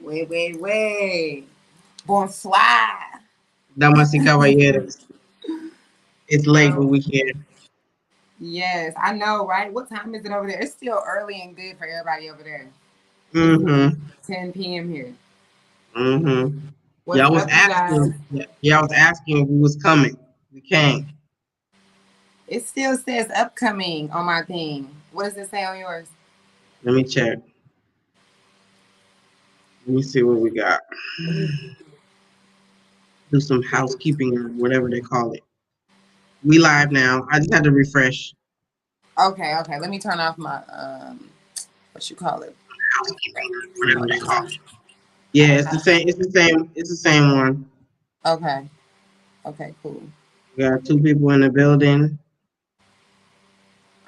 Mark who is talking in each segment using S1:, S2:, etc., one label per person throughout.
S1: Wait. Bonsoir.
S2: Damas y caballeros. It's late, but
S1: Oh,
S2: we here.
S1: yes, I know, right? What time is it over there? It's still early and good for everybody over there. It's
S2: Mm-hmm.
S1: 10 p.m. here.
S2: Mm-hmm.
S1: What's
S2: Y'all was
S1: up, you guys?
S2: asking. Y'all was asking if we was coming. We came.
S1: It still says upcoming on my thing. What does it say on yours?
S2: Let me check. Let me see what we got. Do some housekeeping or whatever they call it. We live now. I just had to refresh.
S1: Okay. Let me turn off my what you call it?
S2: Housekeeping, whatever
S1: Hold
S2: they
S1: on.
S2: call it. Yeah, it's the same. It's the same. It's the same one.
S1: Okay. Okay, cool.
S2: We got 2 people in the building.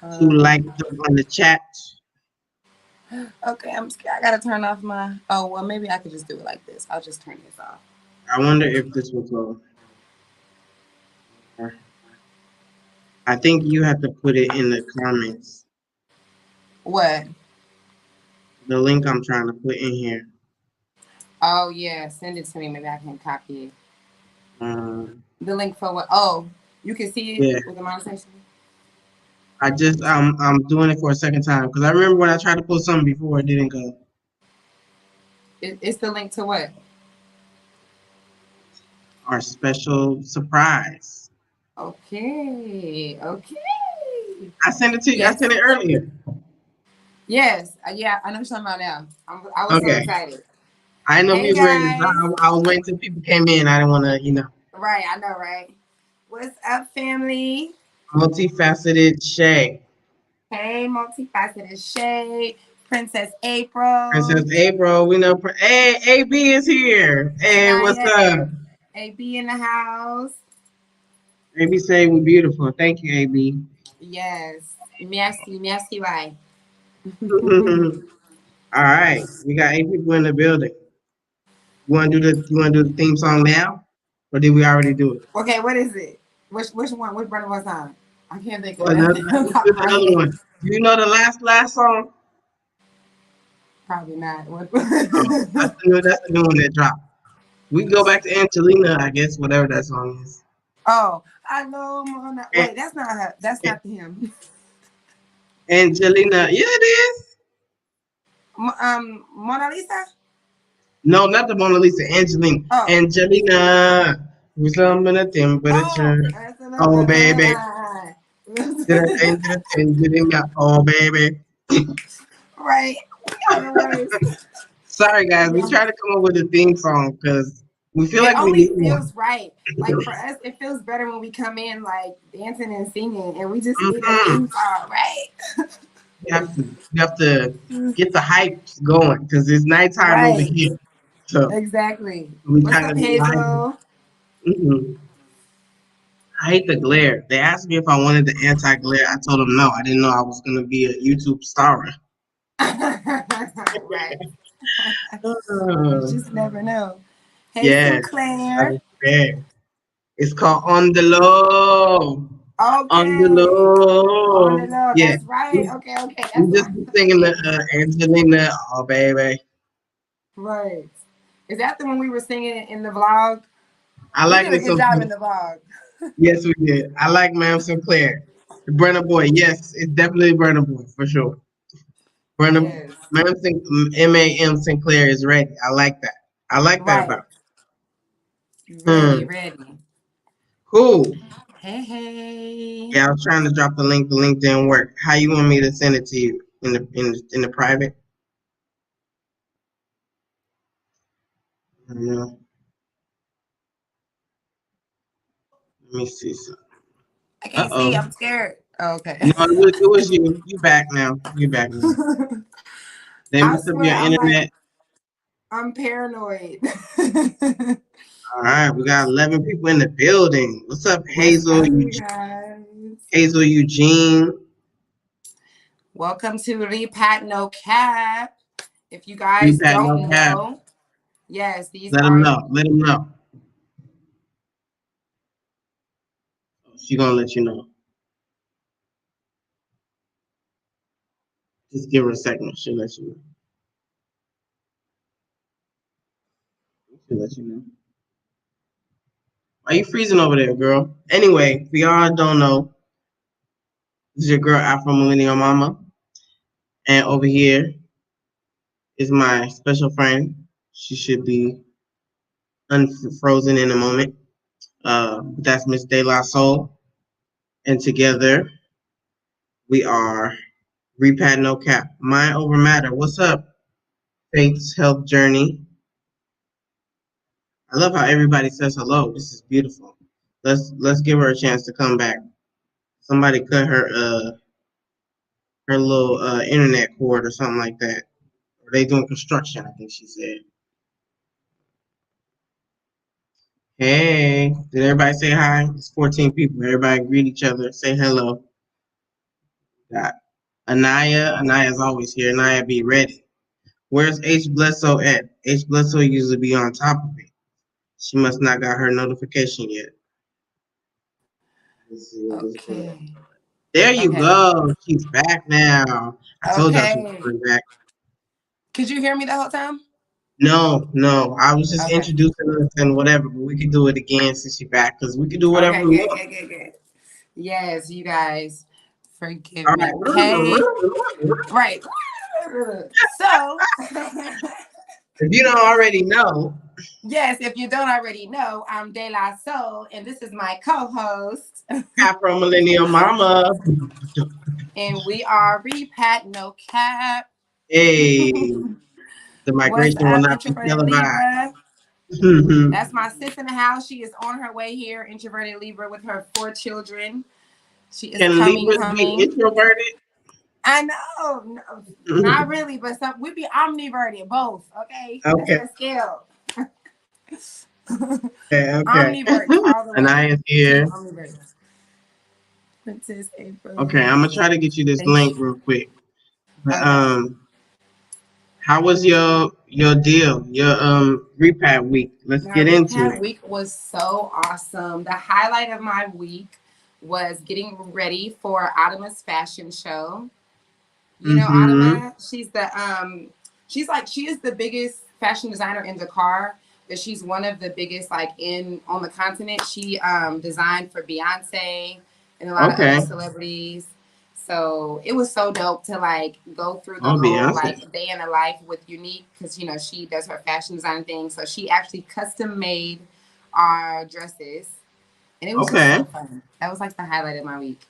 S2: 2
S1: Um,
S2: likes on the chat.
S1: okay, I'm scared. I gotta turn off my. Oh well, maybe I could just do it like this. I'll just turn this off.
S2: I wonder if this will go. I think you have to put it in the comments.
S1: What?
S2: The link I'm trying to put in here.
S1: Oh yeah, send it to me. Maybe I can copy it.
S2: Um,
S1: The link for what? Oh, you can see it
S2: yeah,
S1: with the monetization.
S2: I just I'm doing it for a second time because I remember when I tried to post something before it didn't go.
S1: It's the link to what?
S2: Our special surprise.
S1: Okay.
S2: I sent it to you. I
S1: Yes.
S2: sent it earlier.
S1: Yes. Yeah, I know what you're talking about now. I was so
S2: Okay.
S1: excited.
S2: I didn't know if
S1: Hey
S2: you was ready.
S1: guys.
S2: I was waiting till people came in. I didn't want to.
S1: Right, I know, right? What's up, family?
S2: Multifaceted Shay.
S1: Hey, multifaceted Shay, Princess April.
S2: Princess April. We know. Hey, AB is here. Hey, what's up?
S1: AB in the house.
S2: AB say we beautiful. Thank you, AB.
S1: Yes. Merci, bye.
S2: All right, we got 8 people in the building. You want to do the theme song now, or did we already do it?
S1: Okay, what is it? Which one? Which brother was on? I can't think of
S2: Well,
S1: nothing on
S2: let's
S1: top
S2: do
S1: of
S2: the
S1: my
S2: other
S1: head.
S2: one. Do you know the last song?
S1: Probably not.
S2: Oh, that's the new one that dropped. We can go back to Angelina, I guess, whatever that song is.
S1: Oh, I know Mona.
S2: An-
S1: Wait, that's not her. That's
S2: An-
S1: not him.
S2: Angelina, yeah, it is.
S1: Mona Lisa.
S2: No, not the Mona Lisa. Angelina,
S1: Oh,
S2: Angelina, with some in the temperature.
S1: that's
S2: Oh,
S1: another
S2: baby.
S1: line.
S2: Angelina, oh, baby.
S1: Right. We got the words.
S2: Sorry, guys. We
S1: Yeah.
S2: try to come up with a theme song because we feel
S1: It
S2: like we
S1: only
S2: need one.
S1: feels right. Like for us, it feels better when we come in like dancing and singing, and we just need a
S2: Mhm.
S1: theme song, right?
S2: You have to get the hype going because it's nighttime over
S1: Right.
S2: here. So
S1: Exactly.
S2: we
S1: What's
S2: trying
S1: up,
S2: to be lively.
S1: Hazel?
S2: hmm I hate the glare. They asked me if I wanted the anti-glare. I told them no. I didn't know I was gonna be a YouTube star.
S1: Right. You
S2: Uh,
S1: just never know. Hey,
S2: yes, I
S1: Sinclair.
S2: was there. It's called On the Low. On the
S1: Okay. On the
S2: low.
S1: low.
S2: Yeah.
S1: That's right.
S2: We,
S1: Okay.
S2: we
S1: That's
S2: just be singing the Angelina, oh baby.
S1: right. Is that the one we were singing in the vlog?
S2: I
S1: We
S2: like
S1: did a
S2: me
S1: good
S2: some.
S1: job in the vlog.
S2: Yes, we did. I like Ma'am Sinclair. The Burner Boy. Yes, it's definitely Burner Boy for sure. Burner
S1: Yes.
S2: M.A.M. Sinclair is ready. I like that. I like that
S1: Right.
S2: about.
S1: Ready,
S2: Hmm.
S1: ready.
S2: Cool.
S1: Hey.
S2: Yeah, I was trying to drop the link. The link didn't work. How you want me to send it to you in the private? No. Let me see something.
S1: I
S2: Uh
S1: can't see.
S2: oh.
S1: I'm scared. Oh, okay.
S2: No, it was you. You back now. You back now. They
S1: I
S2: messed up
S1: swear,
S2: your internet.
S1: I'm paranoid.
S2: All right, we got 11 people in the building. What's up,
S1: What's
S2: Hazel?
S1: up, you guys?
S2: Hazel Eugene.
S1: Welcome to Repat No Cap. If you guys
S2: Repat, no
S1: don't
S2: cap.
S1: know, yes, these
S2: Let them
S1: are
S2: know. Let them know. She gonna let you know. Just give her a second. She'll let you know. Should let you know. Why you freezing over there, girl? Anyway, for y'all don't know, this is your girl Afro Millennial Mama, and over here is my special friend. She should be unfrozen in a moment. That's Miss De La Soul, and together we are Repat No Cap. Mind over matter. What's up? Faith's health journey. I love how everybody says hello. This is beautiful. Let's give her a chance to come back. Somebody cut her little internet cord or something like that. Or they doing construction, I think she said. Hey, did everybody say hi? It's 14 people. Everybody greet each other. Say hello. Got Anaya. Anaya's always here. Anaya, be ready. Where's H Bledsoe at? H Bledsoe usually be on top of it. She must not got her notification yet. Let's see what this girl.
S1: Okay.
S2: There you
S1: Okay.
S2: go. She's back now. I told y'all she was
S1: Okay.
S2: coming back.
S1: Could you hear me the whole time?
S2: No, no. I was just
S1: Okay.
S2: introducing us and whatever, but we can do it again since she's back because we can do whatever
S1: Okay,
S2: we
S1: good,
S2: want.
S1: good, good, good. Yes, you guys, forgive
S2: All
S1: me. Hey,
S2: right.
S1: right. So,
S2: If you don't already know,
S1: yes, if you don't already know, I'm De La Soul, and this is my co-host,
S2: Afro Millennial Mama.
S1: and we are Repat No Cap.
S2: Hey, the
S1: What's
S2: migration will
S1: up,
S2: not be
S1: introverted
S2: televised.
S1: Libra?
S2: Can
S1: That's my sis in the house. She is on her way here, introverted Libra, with her 4 children. She is coming,
S2: Libras be
S1: coming.
S2: introverted?
S1: I know, no, not really, but some we be omniverted both. Okay, that's
S2: Okay,
S1: the scale.
S2: okay.
S1: Omniverts all the way.
S2: Anaya's
S1: Team
S2: here.
S1: omniverts. Princess
S2: Okay,
S1: April.
S2: I'm gonna try to get you this
S1: Thank
S2: link
S1: you.
S2: real quick. But
S1: Okay.
S2: how was your deal? Your repat week? Let's
S1: My
S2: get into
S1: recap
S2: it.
S1: week was so awesome. The highlight of my week was getting ready for Adama's fashion show. You know
S2: Mm-hmm.
S1: Adama? She is the biggest fashion designer in Dakar, but she's one of the biggest like in on the continent. She designed for Beyonce and a lot of other
S2: Okay.
S1: celebrities. So it was so dope to like go through the
S2: Oh,
S1: whole
S2: Beyonce.
S1: like day in the life with Unique because you know she does her fashion design thing. So she actually custom made our dresses, and it was just
S2: Okay.
S1: so fun. That was like the highlight of my week.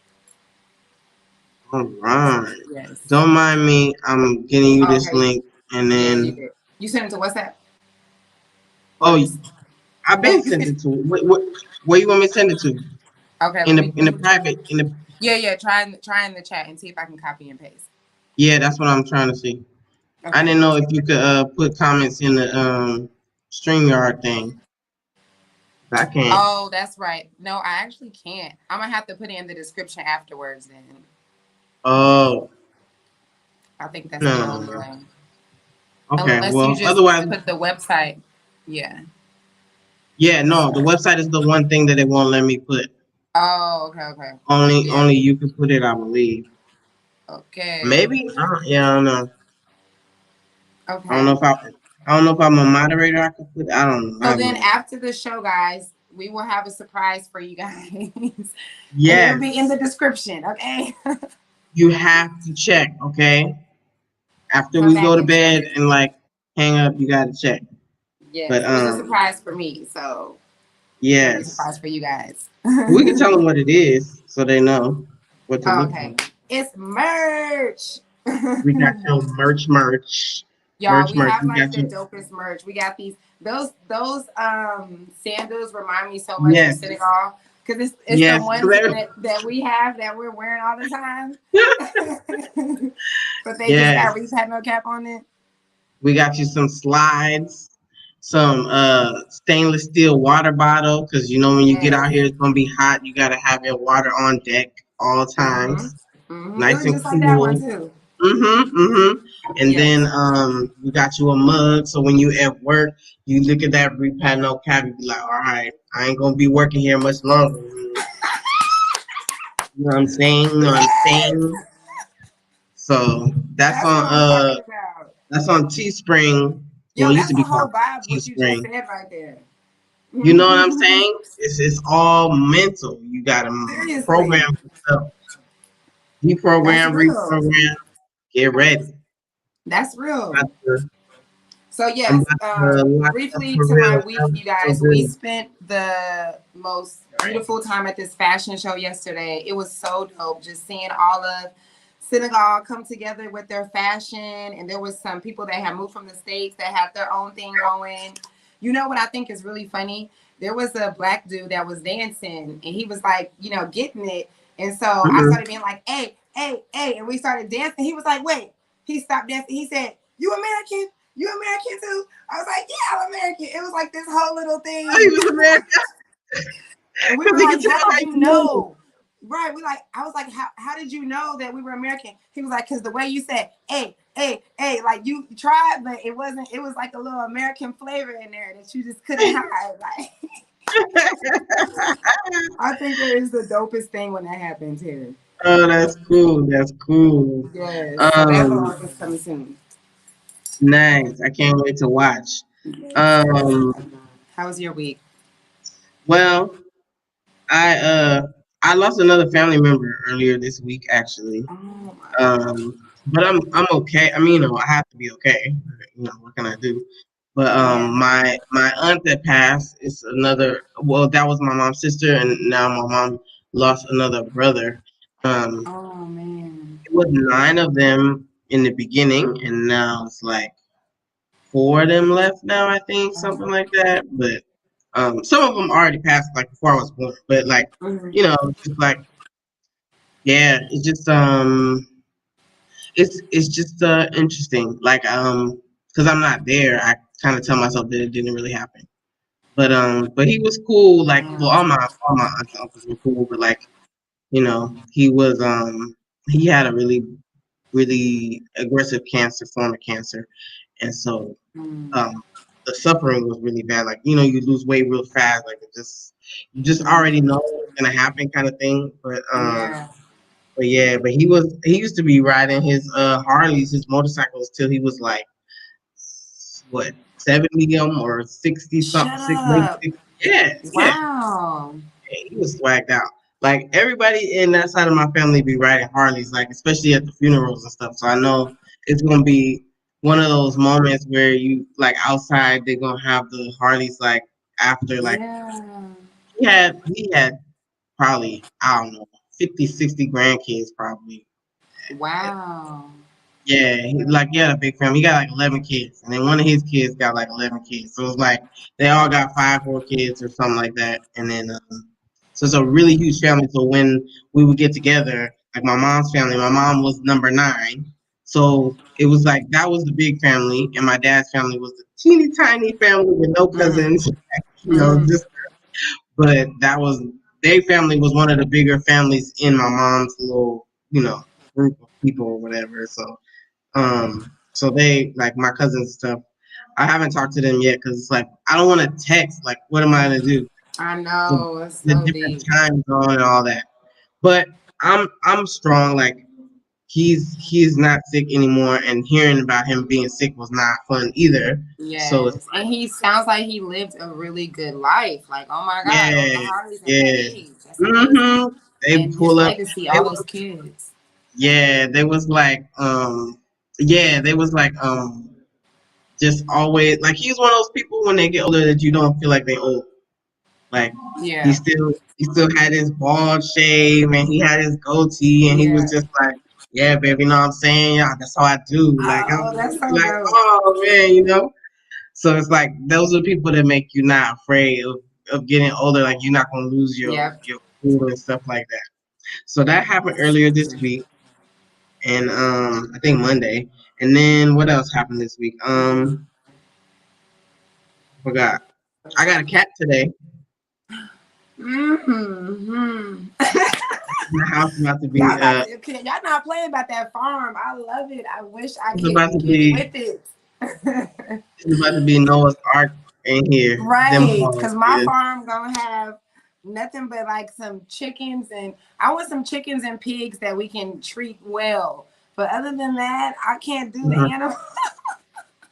S2: All
S1: So
S2: right.
S1: yes.
S2: Don't mind me. I'm getting you
S1: Oh,
S2: this
S1: okay.
S2: link, and
S1: Yeah, you
S2: then
S1: did. You sent it to WhatsApp or
S2: oh,
S1: just
S2: I've
S1: well
S2: been
S1: you
S2: sent
S1: could
S2: it to. Where you want me to send it to?
S1: okay,
S2: In
S1: let
S2: the
S1: me try.
S2: private in the
S1: Yeah, yeah, try in the chat and see if I can copy and paste.
S2: yeah. That's what I'm trying to see. I
S1: Okay.
S2: didn't know if you could put comments in the StreamYard thing. I can't.
S1: Oh, that's right. No, I actually can't. I'm gonna have to put it in the description afterwards then.
S2: Oh
S1: I think that's the
S2: no.
S1: only way.
S2: Okay.
S1: Unless you
S2: Well,
S1: just
S2: otherwise,
S1: put the website. Yeah.
S2: yeah. No, the
S1: So
S2: website is the one thing that they won't let me put.
S1: oh, okay, okay. Yeah.
S2: Only you can put it, I believe.
S1: Okay.
S2: Maybe. Yeah. I don't know. I don't know
S1: Okay.
S2: if I don't know if I'm a moderator. I can put. I don't know. I
S1: So
S2: have
S1: then
S2: no idea.
S1: after the show, guys, we will have a surprise for you guys. And it'll be in
S2: Yes,
S1: the description, okay?
S2: you have to check. Okay. After
S1: Come
S2: we go
S1: back
S2: to
S1: and check
S2: bed
S1: it.
S2: and like hang up, you gotta check.
S1: Yes,
S2: But
S1: it was a surprise for me, so it'll be a
S2: yes,
S1: surprise for you guys.
S2: we can tell them what it is so they know what to look for.
S1: Okay, it's merch.
S2: We got your
S1: Y'all, we
S2: merch.
S1: have
S2: We
S1: like
S2: got
S1: the
S2: your
S1: dopest merch. We got those sandals remind me so much of
S2: yes,
S1: Senegal because it's the
S2: yes,
S1: ones that we have that we're wearing all the time. But they just got
S2: yes.
S1: Repat No Cap on it.
S2: We got you some slides, some stainless steel water bottle because you know when you get
S1: Yes.
S2: out here it's gonna be hot. You gotta have your water on deck all
S1: Mm-hmm.
S2: times,
S1: Mm-hmm. It
S2: nice
S1: looks
S2: and
S1: just like that one
S2: cool.
S1: too.
S2: And then
S1: Yes.
S2: we got you a mug so when you at work, you look at that repat no cap, you be like, all right, I ain't gonna be working here much longer. You know what I'm saying? You know what I'm
S1: Yes.
S2: saying? So
S1: That's what I'm talking about.
S2: that's on Teespring. Well,
S1: Yo,
S2: it used
S1: that's
S2: to
S1: a
S2: be
S1: whole
S2: called
S1: vibe. What you just
S2: Teespring.
S1: said right there.
S2: You know what I'm saying? It's all mental. You gotta
S1: Seriously,
S2: program yourself.
S1: that's
S2: Deprogram,
S1: real.
S2: reprogram, get ready.
S1: That's
S2: About
S1: real.
S2: to-
S1: So
S2: I'm
S1: yes,
S2: about to lock up
S1: briefly
S2: for
S1: to
S2: real.
S1: my
S2: It
S1: week,
S2: sounds
S1: you
S2: so
S1: guys. We
S2: good.
S1: spent the most
S2: Right.
S1: beautiful time at this fashion show yesterday. It was so dope, just seeing all of Senegal come together with their fashion, and there was some people that had moved from the states that had their own thing going. You know what I think is really funny? There was a black dude that was dancing, and he was like, getting it. And so I
S2: Mm-hmm.
S1: started being like, "Hey, hey, hey!" And we started dancing. He was like, "Wait." He stopped dancing. He said, "You American? You American too?" I was like, "Yeah, I'm American." It was like this whole little
S2: Oh, he
S1: thing.
S2: was American
S1: And we
S2: because
S1: were
S2: he could
S1: like,
S2: tell
S1: "How did
S2: how
S1: you
S2: you move.
S1: know?" Right. I was like, how did you know that we were American? He was like, "Cause the way you said, hey, hey, hey, like you tried, but it wasn't, it was like a little American flavor in there that you just couldn't hide." Like, I think that is the dopest thing when that happens here.
S2: Oh, that's cool. That's cool.
S1: Yes. So that
S2: Um,
S1: vlog is coming soon.
S2: nice. I can't wait to watch.
S1: Yes.
S2: Um,
S1: How was your week?
S2: well, I uh I lost another family member earlier this week actually.
S1: Oh my God.
S2: But I'm okay. I mean, I have to be okay. What can I do? But
S1: Yeah.
S2: my aunt that passed is another. Well, that was my mom's sister, and now my mom lost another brother.
S1: Oh man.
S2: It was nine of them in the beginning, and now it's like four of them left now. I think something like that. But some of them already passed like before I was born. But like
S1: Mhm.
S2: just like yeah, it's just interesting. Like because I'm not there, I kind of tell myself that it didn't really happen. But he was cool. Like, well,
S1: Damn.
S2: all my aunts and uncles were cool. But like, he was he had a really aggressive cancer, form of cancer, and so
S1: Mm.
S2: um the suffering was really bad. Like, you lose weight real fast. Like, you just already
S1: Mhm.
S2: know what's gonna happen, kind of thing.
S1: Yeah.
S2: But yeah, but he used to be riding his Harleys, his motorcycles till he was like what 70 or 60 something,
S1: Shut
S2: six late
S1: up.
S2: 60. Yeah, yeah.
S1: Wow.
S2: He was swagged out. Like everybody in that side of my family be riding Harleys, like especially at the funerals and stuff. So I know it's gonna be one of those moments where you like outside they're gonna have the Harleys like after like
S1: Yeah.
S2: he had probably I don't know 50, 60 grandkids probably.
S1: Wow.
S2: Yeah, he had a big family. He got like 11 kids, and then one of his kids got like 11 kids. So it's like they all got five, 4 kids or something like that. And then, so it's a really huge family. So when we would get together, like my mom's family, my mom was number nine. So it was like that was the big family, and my dad's family was the teeny tiny family with no
S1: Mm.
S2: cousins.
S1: Mm.
S2: Just but that was their family was one of the bigger families in my mom's little, group of people or whatever. So they like my cousins and stuff. I haven't talked to them yet because it's like I don't want to text. Like, what am I gonna do?
S1: I
S2: The,
S1: know. It's
S2: the
S1: so
S2: different
S1: deep.
S2: time zone and all that. But I'm strong. Like he's not sick anymore, and hearing about him being sick was not fun either. So it's
S1: Yes. And he sounds like he lived a really good life. Like, oh my God, on the
S2: yeah,
S1: Harleys at that
S2: yeah.
S1: age. That's amazing.
S2: They
S1: And his
S2: pull up.
S1: legacy,
S2: They
S1: all
S2: was
S1: those kids.
S2: yeah. They was like yeah. They was like just always like he's one of those people when they get older that you don't feel like they old. Like
S1: Yeah.
S2: he still had his bald shave and he had his goatee and he was
S1: Yeah.
S2: just like, yeah, baby, you know what I'm saying? Yeah, that's how I do. Like I'm
S1: Oh, that's so
S2: like,
S1: dope.
S2: oh man. So it's like those are people that make you not afraid of getting older. Like you're not gonna lose
S1: Yep.
S2: your cool and stuff like that. So that happened
S1: That's
S2: earlier this
S1: crazy.
S2: week, and I think Monday. And then what else happened this week? Forgot. I got a cat today.
S1: Mm-hmm.
S2: My house about to
S1: Y'all
S2: be
S1: about to, okay, y'all not playing about that farm. I love it. I wish I
S2: it's
S1: could
S2: about to
S1: get
S2: be
S1: with it.
S2: it's about to be Noah's Ark in here. Them
S1: Right.
S2: halls
S1: Because my
S2: is.
S1: farm gonna have nothing but like some chickens, and I want some chickens and pigs that we can treat well. But other than that, I can't do the
S2: Mhm.
S1: animal.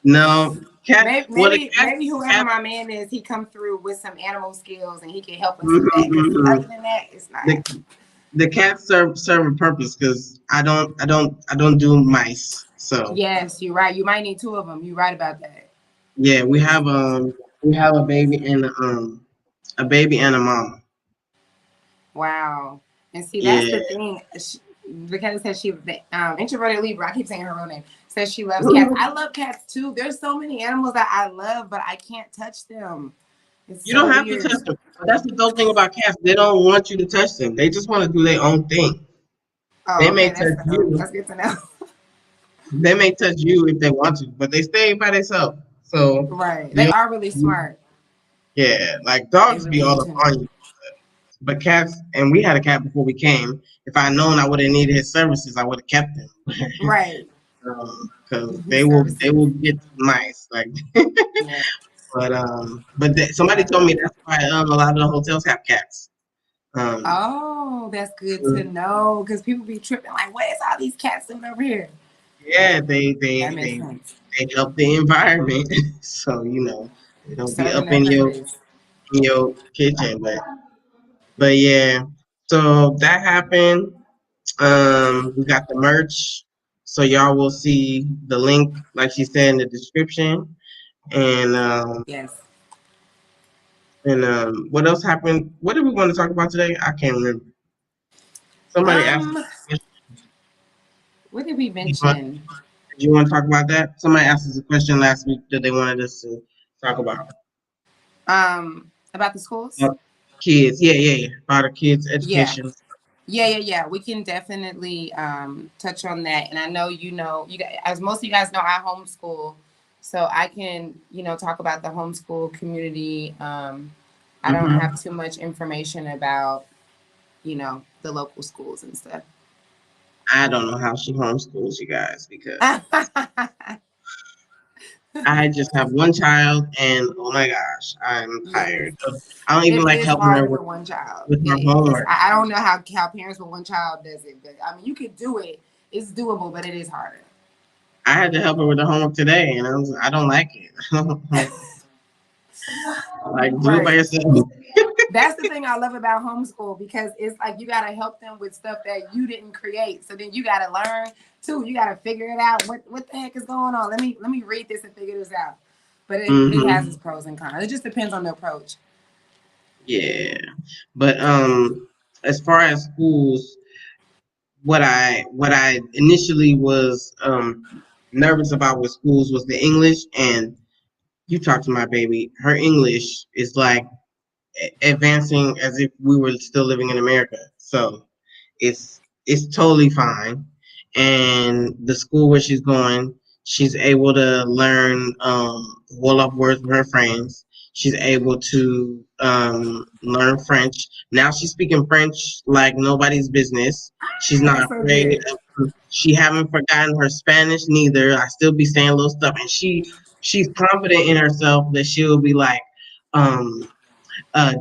S2: No, cat.
S1: Maybe,
S2: Well, the
S1: maybe,
S2: cat,
S1: maybe whoever
S2: cat.
S1: my man is, he come through with some animal skills and he can help us
S2: Mhm,
S1: with that. Because other
S2: mhm.
S1: than that, it's not
S2: The
S1: happening.
S2: the cats serve a purpose because I don't do mice. So
S1: Yes, you're right. You might need two of them. You're right about that.
S2: yeah, we have a baby and a mama.
S1: Wow. And see, that's
S2: Yeah.
S1: the thing. Because says she, the introverted Libra, I keep saying her real name, says she loves cats. I love cats too. There's so many animals that I love, but I can't touch them. It's
S2: You
S1: so
S2: don't have to
S1: weird.
S2: touch them. But that's the dope thing about cats. They don't want you to touch them. They just want to do their own thing. They
S1: Oh,
S2: may
S1: okay.
S2: touch you.
S1: That's good to know.
S2: They may touch you if they want to, but they stay by themselves. So
S1: Right. They
S2: you
S1: are really
S2: don't,
S1: smart.
S2: yeah, like
S1: They
S2: dogs be
S1: really
S2: all
S1: need
S2: up
S1: to
S2: on
S1: know.
S2: you. But cats, and we had a cat before we came. If I known I would have needed his services, I would have kept him.
S1: Right.
S2: Because they
S1: His
S2: will
S1: services.
S2: get nice. Like,
S1: Yeah.
S2: somebody told me that's why a lot of the hotels have cats. Um,
S1: Oh, that's good to know. Because people be tripping like, what is all these cats doing over here?
S2: yeah, they
S1: That
S2: they
S1: makes
S2: they
S1: sense.
S2: they help the environment, so they don't be
S1: Serving
S2: up
S1: their purpose.
S2: in your kitchen. But yeah, so that happened. We got the merch, so y'all will see the link, like she said in the description. And
S1: Yes.
S2: what else happened? What did we want to talk about today? I can't remember. Somebody asked.
S1: Um, what did we
S2: Did
S1: mention?
S2: you want to talk about that? Somebody asked us a question last week that they wanted us to talk about.
S1: About the schools?
S2: Uh, Kids, yeah, yeah, yeah, about our kids'
S1: Yeah.
S2: education.
S1: Yeah. We can definitely touch on that. And I know you guys, as most of you guys know, I homeschool, so I can talk about the homeschool community. I don't
S2: Hmm.
S1: have too much information about the local schools and stuff.
S2: I don't know how she homeschools you guys because I just have one child, and oh my gosh, I'm
S1: Yes,
S2: tired. I don't even
S1: it
S2: like
S1: is
S2: helping her
S1: harder
S2: with
S1: with one child.
S2: her
S1: It is.
S2: homework.
S1: I don't know how parents with one child does it, but I mean, you could do it. It's doable, but it is harder.
S2: I had to help her with the homework today, and I don't like it. Like, do it by
S1: Right.
S2: yourself.
S1: That's the thing I love about homeschool because it's like you got to help them with stuff that you didn't create. So then you got to learn too. You got to figure it out. What the heck is going on? Let me read this and figure this out. But it has its
S2: Hmm.
S1: pros and cons. It just depends on the approach.
S2: Yeah, but as far as schools, what I initially was nervous about with schools was the English, and you talk to my baby, her English is like advancing as if we were still living in America. So it's totally fine. And the school where she's going, she's able to learn wall up words with her friends. She's able to learn French. Now she's speaking French like nobody's business. She's
S1: Ah,
S2: not
S1: that's so
S2: afraid.
S1: good.
S2: She haven't forgotten her Spanish neither. I still be saying little stuff, and she's confident in herself that she'll be like, um,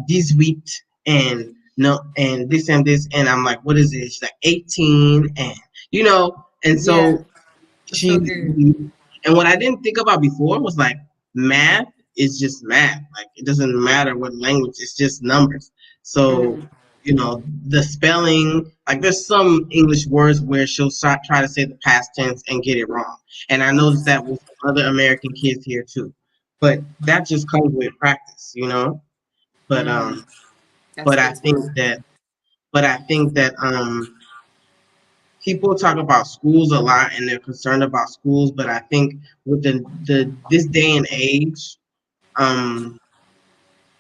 S2: this week and no and this and I'm like, what is it? She's like 18 and and
S1: Yeah,
S2: so
S1: that's so
S2: she
S1: good.
S2: and what I didn't think about before was like math is just math. Like it doesn't matter what language, it's just numbers. So,
S1: Mm,
S2: the spelling, like there's some English words where she'll try to say the past tense and get it wrong. And I noticed that with other American kids here too. But that just comes with practice. But
S1: mm, that's
S2: but
S1: good
S2: I
S1: to know.
S2: think that people talk about schools a lot and they're concerned about schools, but I think with the this day and age, um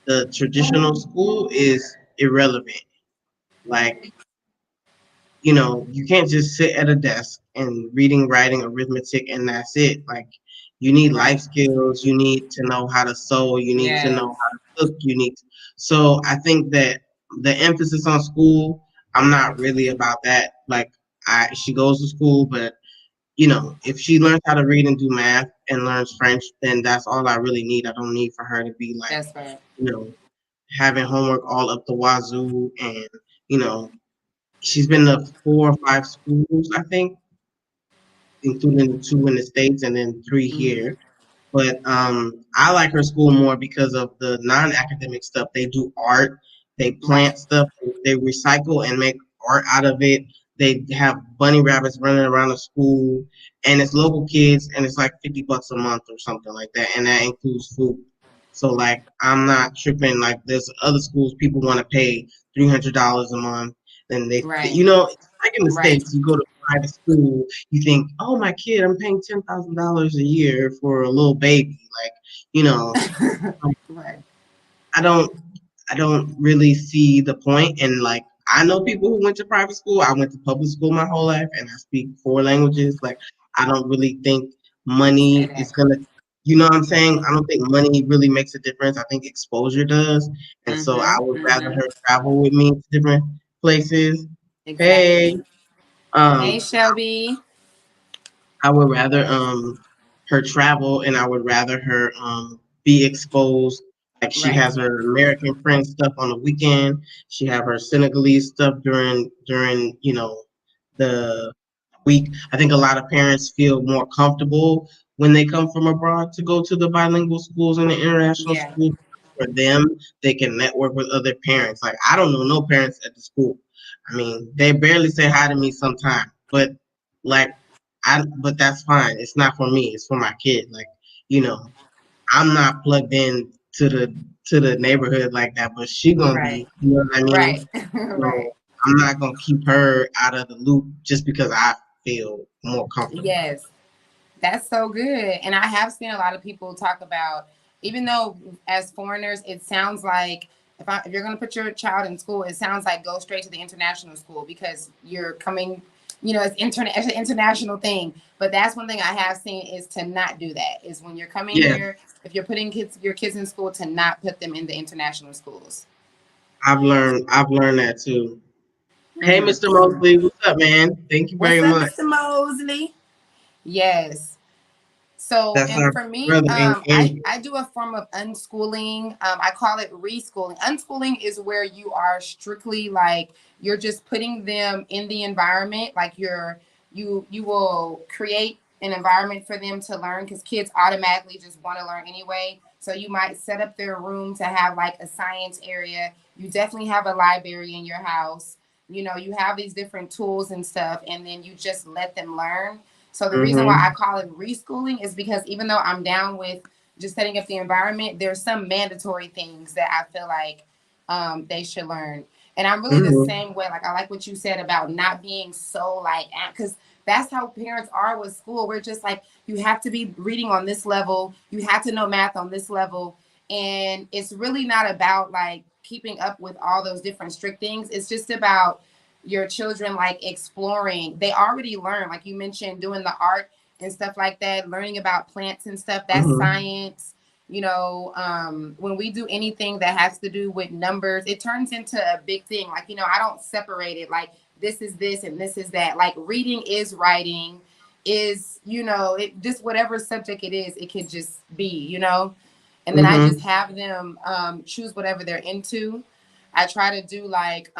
S2: the traditional school is irrelevant. Like, you can't just sit at a desk and reading, writing, arithmetic, and that's it. Like, you need life
S1: Right.
S2: skills. You need to know how to sew. You need to know
S1: Yes.
S2: how to cook. So I think that the emphasis on school, I'm not really about that. Like, she goes to school, but if she learns how to read and do math and learns French, then that's all I really need. I don't need for her to be like,
S1: That's right.
S2: you know, having homework all up the wazoo and you know she's been to 4 or 5 schools, I think, including the 2 in the States and then 3
S1: Mm,
S2: here. But I like her school more because of the non-academic stuff. They do art, they
S1: Right.
S2: plant stuff, they recycle and make art out of it. They have bunny rabbits running around the school, and it's local kids, and it's like $50 a month or something like that, and that includes food. So like, I'm not tripping. Like, there's other schools people want to pay $300 a month, and
S1: Right.
S2: you know, it's like in the
S1: Right.
S2: states, you go to private school, you think, oh, my kid, I'm paying $10,000 a year for a little baby. Like, you know,
S1: Right.
S2: I don't, I don't really see the point. And like, I know people who went to private school. I went to public school my whole life, and I speak four languages. Like, I don't really think
S1: Say
S2: money is
S1: that.
S2: gonna. You know what I'm saying? I don't think money really makes a difference. I think exposure does. And so I
S1: Mm-hmm.
S2: would rather
S1: Mm-hmm.
S2: her travel with me to different places. Hey,
S1: Exactly. Hey,
S2: um,
S1: Shelby.
S2: I would rather her travel, and I would rather her be exposed. Like, she
S1: Right.
S2: has her American friend stuff on the weekend. She have her Senegalese stuff during the week. I think a lot of parents feel more comfortable when they come from abroad to go to the bilingual schools and the international
S1: Yeah.
S2: schools. For them, they can network with other parents. Like, I don't know no parents at the school. I mean, they barely say hi to me sometimes, but like, but that's fine. It's not for me. It's for my kid. Like, you know, I'm not plugged in to the neighborhood like that, but she gonna
S1: Right.
S2: be. You know what I
S1: Right.
S2: mean?
S1: Right.
S2: So I'm not gonna keep her out of the loop just because I feel more comfortable.
S1: Yes. That's so good. And I have seen a lot of people talk about, even though as foreigners, it sounds like if you're going to put your child in school, it sounds like go straight to the international school because you're coming, it's an international thing. But that's one thing I have seen is to not do that. Is when you're coming
S2: Yeah,
S1: here, if you're putting your kids in school, to not put them in the international schools.
S2: I've learned that too. Hey,
S1: Hmm.
S2: Mr. Mosley, what's up, man? Thank you
S1: What's
S2: very
S1: up,
S2: much.
S1: Mr. Mosley? Yes. So,
S2: That's
S1: and
S2: our
S1: for me,
S2: brother in Andrew.
S1: I do a form of unschooling. I call it reschooling. Unschooling is where you are strictly like you're just putting them in the environment. Like you will create an environment for them to learn because kids automatically just want to learn anyway. So you might set up their room to have like a science area. You definitely have a library in your house. You have these different tools and stuff, and then you just let them learn. So the reason why I
S2: Mm-hmm.
S1: call it reschooling is because even though I'm down with just setting up the environment, there's some mandatory things that I feel like they should learn. And I'm really the
S2: Mm-hmm.
S1: same way. Like I like what you said about not being so like, because that's how parents are with school. We're just like, you have to be reading on this level, you have to know math on this level, and it's really not about like keeping up with all those different strict things. It's just about your children like exploring. They already learn, like you mentioned, doing the art and stuff like that, learning about plants and stuff. That's
S2: Mm-hmm.
S1: science. When we do anything that has to do with numbers, it turns into a big thing. Like, I don't separate it like this is this and this is that. Like reading is writing, is, it just whatever subject it is, it could just be. And then I just
S2: Mm-hmm.
S1: have them choose whatever they're into. I try to do like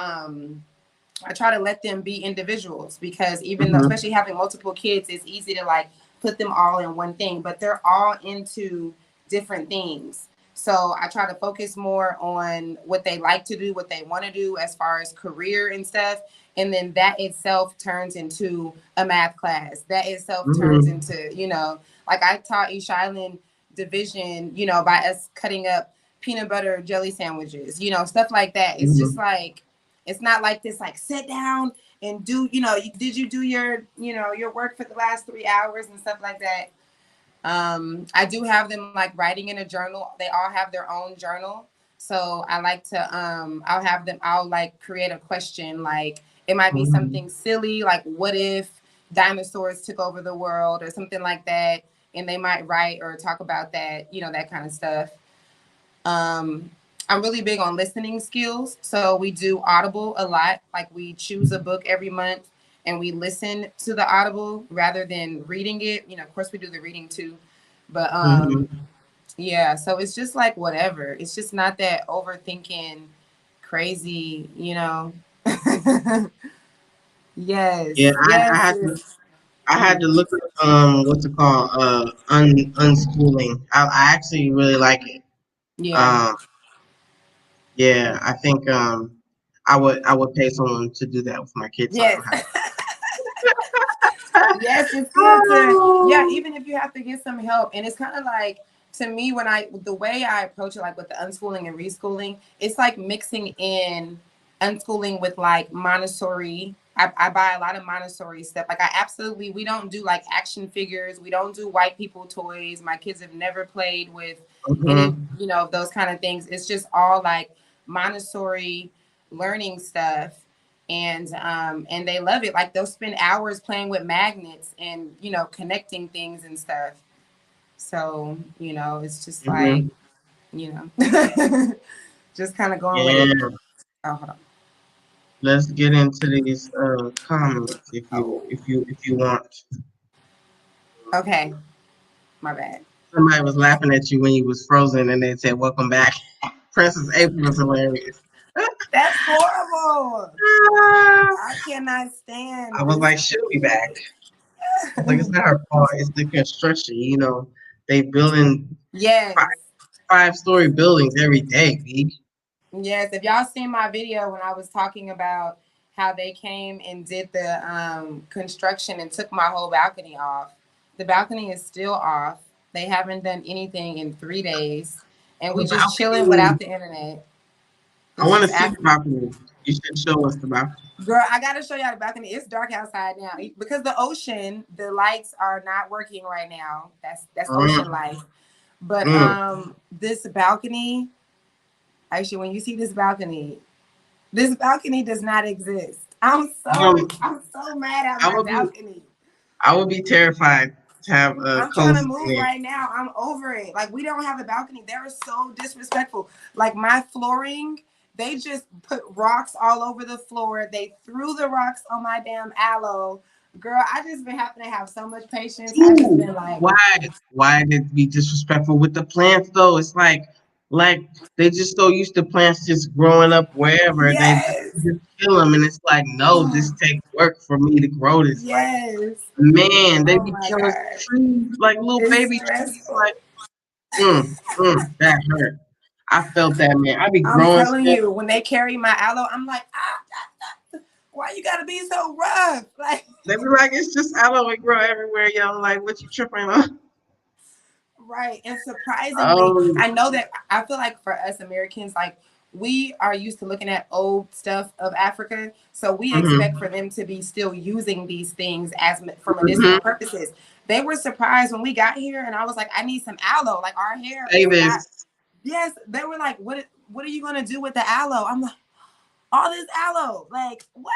S1: I try to let them be individuals because even though,
S2: Mm-hmm.
S1: especially having multiple kids, it's easy to like put them all in one thing, but they're all into different things. So I try to focus more on what they like to do, what they want to do as far as career and stuff. And then that itself turns into a math class. That itself turns
S2: Mm-hmm.
S1: into, like I taught East Island division, by us cutting up peanut butter jelly sandwiches, stuff like that. It's just
S2: Mm-hmm.
S1: like, it's not like this, like sit down and do, did you do your work for the last 3 hours and stuff like that. I do have them like writing in a journal. They all have their own journal. So I like to, I'll like create a question. Like it might be
S2: Mm-hmm.
S1: something silly, like what if dinosaurs took over the world or something like that. And they might write or talk about that, that kind of stuff. Um, I'm really big on listening skills. So we do Audible a lot. Like we choose a book every month and we listen to the Audible rather than reading it. Of course we do the reading too. But
S2: Mm-hmm.
S1: yeah, so it's just like whatever. It's just not that overthinking crazy.
S2: Yeah,
S1: Yes.
S2: I
S1: Yes.
S2: had to. I had to look at what's it called? Unschooling. I actually really like it.
S1: Yeah.
S2: Um, yeah, I think I would pay someone to do that with my kids so I
S1: Yes.
S2: don't have.
S1: Yes, it's good to, yeah,
S2: Oh.
S1: even if you have to get some help. And it's kind of like, to me, when the way I approach it, like with the unschooling and reschooling, it's like mixing in unschooling with like Montessori. I buy a lot of Montessori stuff. Like, we don't do like action figures. We don't do white people toys. My kids have never played with any,
S2: Mhm.
S1: those kind of things. It's just all like Montessori learning stuff, and they love it. Like, they'll spend hours playing with magnets and connecting things and stuff. So it's just like,
S2: Mhm.
S1: you know just kind of going with it.
S2: Yeah.
S1: Oh, hold on.
S2: Let's get into these comments if you want.
S1: Okay, my bad.
S2: Somebody was laughing at you when you was frozen, and they said, "Welcome back." Princess April was hilarious.
S1: That's horrible.
S2: Ah,
S1: I cannot
S2: I
S1: stand
S2: was
S1: this.
S2: like, "She'll be back." I was like, "It's not her fault. It's the construction. They building five,
S1: Yes.
S2: five-story buildings every day. B."
S1: Yes, if y'all seen my video when I was talking about how they came and did the construction and took my whole balcony off, the balcony is still off. They haven't done anything in 3 days, and
S2: The
S1: we just chilling without
S2: balcony.
S1: the internet.
S2: I
S1: It's
S2: want to
S1: just
S2: see the
S1: after.
S2: balcony. You should show us the balcony.
S1: Girl, I gotta show y'all the balcony. It's dark outside now because the ocean, the lights are not working right now. That's ocean
S2: Mm,
S1: life. But
S2: mm.
S1: this balcony, actually, when you see this balcony does not exist.
S2: Um,
S1: I'm so mad at
S2: I
S1: my
S2: would be
S1: balcony.
S2: I would be terrified to have a
S1: I'm trying to
S2: coast in
S1: move
S2: it.
S1: right now. I'm over it. Like, we don't have a balcony. They're so disrespectful. Like, my flooring, they just put rocks all over the floor. They threw the rocks on my damn aloe. Girl, I just been having to have so much patience. I just
S2: Ooh,
S1: been like,
S2: why did it be disrespectful with the plants though? It's like they just so used to plants just growing up wherever they
S1: yes,
S2: just kill them, and it's like no, this takes work for me to grow this. Like
S1: yes.
S2: man, they
S1: Oh
S2: be
S1: my
S2: killing
S1: God.
S2: trees like little
S1: It's
S2: baby trees.
S1: stressful.
S2: Like that hurt. I felt that man. I be
S1: I'm
S2: growing
S1: telling
S2: stuff.
S1: you, when they carry my aloe, I'm like, why you gotta be so rough? Like,
S2: They be like, it's just aloe it grow everywhere, yo. Like what you tripping on?
S1: right. And surprisingly,
S2: Um,
S1: I know that I feel like for us Americans, like, we are used to looking at old stuff of Africa. So we expect
S2: mhm,
S1: for them to be still using these things as for medicinal
S2: mhm.
S1: purposes. They were surprised when we got here and I was like, I need some aloe. Like, our hair
S2: Say
S1: is not,
S2: this.
S1: yes, they were like, what are you gonna do with the aloe? I'm like, all this aloe. Like, what?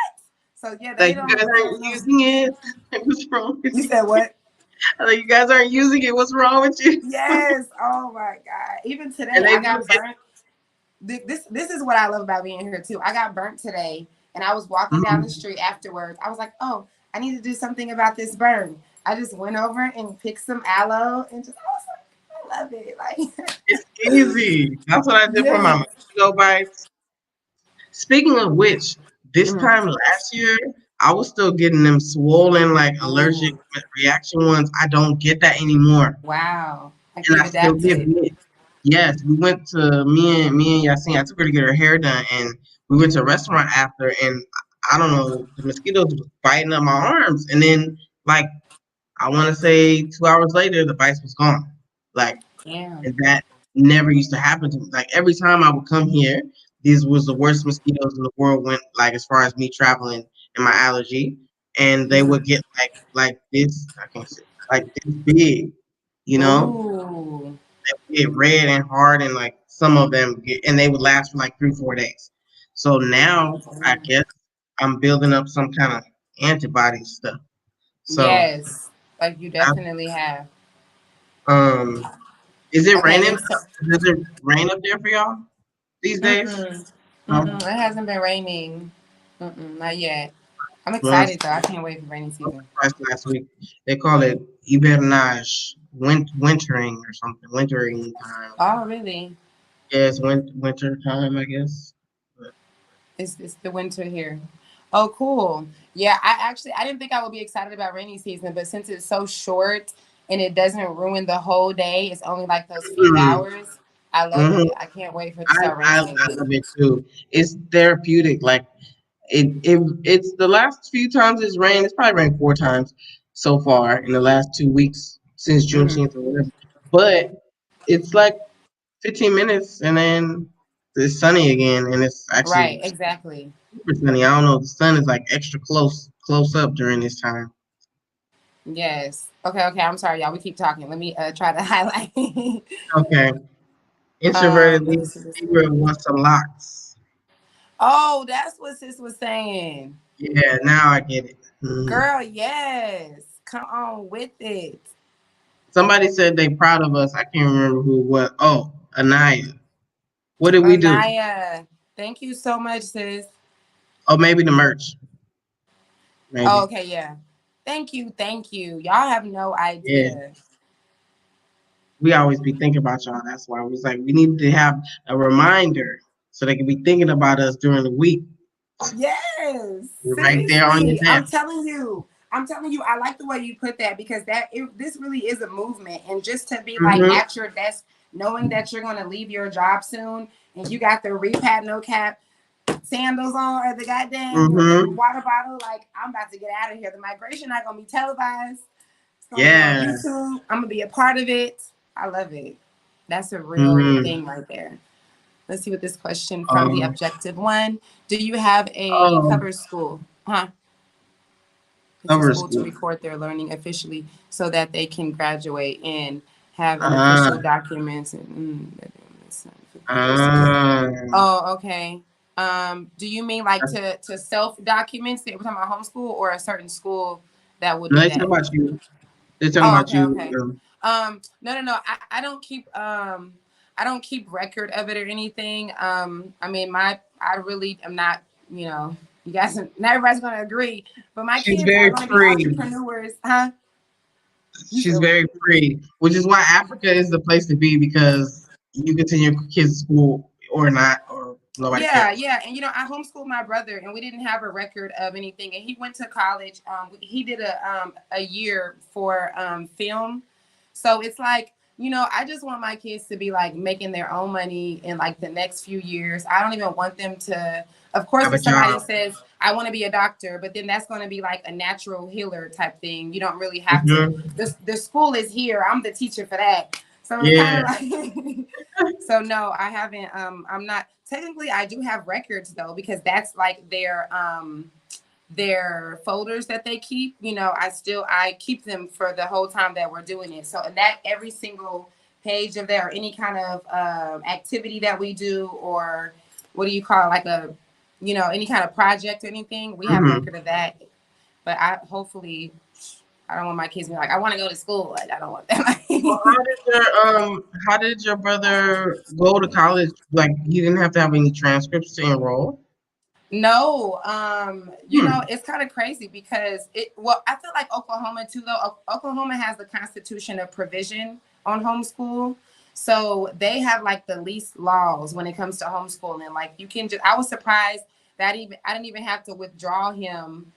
S1: So yeah,
S2: Like you guys
S1: they don't
S2: aren't
S1: know.
S2: using it. What's wrong with
S1: You
S2: you?
S1: said what?
S2: Like you guys aren't using it. What's wrong with you?
S1: Yes. Oh my God. Even
S2: And
S1: today,
S2: they
S1: I
S2: do
S1: got
S2: it.
S1: burnt. This is what I love about being here too. I got burnt today, and I was walking down the
S2: Mhm.
S1: street afterwards. I was like, oh, I need to do something about this burn. I just went over and picked some aloe and just, I was like, I love it. Like,
S2: It's easy. That's what I did for my
S1: yes.
S2: mosquito bites. Speaking of which, this
S1: Mhm.
S2: time last year, I was still getting them swollen, like allergic
S1: Ooh,
S2: reaction ones. I don't get that anymore,
S1: wow. Like,
S2: and
S1: you've
S2: I still get
S1: adapted.
S2: it. Yes, we went to me and Yasin. I took her to get her hair done, and we went to a restaurant after. And I don't know, the mosquitoes was biting up my arms, and then like I want to say 2 hours later, the bites was gone. Like,
S1: Damn.
S2: and that never used to happen to me. Like every time I would come here, these was the worst mosquitoes in the world. Went like as far as me traveling and my allergy, and they would get like this. I can't say like this big. You know,
S1: Ooh.
S2: get red and hard, and like some of them get, and they would last for like 3 4 days. So now I guess I'm building up some kind of antibody stuff. So
S1: Yes. Like, you
S2: I,
S1: definitely have.
S2: um, is it
S1: Okay.
S2: raining?
S1: And so,
S2: Does it rain up there for y'all these days?
S1: mm-mm.
S2: No.
S1: Mm-mm. It hasn't been raining. Mm-mm. Not yet. I'm
S2: Once
S1: excited though. I can't wait for rainy season.
S2: twice last week. They call it hibernage, wintering or something, wintering time.
S1: Oh, really?
S2: Yeah, it's winter time, I guess. But,
S1: It's the winter here. Oh, cool. Yeah, I didn't think I would be excited about rainy season, but since it's so short and it doesn't ruin the whole day, it's only like those few hours. I love
S2: Mm-hmm.
S1: it. I can't wait for it to start
S2: I
S1: raining.
S2: love it too. It's therapeutic. Like it's the last few times it's rained. It's probably rained 4 times so far in the last 2 weeks since
S1: Hmm.
S2: Juneteenth or whatever. But it's like 15 minutes and then it's sunny again, and it's
S1: Right,
S2: actually
S1: exactly.
S2: super sunny. I don't know. The sun is like extra close up during this time.
S1: Yes. Okay, okay. I'm sorry, y'all. We keep talking. Let me try to highlight.
S2: Okay. Introverted
S1: Let me see this
S2: Libra
S1: one.
S2: wants some locks.
S1: Oh, that's what sis was saying.
S2: Yeah, now I get it. Mhm.
S1: Girl, yes. Come on with it.
S2: Somebody said they proud of us. I can't remember who what. Oh, Anaya. What did we do?
S1: Anaya, thank you so much, sis.
S2: Oh, maybe the merch.
S1: Oh,
S2: Maybe.
S1: okay, yeah. Thank you, thank you. Y'all have no
S2: Yeah.
S1: idea.
S2: We always be thinking about y'all. That's why we was like, we need to have a reminder so they can be thinking about us during the week.
S1: Yes,
S2: You're right there on your
S1: seriously. I'm
S2: desk.
S1: telling you. I'm telling you, I like the way you put that because this really is a movement. And just to be like
S2: Mm-hmm.
S1: at your desk, knowing that you're going to leave your job soon and you got the Repat no cap sandals on or the goddamn
S2: Mm-hmm.
S1: water bottle, like I'm about to get out of here. The migration not going to be televised. It's going to be on
S2: Yeah.
S1: YouTube. I'm going to be a part of it. I love it. That's a real
S2: Mm-hmm.
S1: thing right there. Let's see what this question from the
S2: Um,
S1: objective one. Do you have a
S2: oh,
S1: cover school? Huh? It's a
S2: cover
S1: school to
S2: school.
S1: record their learning officially so that they can graduate and have an official
S2: Ah.
S1: documents.
S2: Ah.
S1: Oh, okay. Do you mean like to self documents? We're talking about homeschool or a certain school that will
S2: No,
S1: do
S2: they talking
S1: that?
S2: about you. They're talking
S1: Oh,
S2: about
S1: okay,
S2: you.
S1: okay. No, no, no. I don't keep record of it or anything. I mean, I really am not. You know, you guys, not everybody's gonna agree, but my
S2: She's
S1: kids are
S2: very
S1: gonna be
S2: free.
S1: entrepreneurs, huh? You
S2: She's
S1: said what?
S2: very free, which is why Africa is the place to be because you can send your kids to school or not, or nobody
S1: Yeah,
S2: cares.
S1: yeah, and I homeschooled my brother, and we didn't have a record of anything. And he went to college. He did a year for film, so it's like I just want my kids to be like making their own money in like the next few years. I don't even want them to. Of course,
S2: Have a
S1: if somebody
S2: job.
S1: says I want to be a doctor, but then that's going to be like a natural healer type thing. You don't really have to.
S2: Hmm.
S1: The school is here. I'm the teacher for that. So it's kind
S2: Yeah.
S1: of like. So no, I haven't. I'm not technically. I do have records though because that's like their folders that they keep. I keep them for the whole time that we're doing it. So and that every single page of there or any kind of activity that we do or what do you call it, like a any kind of project or anything, we have
S2: Hmm.
S1: record of that. But I don't want my kids to be like, I want to go to school. Like I don't want
S2: Well,
S1: that.
S2: how did your brother go to college? Like he didn't have to have any transcripts to enroll.
S1: No,
S2: Hmm.
S1: it's kind of crazy because I feel like Oklahoma too, though. Oklahoma has the Constitution of Provision on homeschool. So they have like the least laws when it comes to homeschooling. Like I was surprised that even I didn't even have to withdraw him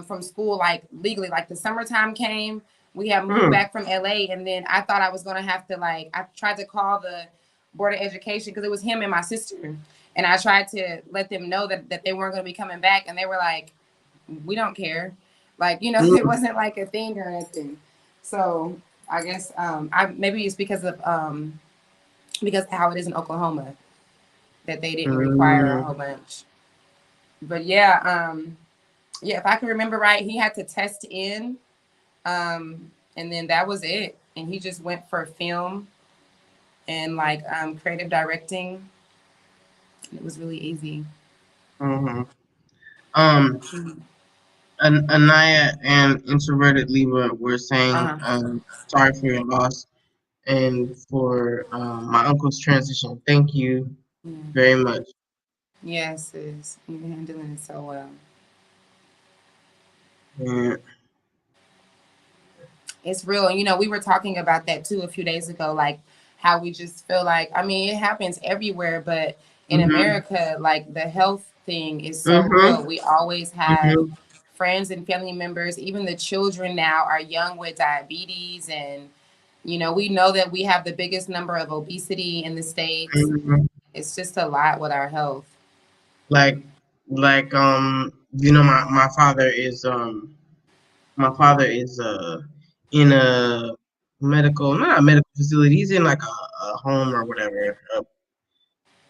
S1: from school like legally. Like the summertime came, we had moved
S2: Hmm.
S1: back from LA, and then I thought I was gonna have to I tried to call the Board of Education because it was him and my sister. And I tried to let them know that they weren't going to be coming back. And they were like, we don't care. Like, it
S2: Hmm.
S1: wasn't like a thing or anything. So I guess maybe it's because how it is in Oklahoma that they didn't require a
S2: Hmm.
S1: whole bunch. But yeah, if I can remember right, he had to test in, and then that was it. And he just went for film and like creative directing. And it was really easy.
S2: Hmm. Um,
S1: Mhm.
S2: Anaya and introverted Libra were saying,
S1: Uh-huh.
S2: sorry for your loss and for my uncle's transition. Thank you
S1: Yeah.
S2: very much.
S1: Yes, sis. You're handling it so well.
S2: Yeah.
S1: It's real. And we were talking about that too a few days ago, like how we just feel like, I mean, it happens everywhere, but in
S2: Hmm.
S1: America, like the health thing is so real.
S2: Mhm.
S1: We always have
S2: Mhm.
S1: friends and family members, even the children now are young with diabetes. And, we know that we have the biggest number of obesity in the States.
S2: Mhm.
S1: It's just a lot with our health.
S2: Like my father is in a not a medical facility. He's in like a home or whatever, a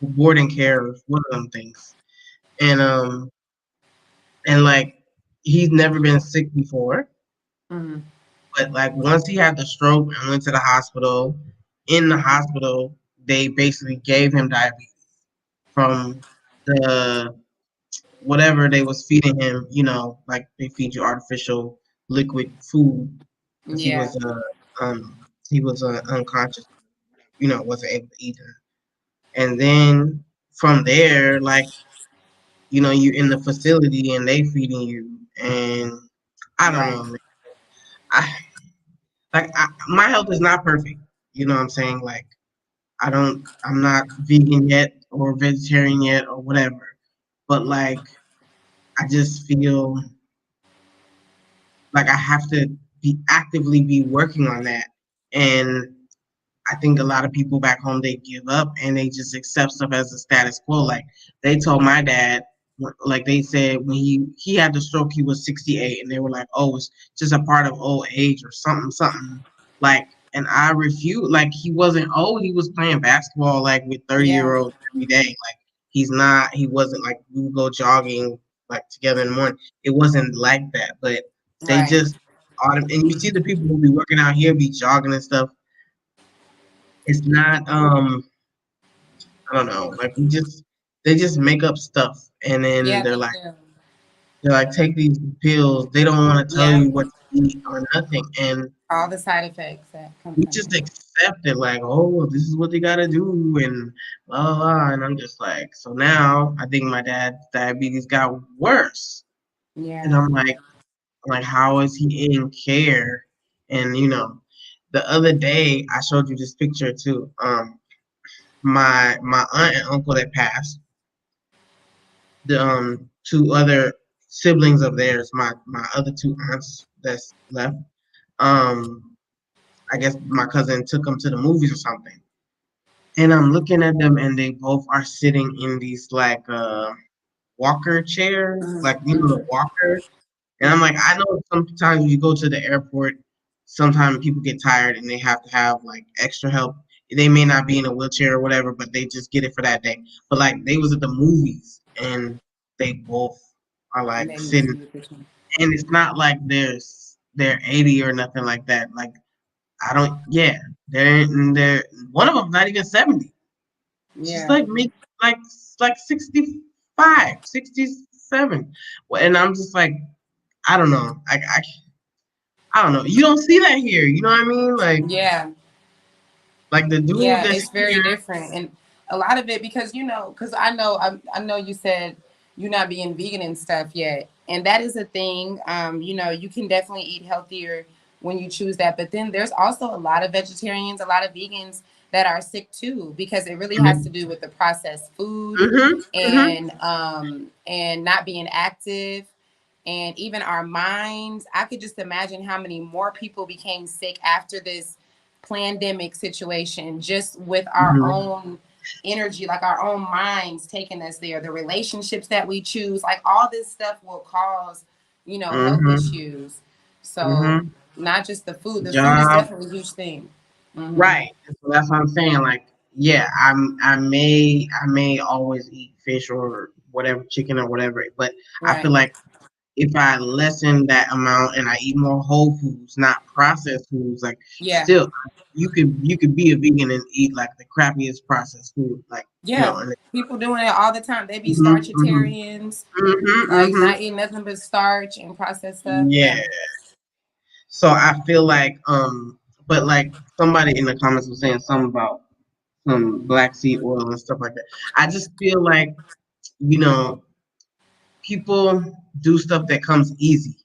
S2: boarding care, one of them things. And like he's never been sick before,
S1: Hmm.
S2: but like once he had the stroke and went to the hospital, in the hospital they basically gave him diabetes from the whatever they was feeding him, like they feed you artificial liquid food because
S1: Yeah,
S2: he was unconscious, wasn't able to eat it. And then from there, like you're in the facility and they feeding you, and I don't
S1: right.
S2: know, man. I my health is not perfect. You know what I'm saying? Like I'm not vegan yet or vegetarian yet or whatever, but like I just feel like I have to be actively be working on that. And I think a lot of people back home they give up and they just accept stuff as the status quo. Like they told my dad, like they said when he had the stroke, he was 68, and they were like, "Oh, it's just a part of old age or something, something." Like, and I refuse. Like he wasn't old; he was playing basketball like with 30-year
S1: Yeah,
S2: olds every day. Like he's not. He wasn't like we would go jogging like together in the morning. It wasn't like that, but they
S1: right.
S2: just and you see the people who be working out here be jogging and stuff. It's not I don't know, like they just make up stuff and then
S1: Yeah, they do.
S2: they're like take these pills. They don't want to tell
S1: Yeah,
S2: you what to eat or nothing. And
S1: all the side effects that come
S2: we
S1: from
S2: just
S1: it.
S2: accept it like, oh, this is what they gotta do and blah blah blah. And I'm just like, so now I think my dad's diabetes got worse. And
S1: Yeah.
S2: I'm like, how is he in care? And the other day I showed you this picture too. My aunt and uncle that passed, the two other siblings of theirs, my other two aunts that's left. Um, I guess my cousin took them to the movies or something, and I'm looking at them, and they both are sitting in these like walker chairs, like
S1: Mm-hmm.
S2: the walker. And I'm like,
S1: Mm-hmm.
S2: I know sometimes you go to the airport, sometimes people get tired and they have to have like extra help. They may not be in a wheelchair or whatever, but they just get it for that day. But like they was at the movies and they both are
S1: And
S2: like
S1: then you see
S2: sitting,
S1: the picture.
S2: and it's not like they're 80 or nothing like that. Like I don't, yeah, they're one of them not even 70. She's
S1: Yeah.
S2: like make like like 65, 67. Well, and I'm just like, I don't know. I don't know. You don't see that here. You know what I mean?
S1: Yeah.
S2: Like the dude
S1: Yeah,
S2: that's
S1: it's very
S2: here.
S1: different, and a lot of it because because I know you said you're not being vegan and stuff yet, and that is a thing. You can definitely eat healthier when you choose that, but then there's also a lot of vegetarians, a lot of vegans that are sick too because it really has to
S2: Mhm.
S1: do with the processed food
S2: Mhm. Mhm.
S1: and not being active. And even our minds, I could just imagine how many more people became sick after this pandemic situation, just with our
S2: Mhm.
S1: own energy, like our own minds taking us there, the relationships that we choose, like all this stuff will cause, health
S2: Mhm.
S1: issues. So
S2: Mhm.
S1: not just the food. The food is
S2: Job.
S1: definitely a huge thing. Hmm.
S2: Right. So that's what I'm saying. Like, yeah, I may always eat fish or whatever, chicken or whatever, but I feel
S1: Right.
S2: like if I lessen that amount and I eat more whole foods, not processed foods, like
S1: Yeah.
S2: still you could be a vegan and eat like the crappiest processed food, like
S1: Yeah.
S2: and
S1: People doing it all the time. They be
S2: mhm, mhm,
S1: starchitarians,
S2: mhm,
S1: like
S2: mhm.
S1: not eating nothing but starch and processed stuff.
S2: Yeah.
S1: Yeah.
S2: So I feel like but like somebody in the comments was saying something about some black seed oil and stuff like that. I just feel like, you know, people do stuff that comes easy.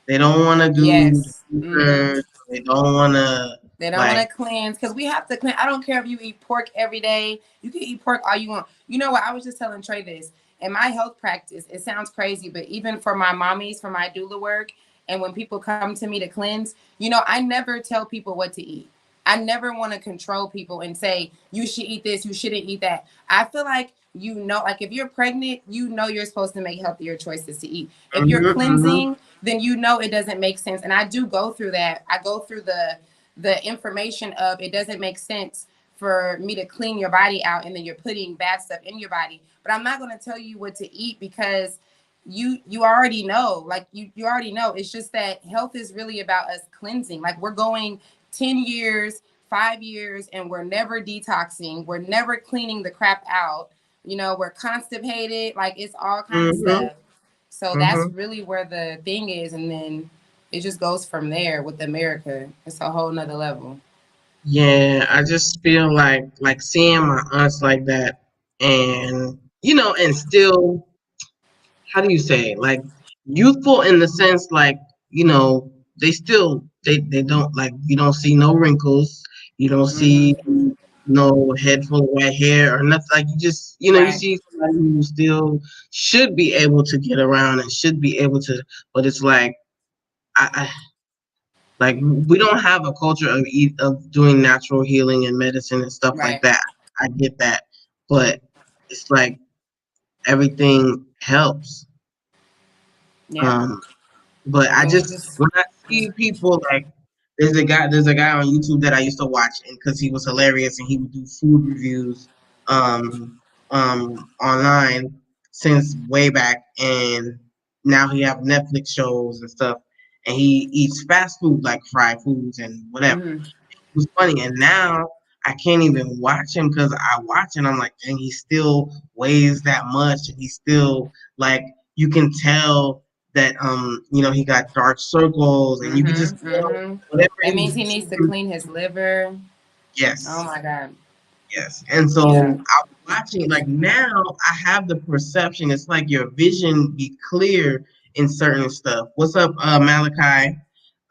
S2: They don't want to do the
S1: Yes. Hmm.
S2: sugars. They don't want to
S1: They don't want
S2: like.
S1: to cleanse because we have to cleanse. I don't care if you eat pork every day. You can eat pork all you want. You know what? I was just telling Trey this, in my health practice, it sounds crazy, but even for my mommies, for my doula work, and when people come to me to cleanse, I never tell people what to eat. I never want to control people and say, you should eat this, you shouldn't eat that. I feel like, like if you're pregnant, you're supposed to make healthier choices to eat. If you're
S2: Mm-hmm, mm-hmm,
S1: cleansing, then it doesn't make sense. And I do go through that. I go through the information of it doesn't make sense for me to clean your body out and then you're putting bad stuff in your body. But I'm not going to tell you what to eat because you already know. Like you already know. It's just that health is really about us cleansing. Like we're going 10 years, 5 years, and we're never detoxing. We're never cleaning the crap out. We're constipated. Like it's all kind of
S2: mm-hmm,
S1: stuff. So that's
S2: mm-hmm.
S1: really where the thing is. And then it just goes from there with America. It's a whole nother level.
S2: Yeah, I just feel like seeing my aunts like that, and and still, how do you say it? Like youthful in the sense like they still they don't like you don't see no wrinkles, you don't see
S1: Mm-hmm.
S2: no head full of white hair or nothing. Like you just you
S1: Right.
S2: see somebody who still should be able to get around and should be able to, but it's like I like we don't have a culture of doing natural healing and medicine and stuff like
S1: Right.
S2: that. I get that, but it's like everything helps.
S1: Yeah.
S2: Um, but
S1: I
S2: I
S1: mean, we
S2: just
S1: just.
S2: when I see people like there's a guy on YouTube that I used to watch and because he was hilarious and he would do food reviews online since way back, and now he have Netflix shows and stuff, and he eats fast food like fried foods and whatever.
S1: Mm-hmm.
S2: It was funny, and now I can't even watch him because I watch and I'm like, dang, he still weighs that much, and he's still like, you can tell that he got dark circles, and you can just
S1: Mm-hmm.
S2: tell
S1: Mm-hmm.
S2: whatever
S1: That
S2: he
S1: means
S2: was
S1: he needs to
S2: eating.
S1: clean his liver. Oh
S2: Yes,
S1: my God.
S2: yes, and
S1: Yeah.
S2: so I'm watching like now I have the perception. It's like your vision be clear in certain stuff. What's up, Malachi?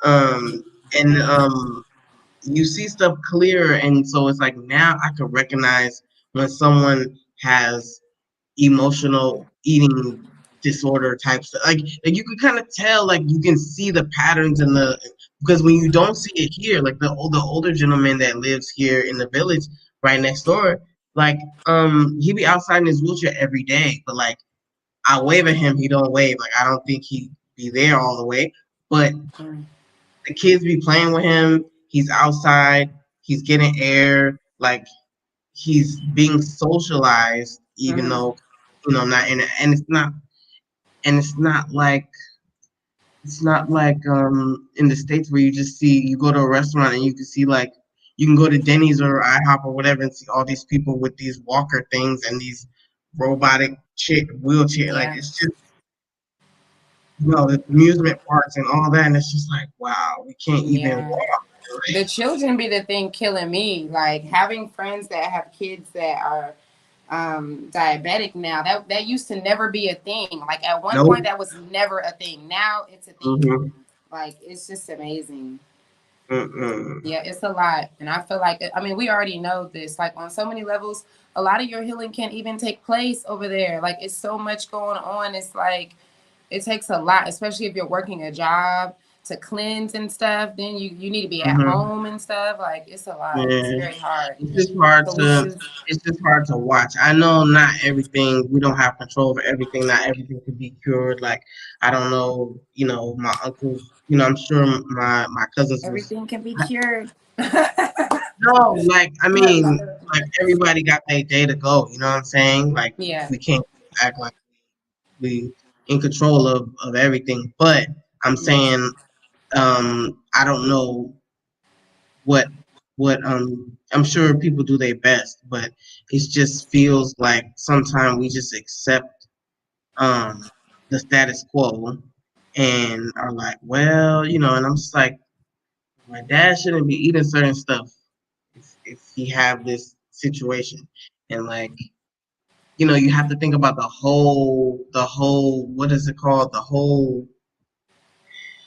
S2: Um, and you see stuff clearer, and so it's like now I can recognize when someone has emotional eating disorder type stuff. Like you can kind of tell, like you can see the patterns in the because when you don't see it here, like the older gentleman that lives here in the village right next door, like he be outside in his wheelchair every day, but like I wave at him, he don't wave. Like I don't think he be there all the way, but
S1: Mm-hmm.
S2: the kids be playing with him. He's outside. He's getting air. Like he's being socialized, even
S1: Mm-hmm.
S2: though not in. And it's not like in the States where you just see you go to a restaurant and you can see like you can go to Denny's or IHOP or whatever and see all these people with these walker things and these robotic wheelchair. Like
S1: Yeah.
S2: it's just the amusement parks and all that, and it's just like wow, we can't even
S1: Yeah.
S2: walk.
S1: The children be the thing killing me. Like having friends that have kids that are diabetic now. That used to never be a thing. Like at one point
S2: Nope.
S1: that was never a thing. Now it's a thing.
S2: Mm-hmm.
S1: Like it's just amazing.
S2: Mm-mm.
S1: Yeah, it's a lot. And I feel like, I mean, we already know this. Like, on so many levels, a lot of your healing can't even take place over there. Like, it's so much going on. It's like, it takes a lot, especially if you're working a job to cleanse and stuff. Then you need to be at
S2: Mm-hmm.
S1: home and stuff. Like, it's a lot. It's
S2: Yeah.
S1: very hard.
S2: It's just hard
S1: So we
S2: to
S1: just,
S2: it's just hard to watch. I know not everything we don't have control over everything. Not everything can be cured. Like I don't know, my uncles, I'm sure my cousins was
S1: everything can be cured.
S2: no, like I mean, like everybody got their day to go, you know what I'm saying? Like
S1: Yeah.
S2: we can't act like we in control of everything. But I'm
S1: Yes.
S2: saying I don't know what I'm sure people do their best, but it just feels like sometimes we just accept um the status quo and are like, well, and I'm just like, my dad shouldn't be eating certain stuff if he have this situation. And like, you have to think about the whole what is it called? The whole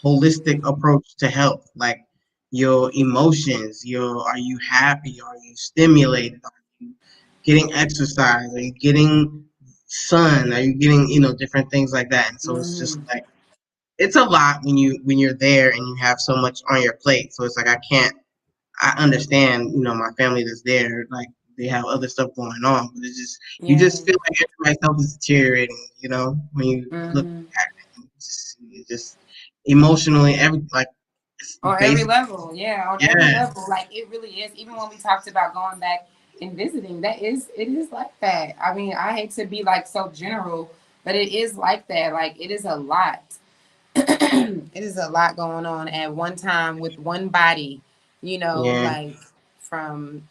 S2: holistic approach to health, like your emotions, are you happy, are you stimulated, are you getting exercise, are you getting sun? Are you getting, different things like that? And so it's just
S1: Mhm.
S2: like it's a lot when you're there and you have so much on your plate. So it's like I understand, my family that's there, like they have other stuff going on, but it's just you
S1: Yeah.
S2: just feel like everybody's health is deteriorating, when you look
S1: Mhm.
S2: at it, just emotionally, like it's
S1: On every
S2: basically,
S1: level, yeah, on every
S2: yeah,
S1: level. Like it really is. Even when we talked about going back and visiting, it is like that. I mean, I hate to be like so general, but it is like that. Like it is a lot. It is a lot going on at one time with one body,
S2: yeah.
S1: like from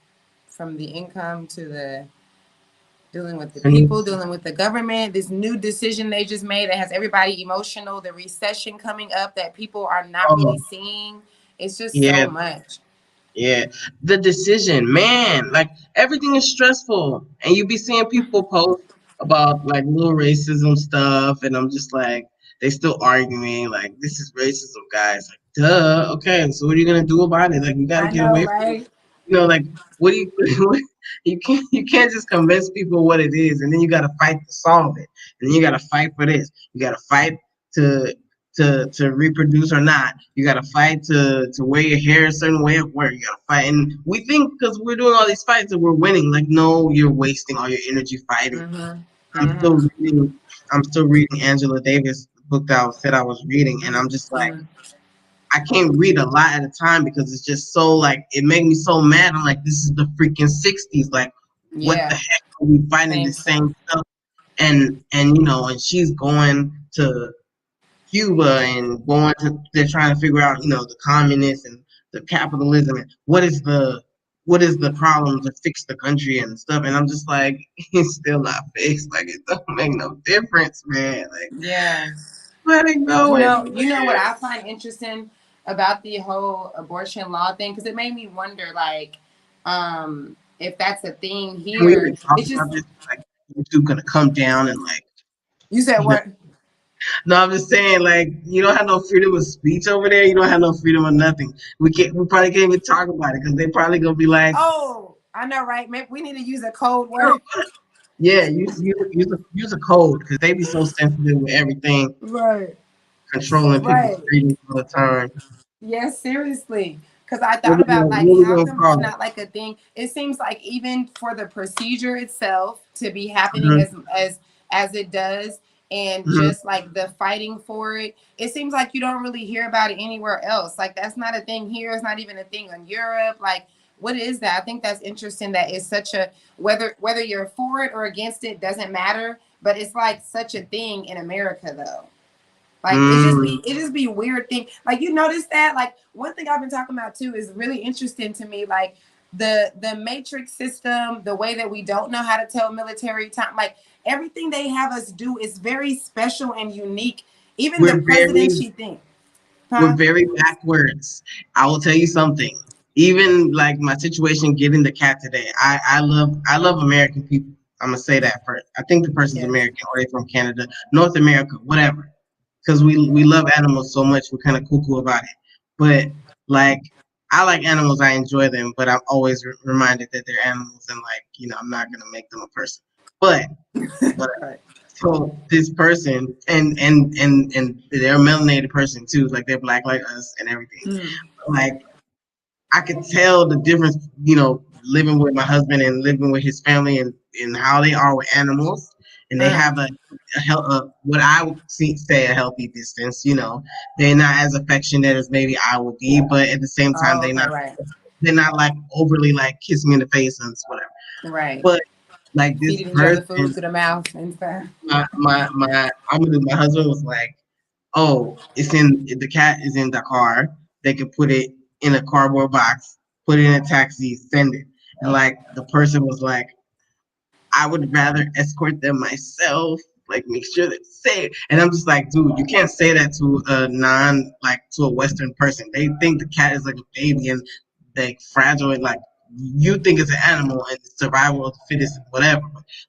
S1: from the income to the dealing with the
S2: And,
S1: people, dealing with the government, this new decision they just made that has everybody emotional, the recession coming up that people are not
S2: oh,
S1: really seeing. It's just so
S2: yeah,
S1: much.
S2: yeah. The decision, man, like everything is stressful, and you be seeing people post about like little racism stuff, and I'm just like, they still arguing like this is racism, guys. Like, duh. Okay, so what are you gonna do about it? Like, you got to
S1: I
S2: get
S1: know,
S2: away from it.
S1: right?
S2: Like what do you you can't just convince people what it is, and then you got to fight to solve it, and then you got to fight for this. You got to fight to to reproduce or not. You got to fight to wear your hair a certain way at work. You got to fight, and we think because we're doing all these fights that we're winning. Like, no, you're wasting all your energy fighting.
S1: Mhm.
S2: I'm still
S1: Mhm.
S2: reading. I'm still reading Angela Davis book that I said I was reading, and I'm just like,
S1: Mhm.
S2: I can't read a lot at a time because it's just so like it made me so mad. I'm like, this is the freaking '60s. Like, what the
S1: Yeah.
S2: heck are we fighting the
S1: Same stuff.
S2: same stuff? And and she's going to Cuba and they're trying to figure out, the communists and the capitalism and what is the problem to fix the country and stuff. And I'm just like, it's still not fixed. Like, it don't make no difference, man. Like,
S1: Yeah.
S2: let it go
S1: You know what
S2: everywhere.
S1: I find interesting about the whole abortion law thing, because it made me wonder, like, if that's a thing
S2: And we
S1: here.
S2: even talked
S1: It's just
S2: about this, like YouTube gonna come down and like,
S1: you said
S2: you know.
S1: what?
S2: No, I'm just saying, like, you don't have no freedom of speech over there. You don't have no freedom of nothing. We probably can't even talk about it because they probably gonna be like,
S1: Oh, I know, right? Maybe we need to use a code
S2: "Girl,
S1: word.
S2: yeah, use a code," because they be so sensitive with everything,
S1: Right.
S2: controlling people's
S1: Right.
S2: freedoms all the time.
S1: Yes, seriously. Because I
S2: What
S1: thought
S2: we
S1: about,
S2: gonna
S1: like,
S2: what we
S1: how
S2: gonna
S1: come it's
S2: call it?
S1: not like a thing? It seems like even for the procedure itself to be happening
S2: Hmm.
S1: as it does, and
S2: Hmm.
S1: just like the fighting for it, it seems like you don't really hear about it anywhere else. Like that's not a thing here. It's not even a thing in Europe. Like, what is that? I think that's interesting. That it's such a whether you're for it or against it doesn't matter. But it's like such a thing in America, though. Like
S2: Mm.
S1: it just be weird thing. Like you notice that. Like one thing I've been talking about too is really interesting to me. Like the matrix system, the way that we don't know how to tell military time. Like everything they have us do is very special and unique. Even the
S2: We're very
S1: presidency thing,
S2: we're
S1: huh?
S2: very backwards. I will tell you something. Even like my situation getting the cat today, I love American people. I'm gonna say that first. I think the person's
S1: Yes.
S2: American or they from Canada, North America, whatever. Because we love animals so much, we're kind of cuckoo about it. But like, I like animals, I enjoy them, but I'm always reminded that they're animals, and like, I'm not gonna make them a person. But
S1: Right.
S2: so this person, and they're a melanated person too, like they're black like us and everything.
S1: Mm.
S2: Like, I could tell the difference, living with my husband and living with his family, and how they are with animals, and they
S1: Uh,
S2: have what I would say a healthy distance. They're not as affectionate as maybe I would be, but at the same time,
S1: oh, okay, right,
S2: they're not like overly like kiss me in the face and whatever.
S1: right.
S2: But like this
S1: Feeding each other food
S2: person,
S1: through the mouth and stuff.
S2: my husband was like, oh, the cat is in the car. They could put it in a cardboard box, put it in a taxi, send it. And like the person was like, I would rather escort them myself, like make sure they're safe. And I'm just like, dude, you can't say that to to a Western person. They think the cat is like a baby and like fragile, and like you think it's an animal and survival of the fittest, whatever.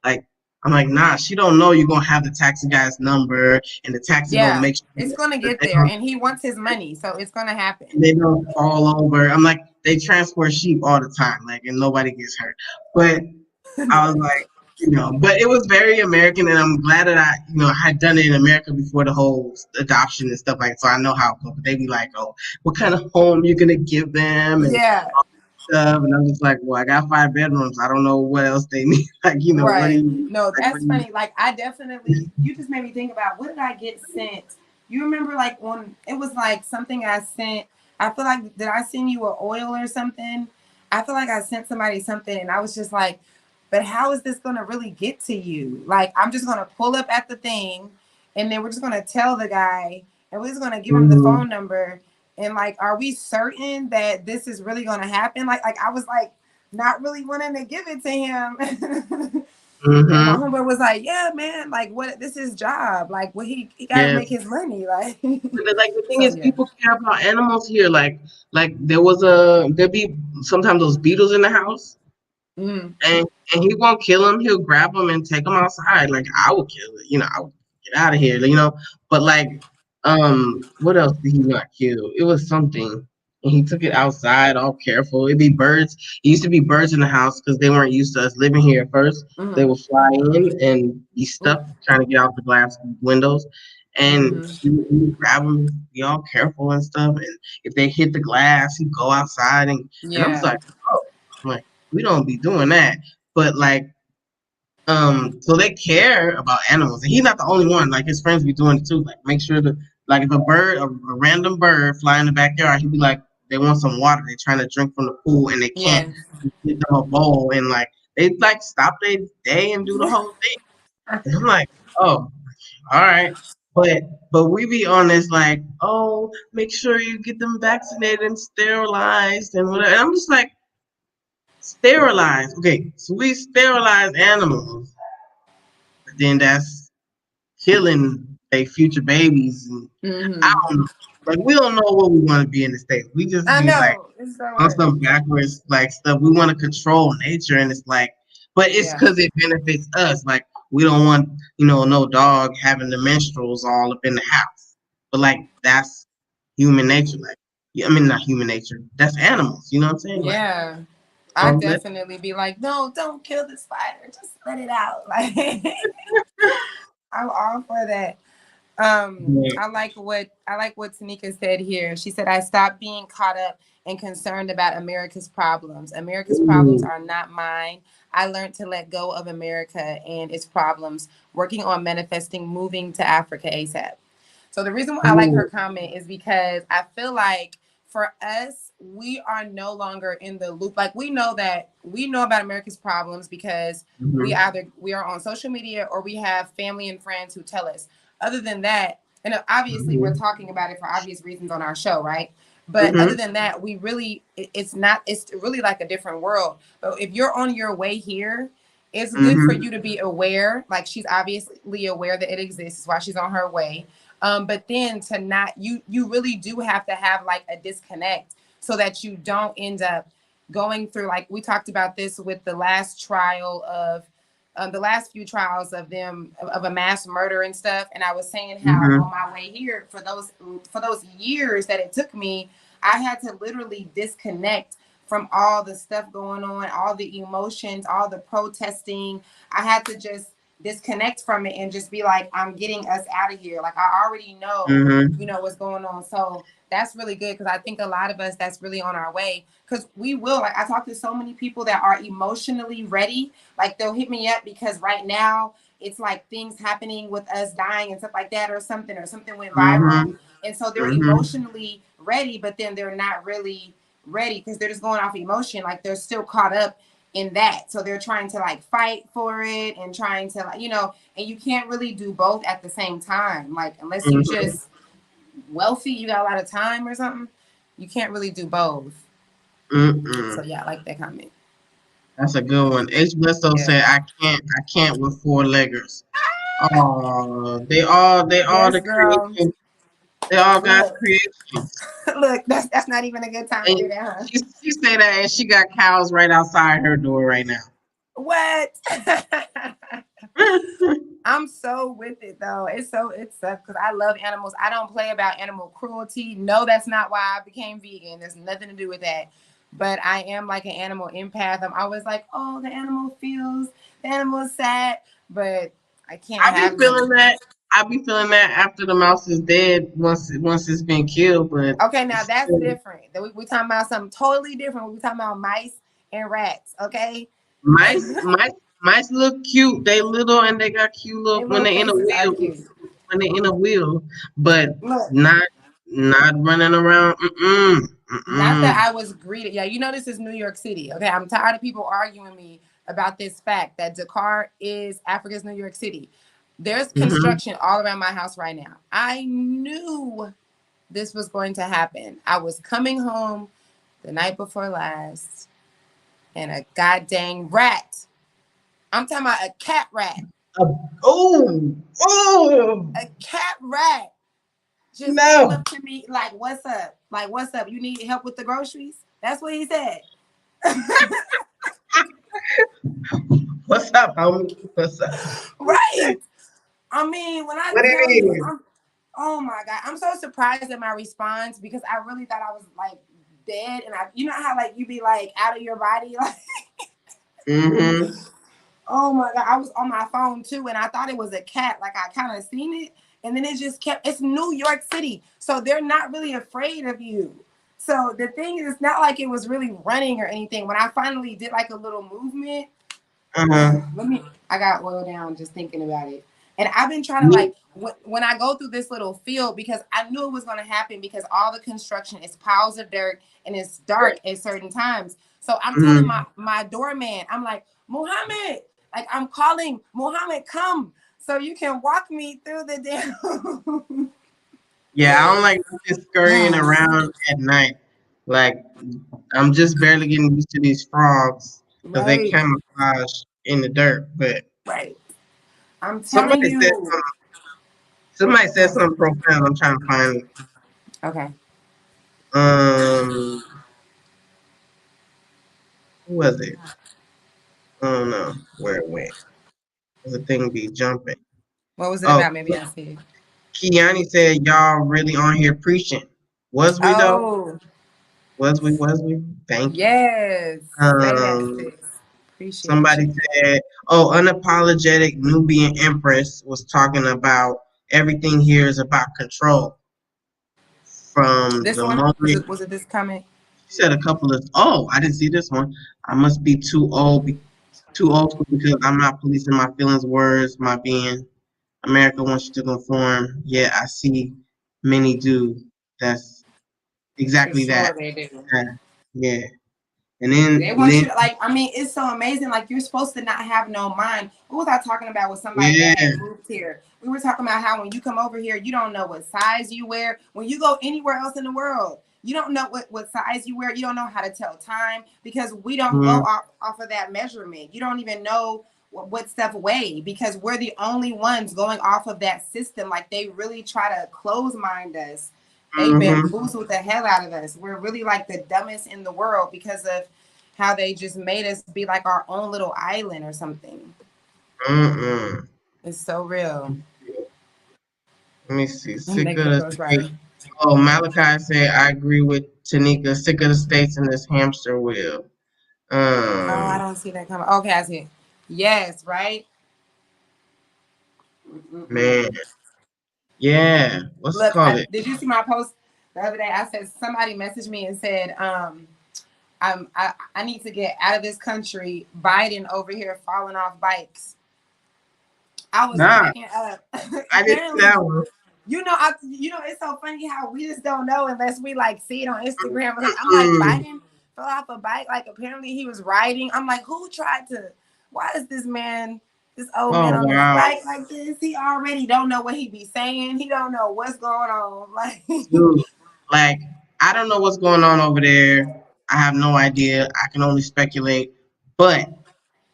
S2: Like, I'm like, nah, she don't know you're gonna have the taxi guy's number, and the taxi gonna
S1: Yeah,
S2: make sure
S1: it's gonna
S2: that
S1: get there, and he wants his money, so it's gonna happen.
S2: they don't fall over. I'm like, they transport sheep all the time, like, and nobody gets hurt. But I was
S1: Right.
S2: like, But it was very American, and I'm glad that I had done it in America before the whole adoption and stuff like. So I know how it goes. But they be like, "Oh, what kind of home you're gonna give them?" and
S1: Yeah,
S2: stuff. And I'm just like, "Well, I got 5 bedrooms. I don't know what else they need. Like, what do
S1: right.
S2: you
S1: No,
S2: like? What
S1: that's
S2: do you?"
S1: funny. Like I definitely, you just made me think about what did I get sent? You remember like when it was like something I sent. I feel like did I send you an oil or something? I feel like I sent somebody something, and I was just like, but how is this gonna really get to you? Like I'm just gonna pull up at the thing, and then we're just gonna tell the guy, and we're just gonna give him the
S2: Mm-hmm.
S1: phone number, and like, are we certain that this is really gonna happen? Like I was like not really wanting to give it to him. And my
S2: Mm-hmm.
S1: homeboy was like, "Yeah, man, like what? This is job. Like, what he got to make
S2: Yes.
S1: his money. Like,
S2: Like the thing
S1: so
S2: is,
S1: yeah,
S2: people care about animals here. Like there'd be sometimes those beetles in the house.
S1: mm,
S2: And he won't kill him. He'll grab him and take him outside. Like I would kill it. I would get out of here. But like, what else did he not kill? It was something, and he took it outside, all careful. It'd be birds. It used to be birds in the house because they weren't used to us living here at first. They
S1: mm,
S2: would fly in and be
S1: mm,
S2: stuck trying to get out the glass windows. And
S1: mm-hmm.
S2: he would grab them, be all careful and stuff. And if they hit the glass, he'd go outside and I'm just
S1: Yeah,
S2: like, oh, I'm like, we don't be doing that. But like, so they care about animals, and he's not the only one. Like his friends be doing it too. Like make sure that, like if a random bird fly in the backyard, he'd be like, they want some water. They're trying to drink from the pool and they can't.
S1: yeah,
S2: Give them a bowl and like they like stop their day and do the whole thing. And I'm like, oh, all right. But we be on this like, oh, make sure you get them vaccinated and sterilized and whatever. And I'm just like, sterilized. Okay, so we sterilize animals, but then that's killing their future babies. And I
S1: mm-hmm.
S2: don't know. Like we don't know what we want to be in the States. We just
S1: I
S2: be like
S1: know it's so
S2: on
S1: much.
S2: some backwards like stuff. We want to control nature, and it's like, but it's
S1: Yeah,
S2: because it benefits us. Like we don't want no dog having the menstruals all up in the house. But like that's human nature. Like I mean, not human nature. That's animals. You know what I'm saying? Like
S1: yeah. I
S2: so let
S1: definitely be like, no, don't kill the spider. Just let it out. Like, I'm all for that. I like what Tanika said here. She said, I stopped being caught up and concerned about America's problems. America's problems
S2: Ooh.
S1: are not mine. I learned to let go of America and its problems, working on manifesting moving to Africa ASAP. So the reason why I like her
S2: Ooh.
S1: comment is because I feel like for us, we are no longer in the loop. Like we know about America's problems because
S2: Mhm.
S1: we are on social media or we have family and friends who tell us. Other than that, and obviously we're
S2: Mhm.
S1: talking about it for obvious reasons on our show, right? But other
S2: Mhm.
S1: than that, we really it's not it's really like a different world. But if you're on your way here, it's good for
S2: Mhm.
S1: you to be aware. Like she's obviously aware that it exists while she's on her way. But then to not you really do have to have like a disconnect so that you don't end up going through like we talked about this with the last few trials of them of a mass murder and stuff. And I was saying how on
S2: Mhm.
S1: my way here for those years that it took me, I had to literally disconnect from all the stuff going on, all the emotions, all the protesting. I had to just disconnect from it and just be like, I'm getting us out of here. Like I already know,
S2: Mhm.
S1: what's going on. So that's really good because I think a lot of us that's really on our way because we will. Like I talk to so many people that are emotionally ready. Like they'll hit me up because right now it's like things happening with us dying and stuff like that or something went viral.
S2: Mhm.
S1: And so they're
S2: Mhm.
S1: emotionally ready, but then they're not really ready because they're just going off emotion. Like they're still caught up in that. So they're trying to like fight for it and trying to like, and you can't really do both at the same time. Like unless you
S2: Mhm.
S1: just wealthy, you got a lot of time or something, you can't really do both. So
S2: Mm-mm.
S1: yeah, I like that comment.
S2: That's a good one. H. Blesso
S1: Yeah.
S2: said, I can't with four leggers." Oh, they all
S1: Yes,
S2: the
S1: girl.
S2: creation. They all God's
S1: Look,
S2: creations.
S1: look, that's not even a good time to
S2: And
S1: do that, huh?
S2: she say that, and she got cows right outside her door right now.
S1: What? I'm so with it though. It sucks because I love animals. I don't play about animal cruelty. No, that's not why I became vegan. There's nothing to do with that. but I am like an animal empath. I'm always like, oh, the animal feels, the animal is sad, but I can't
S2: I be
S1: have
S2: feeling
S1: them.
S2: that. I be feeling that after the mouse is dead, once it's been killed, but
S1: Okay, now
S2: it's
S1: that's
S2: still,
S1: different. We talking about something totally different. We talking about mice and rats. Okay,
S2: mice, mice, mice look cute. They little and they got cute
S1: their
S2: look when
S1: little
S2: they in a
S1: faces are
S2: wheel.
S1: cute.
S2: When they in a wheel, but
S1: Look,
S2: not running around.
S1: not that
S2: Mm-mm.
S1: I was greeted. Yeah, you know this is New York City. Okay, I'm tired of people arguing me about this fact that Dakar is Africa's New York City. There's
S2: Mm-hmm.
S1: construction all around my house right now. I knew this was going to happen. I was coming home the night before last, and a goddamn rat. I'm talking about a cat rat.
S2: Oh, oh,
S1: A cat rat just came
S2: no.
S1: up to me like, "What's up? Like, what's up? You need help with the groceries?" That's what he said.
S2: What's up, homie? What's up?
S1: Right. I mean, when I
S2: What it
S1: tell you,
S2: is?
S1: oh my god, I'm so surprised at my response because I really thought I was like dead, and you know how like you be like out of your body, like
S2: Mm-hmm.
S1: oh my god, I was on my phone too, and I thought it was a cat. Like I kind of seen it, and then it just kept. It's New York City, so they're not really afraid of you. So the thing is, it's not like it was really running or anything. When I finally did like a little movement,
S2: Uh-huh.
S1: let me. I got oil down just thinking about it, and I've been trying to
S2: Me.
S1: like when I go through this little field because I knew it was going to happen because all the construction is piles of dirt and it's dark at certain times. So I'm telling
S2: Mm-hmm.
S1: my doorman, I'm like Muhammad, like I'm calling Muhammad, come so you can walk me through the damn.
S2: Yeah, I don't like just scurrying around at night. Like I'm just barely getting used to these frogs because they
S1: Right,
S2: camouflage in the dirt. But
S1: right. I'm telling
S2: somebody said
S1: you.
S2: somebody said something profound. I'm trying to find it.
S1: Okay.
S2: Um, who was it? I don't know where it went. The thing be jumping.
S1: What was it
S2: Oh,
S1: about? Maybe I see it.
S2: Kiani said y'all really on here preaching. Was we though?
S1: Oh,
S2: Was we? Was we? Thank you.
S1: yes. Say that,
S2: Um,
S1: sis. Appreciate
S2: somebody
S1: you.
S2: said, "Oh, unapologetic Nubian Empress was talking about everything here is about control from
S1: This
S2: the
S1: one was
S2: moment."
S1: it? Was it this comment?
S2: She said a couple of. Oh, I didn't see this one. I must be too old, too old school because I'm not policing my feelings, words, my being. America wants you to conform. Yeah, I see many do. That's
S1: For
S2: exactly that.
S1: sure they do.
S2: Uh, yeah,
S1: They
S2: and
S1: want
S2: then
S1: you to like. I mean, it's so amazing. Like you're supposed to not have no mind. What was I talking about with somebody that
S2: yeah,
S1: had moved here? We were talking about how when you come over here, you don't know what size you wear. When you go anywhere else in the world, you don't know what size you wear. You don't know how to tell time because we don't go
S2: mm,
S1: off of that measurement. You don't even know what stuff weigh because we're the only ones going off of that system. Like they really try to close mind us. They
S2: mm-hmm,
S1: bamboozled the hell out of us. We're really like the dumbest in the world because of how they just made us be like our own little island or something.
S2: mm-mm.
S1: It's so real.
S2: Let me see. Sick of
S1: Negative
S2: the
S1: Ghost
S2: state.
S1: Rider.
S2: Oh, Malachi said, I agree with Tanika. Sick of the states in this hamster wheel.
S1: Oh, I
S2: Um,
S1: don't see that coming. Okay, I see it. Yes, right?
S2: man,
S1: Mm-mm.
S2: yeah. What's it
S1: Look,
S2: called? It.
S1: did you see my post the other day? I said somebody messaged me and said, I need to get out of this country. Biden over here falling off bikes. I was
S2: Nah,
S1: cracking up.
S2: I didn't see
S1: Apparently,
S2: that one.
S1: it's so funny how we just don't know unless we like see it on Instagram. Because I'm like,
S2: Mm,
S1: Biden fell off a bike. Like apparently he was riding. I'm like, who tried to? Why is this man, this old man
S2: oh
S1: on this
S2: wow,
S1: bike like this? He already don't know what he be saying. He don't know what's going on. Like,
S2: dude. Like, I don't know what's going on over there. I have no idea. I can only speculate. But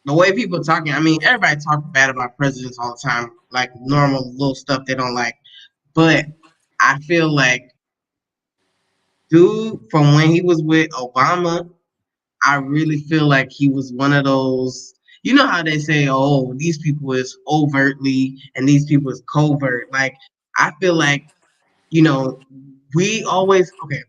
S2: the way people talking, I mean, everybody talks bad about presidents all the time, like normal little stuff they don't like. But I feel like dude from when he was with Obama, I really feel like he was one of those. You know how they say, "Oh, these people is overtly and these people is covert." Like I feel like we always okay.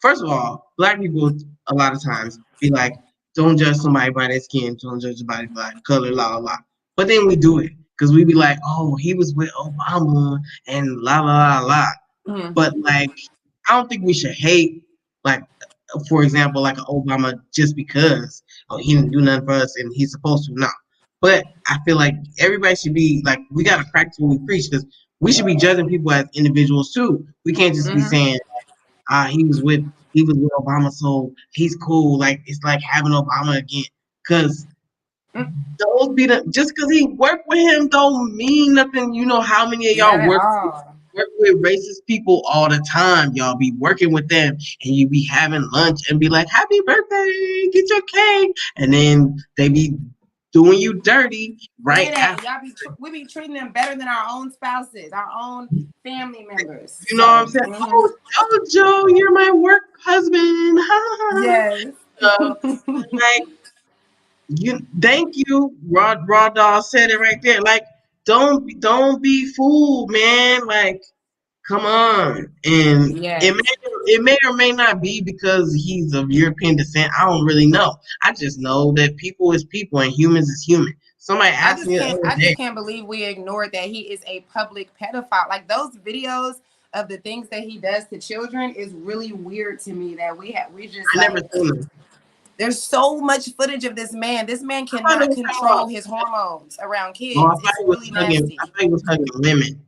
S2: First of all, black people a lot of times be like, don't judge somebody by their skin, don't judge somebody by color, la la la. But then we do it because we be like, oh, he was with Obama and la la la la.
S1: Mhm.
S2: But like, I don't think we should hate, like, for example, like an Obama just because he didn't do nothing for us and he's supposed to. No, but I feel like everybody should be like, we gotta practice what we preach because we should be judging people as individuals too. We can't just be
S1: Mhm.
S2: saying, he was with Obama, so he's cool. Like it's like having Obama again, because those be the just because he worked with him don't mean nothing. You know how many of
S1: Not
S2: y'all
S1: at all.
S2: work with racist people all the time. Y'all be working with them and you be having lunch and be like, happy birthday, get your cake. And then they be doing you dirty
S1: Say
S2: right
S1: that,
S2: after.
S1: and we be treating them better than our own spouses, our own family members.
S2: You know what I'm
S1: So,
S2: saying? Oh, Joe, you're my work husband.
S1: yes.
S2: uh, like, thank you. Raw Dog said it right there. Like, don't be fooled, man. Like, come on. And
S1: Yes.
S2: it may or may not be because he's of European descent. I don't really know. I just know that people is people and humans is human. Somebody asked me the other
S1: I
S2: day.
S1: just can't believe we ignored that he is a public pedophile. Like those videos of the things that he does to children is really weird to me that we just
S2: I never
S1: like
S2: seen him.
S1: there's so much footage of this man. This man
S2: I thought it
S1: cannot
S2: was talking about.
S1: control his hormones around
S2: Oh,
S1: kids. It's really
S2: I
S1: nasty.
S2: thought he was hugging women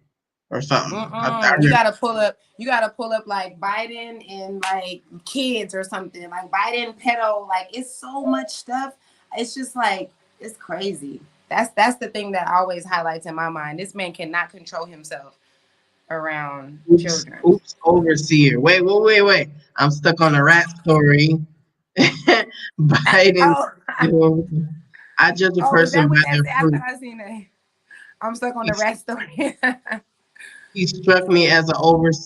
S2: or something. I
S1: Mm-mm.
S2: remember.
S1: You gotta pull up like Biden and like kids or something. Like Biden pedo. Like it's so much stuff. It's just like it's crazy. That's the thing that always highlights in my mind. This man cannot control himself around
S2: Oops,
S1: children.
S2: oops, overseer. Wait. I'm stuck on the rat story. Biden.
S1: Oh,
S2: I judge a
S1: oh, is
S2: person
S1: that
S2: by
S1: what
S2: their
S1: that's? I
S2: fruit.
S1: thought I seen that. I'm stuck on
S2: He,
S1: the rat story.
S2: he struck me as an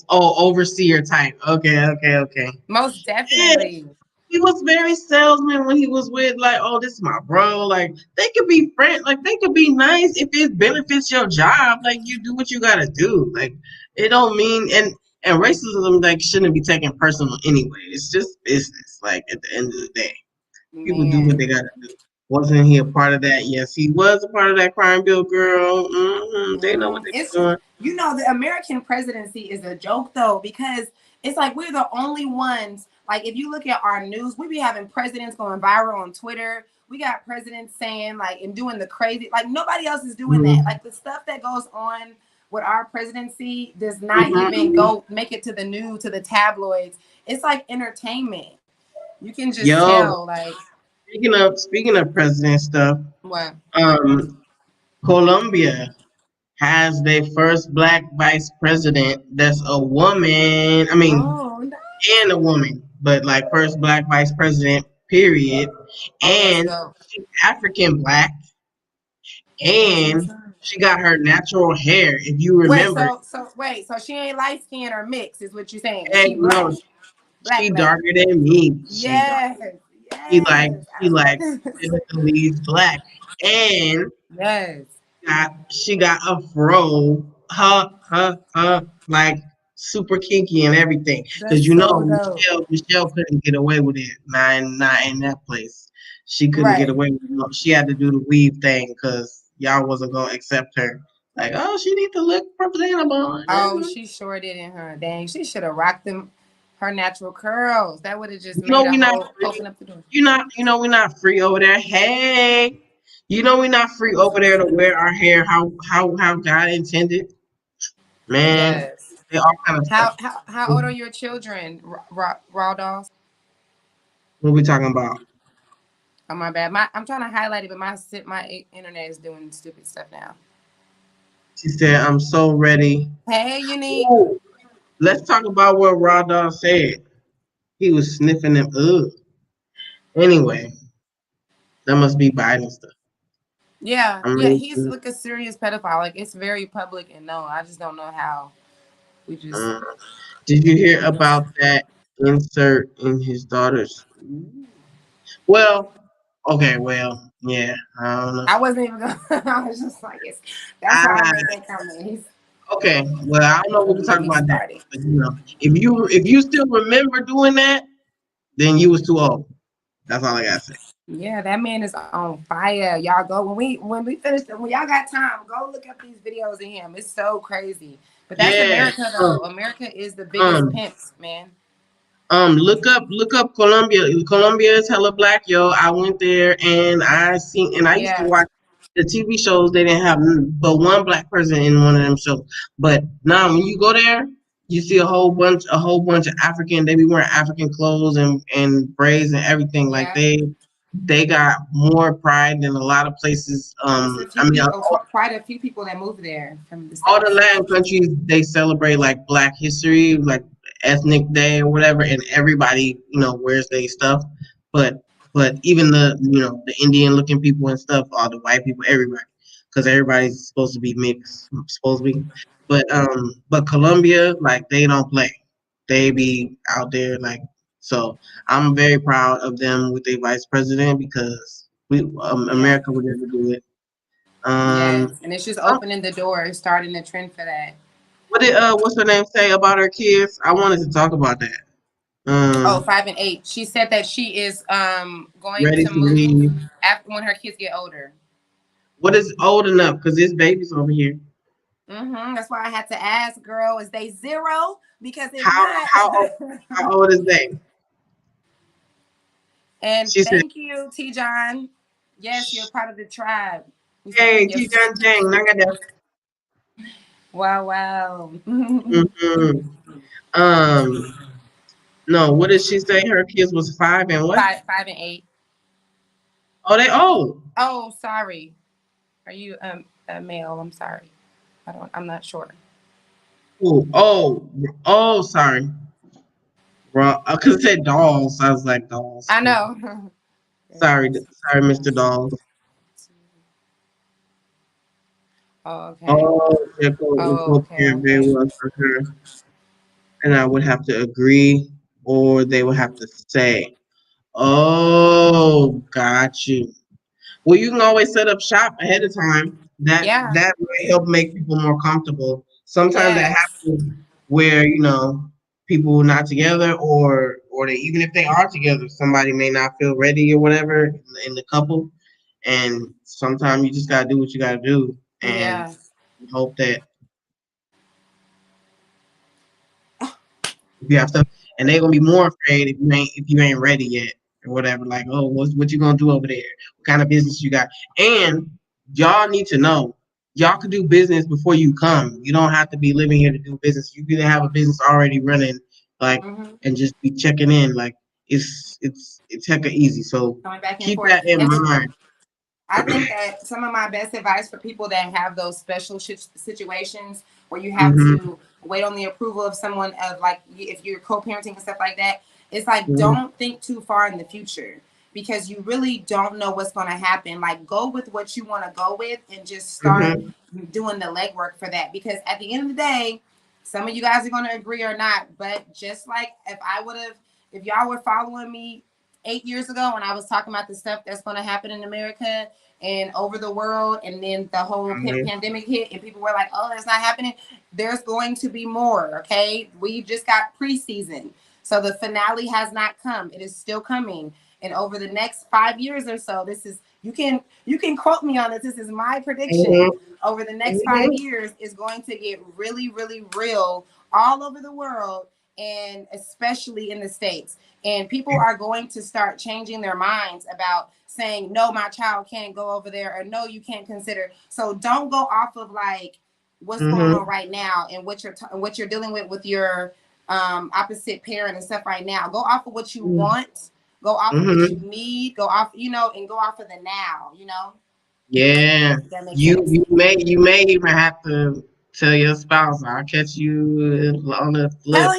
S2: overseer type. Okay.
S1: Most
S2: Yeah,
S1: definitely.
S2: he was very salesman when he was with like, oh, this is my bro. Like they could be friends, like they could be nice if it benefits your job. Like you do what you gotta do. Like it don't mean and racism like shouldn't be taken personal anyway. It's just business. Like at the end of the day, people do what
S1: Man.
S2: they gotta do. Wasn't he a part of that? Yes, he was a part of that crime bill, girl. They know what
S1: It's
S2: they're doing.
S1: the American presidency is a joke though because it's like we're the only ones. Like if you look at our news, we be having presidents going viral on Twitter. We got presidents saying like and doing the crazy like nobody else is doing that.
S2: Mhm.
S1: Like the stuff that goes on with our presidency does not even
S2: Mhm.
S1: go make it to the news to the tabloids. It's like entertainment. You can just
S2: Yo,
S1: tell like
S2: speaking of president stuff,
S1: what.
S2: um, Colombia has their first black vice president that's a woman. I mean,
S1: Oh no.
S2: and a woman, but like first black vice president, period.
S1: Oh, that's
S2: And
S1: dope.
S2: she's African black,
S1: That's what's
S2: and
S1: up.
S2: she got her natural hair. If you
S1: Wait,
S2: remember,
S1: so she ain't light skinned or mixed, is what you're saying.
S2: and
S1: She black.
S2: she
S1: Black.
S2: darker than me. She dark.
S1: Yes.
S2: He
S1: Yes.
S2: like typically black, and
S1: Yes.
S2: she got a fro, like super kinky and everything. Cause
S1: That's
S2: you know
S1: so dope.
S2: Michelle couldn't get away with it. Not in that place. She couldn't get
S1: Right.
S2: away with it. She had to do the weave thing because y'all wasn't gonna accept her. Like, oh, she need to look presentable.
S1: Oh,
S2: You
S1: she sure didn't, huh? Dang, she should have rocked them her natural curls. That would have just
S2: know
S1: made a
S2: we not
S1: whole
S2: free.
S1: open up the door.
S2: You know we not free over there. Hey, you know we not free over there to wear our hair how God intended. Man,
S1: Yes.
S2: they all kind of stuff.
S1: How old are your children, raw dolls?
S2: What we talking about?
S1: Oh my bad. I'm trying to highlight it, but my internet is doing stupid stuff now.
S2: She said, I'm so ready.
S1: Hey, Unique.
S2: Ooh, let's talk about what Raw Dog said. He was sniffing them. Ugh. Anyway, that must be Biden stuff.
S1: Yeah,
S2: I'm
S1: yeah, he's
S2: really,
S1: like a serious pedophile. Like it's very public, and no, I just don't know how we just.
S2: uh, did you hear about that insert in his daughter's? Well, okay, yeah, I don't know.
S1: I wasn't even gonna. I was just like, it's. That's why I
S2: Ah,
S1: made that comment. He's.
S2: Okay, well, I don't know if we can
S1: Get
S2: talk
S1: me
S2: about that,
S1: started.
S2: but if you still remember doing that, then you was too old. That's all I gotta say.
S1: Yeah, that man is on fire. Y'all go when we finish when y'all got time, go look up these videos of him. It's so crazy. But that's
S2: Yeah.
S1: America though. America is the biggest
S2: Um.
S1: pimps, man.
S2: Look up Colombia. Colombia is hella black, yo. I went there and I used to
S1: Yes.
S2: watch the TV shows. They didn't have but one black person in one of them shows. But now when you go there, you see a whole bunch of African. They be wearing African clothes and braids and everything. Like
S1: Yeah.
S2: they got more pride than a lot of places.
S1: It's a
S2: I
S1: few
S2: mean,
S1: people, quite a few people that moved there from the
S2: all the
S1: states.
S2: Latin countries they celebrate like Black History, like ethnic day or whatever, and everybody wears their stuff. But even the Indian looking people and stuff, all the white people, everybody, because everybody's supposed to be mixed, supposed to be. But Colombia, like they don't play. They be out there like so. I'm very proud of them with their vice president because
S1: Yeah.
S2: America would never do it.
S1: Yes.
S2: Um,
S1: And it's just opening the door, starting the trend for that.
S2: what's her name say about her kids? I wanted to talk about that.
S1: Oh,
S2: Um,
S1: 5 and 8. She said that she is going
S2: ready
S1: to
S2: to
S1: move
S2: leave.
S1: after when her kids get older.
S2: What is old enough? Because this baby's over here.
S1: That's why I had to ask, girl, is they zero? Because if
S2: How
S1: not,
S2: how old how old is they?
S1: and
S2: She said,
S1: thank you, T John. Yes, you're part of the tribe. You said
S2: "Hey,
S1: yes.
S2: Tijan Jang, Nagada."
S1: Wow, wow.
S2: Mm-hmm. Um, no. What did she say? Her kids was 5 and what?
S1: 5 and 8.
S2: Oh, they old.
S1: Oh, sorry. Are you a male? I'm sorry. I'm not sure.
S2: Oh, sorry. Wrong. I could have said dolls. I was like dolls.
S1: I know.
S2: Sorry, Mr. Dolls.
S1: Oh, okay.
S2: Oh, it
S1: Oh,
S2: goes
S1: okay,
S2: care very
S1: okay.
S2: well for her. And I would have to agree, or they would have to say, "Oh, got you." Well, you can always set up shop ahead of time. That
S1: Yeah.
S2: that may help make people more comfortable. Sometimes that
S1: Yes.
S2: happens where people not together, or they even if they are together, somebody may not feel ready or whatever in the couple. And sometimes you just gotta do what you gotta do, and
S1: Yeah.
S2: hope that if you have stuff, and they're gonna be more afraid if you ain't ready yet or whatever. Like, oh, what you gonna do over there? What kind of business you got? And y'all need to know, y'all could do business before you come. You don't have to be living here to do business. You can have a business already running, like,
S1: hmm
S2: and just be checking in. Like, it's hecka easy. So
S1: Going back and
S2: keep
S1: forth.
S2: that in
S1: And
S2: mind.
S1: I think that some of my best advice for people that have those special situations where you have
S2: Hmm.
S1: to wait on the approval of someone of like if you're co-parenting and stuff like that, it's like
S2: Hmm.
S1: don't think too far in the future because you really don't know what's going to happen. Like go with what you want to go with and just start
S2: Hmm.
S1: doing the legwork for that because at the end of the day, some of you guys are going to agree or not, but just like if y'all were following me 8 years ago when I was talking about the stuff that's going to happen in America and over the world, and then the whole pandemic hit, and people were like, "Oh, that's not happening." There's going to be more. Okay, we just got preseason, so the finale has not come. It is still coming, and over the next 5 years or so, you can quote me on this. This is my prediction.
S2: Hmm.
S1: Over the next five
S2: Hmm.
S1: years, is going to get really, really real all over the world, and especially in the states. And people are going to start changing their minds about saying, no, my child can't go over there, or no, you can't consider. So don't go off of like what's going on
S2: Hmm.
S1: right now and what you're dealing with your opposite parent and stuff right now. Go off of what you want, go off of what you
S2: Hmm.
S1: need, go off, and go off of the now,
S2: Yeah,
S1: if that makes
S2: you
S1: sense.
S2: you may even have to tell your spouse, "I'll catch you on the flip."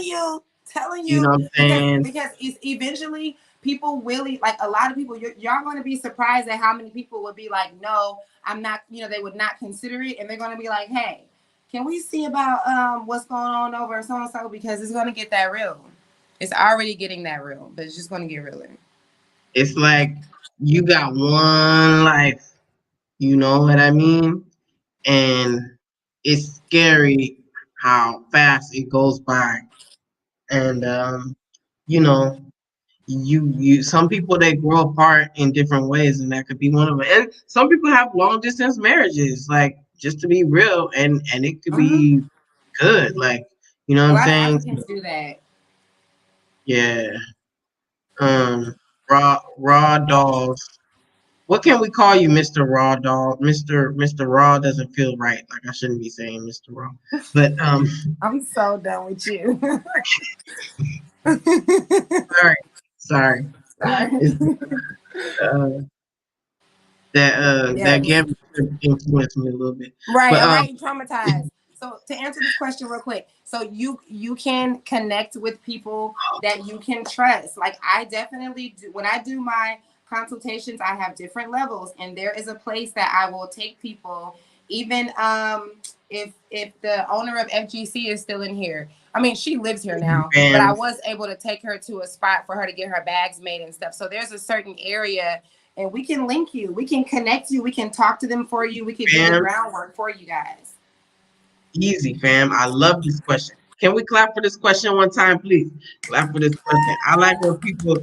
S1: Telling
S2: You know
S1: you,
S2: what I'm
S1: because
S2: saying?
S1: it's eventually people really like a lot of people. Y'all going to be surprised at how many people would be like, no, I'm not. They would not consider it, and they're going to be like, hey, can we see about what's going on over so and so because it's going to get that real. It's already getting that real, but it's just going to get realer.
S2: It's like you got one life. You know what I mean? And it's scary how fast it goes by, and you know, you some people they grow apart in different ways, and that could be one of them. And some people have long distance marriages, like just to be real, and it could
S1: Hmm.
S2: be good, like you know what
S1: A
S2: I'm
S1: lot of
S2: saying?
S1: Africans do that.
S2: Yeah. Raw dolls. What can we call you, Mr. Raw Dog? Mr. Raw doesn't feel right. Like I shouldn't be saying Mr. Raw. But
S1: I'm so done with you.
S2: sorry. Sorry.
S1: Sorry.
S2: It's uh that
S1: Yes.
S2: gambling trip influenced me a little bit.
S1: Right,
S2: But
S1: all right, traumatized. So to answer this question real quick, so you can connect with people that you can trust. Like I definitely do when I do my consultations, I have different levels, and there is a place that I will take people, even if the owner of FGC is still in here. I mean, she lives here now, but I
S2: fam,
S1: was able to take her to a spot for her to get her bags made and stuff. So there's a certain area and we can link you, we can connect you, we can talk to them for you, we can do the
S2: fam,
S1: groundwork for you guys.
S2: easy, fam. I love this question. Can we clap for this question one time, please? Clap for this question. I like when people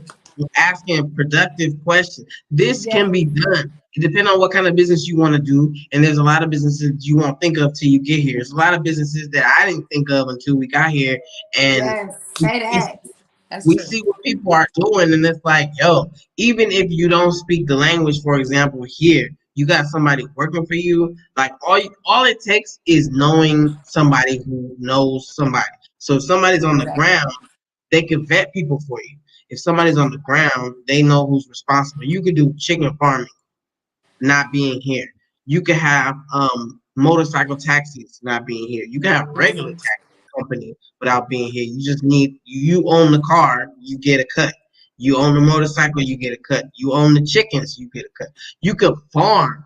S2: asking productive questions. This can
S1: Yes,
S2: be done. It depends on what kind of business you want to do. And there's a lot of businesses you won't think of till you get here. There's a lot of businesses that I didn't think of until we got here. And
S1: yes, say that. That's
S2: we
S1: true.
S2: see what people are doing, and it's like, yo, even if you don't speak the language, for example, here, you got somebody working for you. Like all it takes is knowing somebody who knows somebody. So if somebody's on the
S1: Exactly.
S2: ground, they can vet people for you. If somebody's on the ground, they know who's responsible. You could do chicken farming not being here. You could have motorcycle taxis not being here. You can have regular
S1: Mhm.
S2: taxi company without being here. You just need you own the car, you get a cut. You own the motorcycle, you get a cut. You own the chickens, you get a cut. You could farm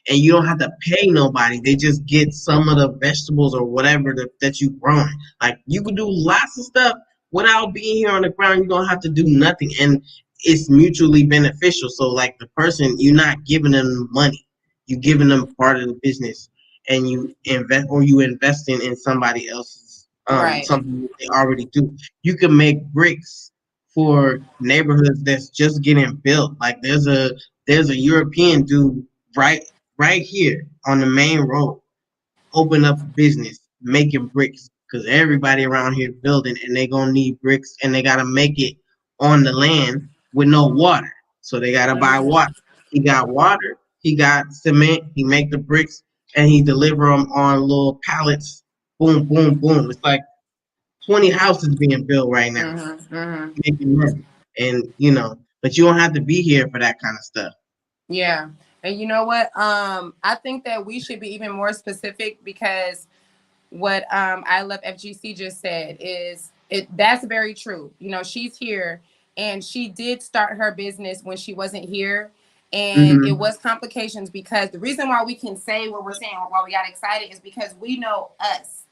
S2: and you don't have to pay nobody. They just get some of the vegetables or whatever that you growing. Like you can do lots of stuff without being here on the ground. You don't have to do nothing. And it's mutually beneficial. So like the person, you're not giving them money, you giving them part of the business, and you investing in somebody else's
S1: Right.
S2: something that they already do. You can make bricks for neighborhoods that's just getting built. Like there's a European dude right right here on the main road open up a business making bricks because everybody around here building and they gonna need bricks and they gotta make it on the land with no water. So they gotta buy
S1: Mhm.
S2: water. He got water, he got cement, he make the bricks and he deliver them on little pallets. Boom, boom, boom. It's like 20 houses being built right now,
S1: Mhm. Mhm.
S2: making money. And but you don't have to be here for that kind of stuff.
S1: Yeah. And you know what? I think that we should be even more specific because what I love FGC just said is it that's very true. You know, she's here and she did start her business when she wasn't here. And it
S2: Mm-hmm.
S1: was complications because the reason why we can say what we're saying, why we got excited is because we know us.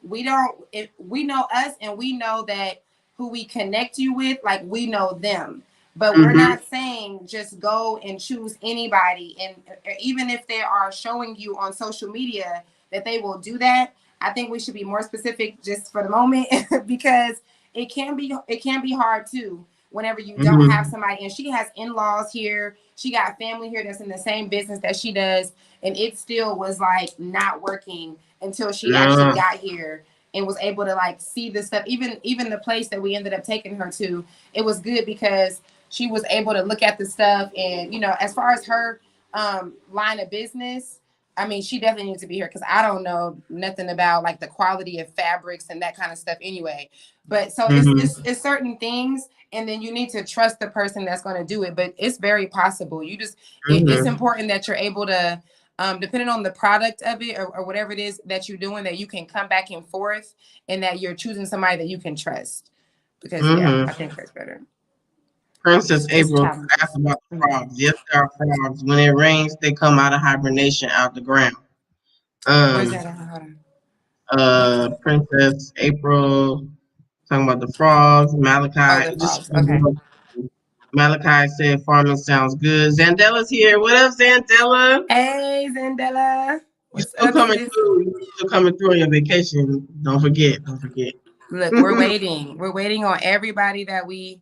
S1: We don't if we know us and we know that who we connect you with, like we know them. But we're
S2: Mm-hmm.
S1: not saying just go and choose anybody. And even if they are showing you on social media that they will do that, I think we should be more specific just for the moment because it can be hard too whenever you don't have
S2: Mm-hmm.
S1: somebody and she has in-laws here, she got family here that's in the same business that she does, and it still was like not working until she actually
S2: No.
S1: got here and was able to like see the stuff. Even the place that we ended up taking her to, it was good because she was able to look at the stuff and as far as her line of business, I mean, she definitely needs to be here because I don't know nothing about like the quality of fabrics and that kind of stuff anyway. But so it's,
S2: Mm-hmm.
S1: it's it's certain things, and then you need to trust the person that's going to do it. But it's very possible. It's
S2: Mm-hmm.
S1: important that you're able to, depending on the product of it or whatever it is that you're doing, that you can come back and forth, and that you're choosing somebody that you can trust. Because yeah,
S2: Mm-hmm.
S1: I think that's better.
S2: Princess
S1: It's
S2: April asked
S1: challenges.
S2: about the
S1: Mhm.
S2: frogs. Yes, there are frogs. When it rains, they come out of hibernation out the ground.
S1: Where's
S2: Um,
S1: that? Hold on.
S2: Princess April talking about the frogs.
S1: Oh,
S2: Malachi
S1: the
S2: just
S1: frogs. Okay.
S2: Malachi said farming sounds good. Zandella's here. What up, Zandella?
S1: Hey, Zendela.
S2: You
S1: What's
S2: still
S1: up,
S2: coming
S1: sis?
S2: through. You still coming through on your vacation. Don't forget. Don't forget.
S1: Look, we're waiting. We're waiting on everybody that we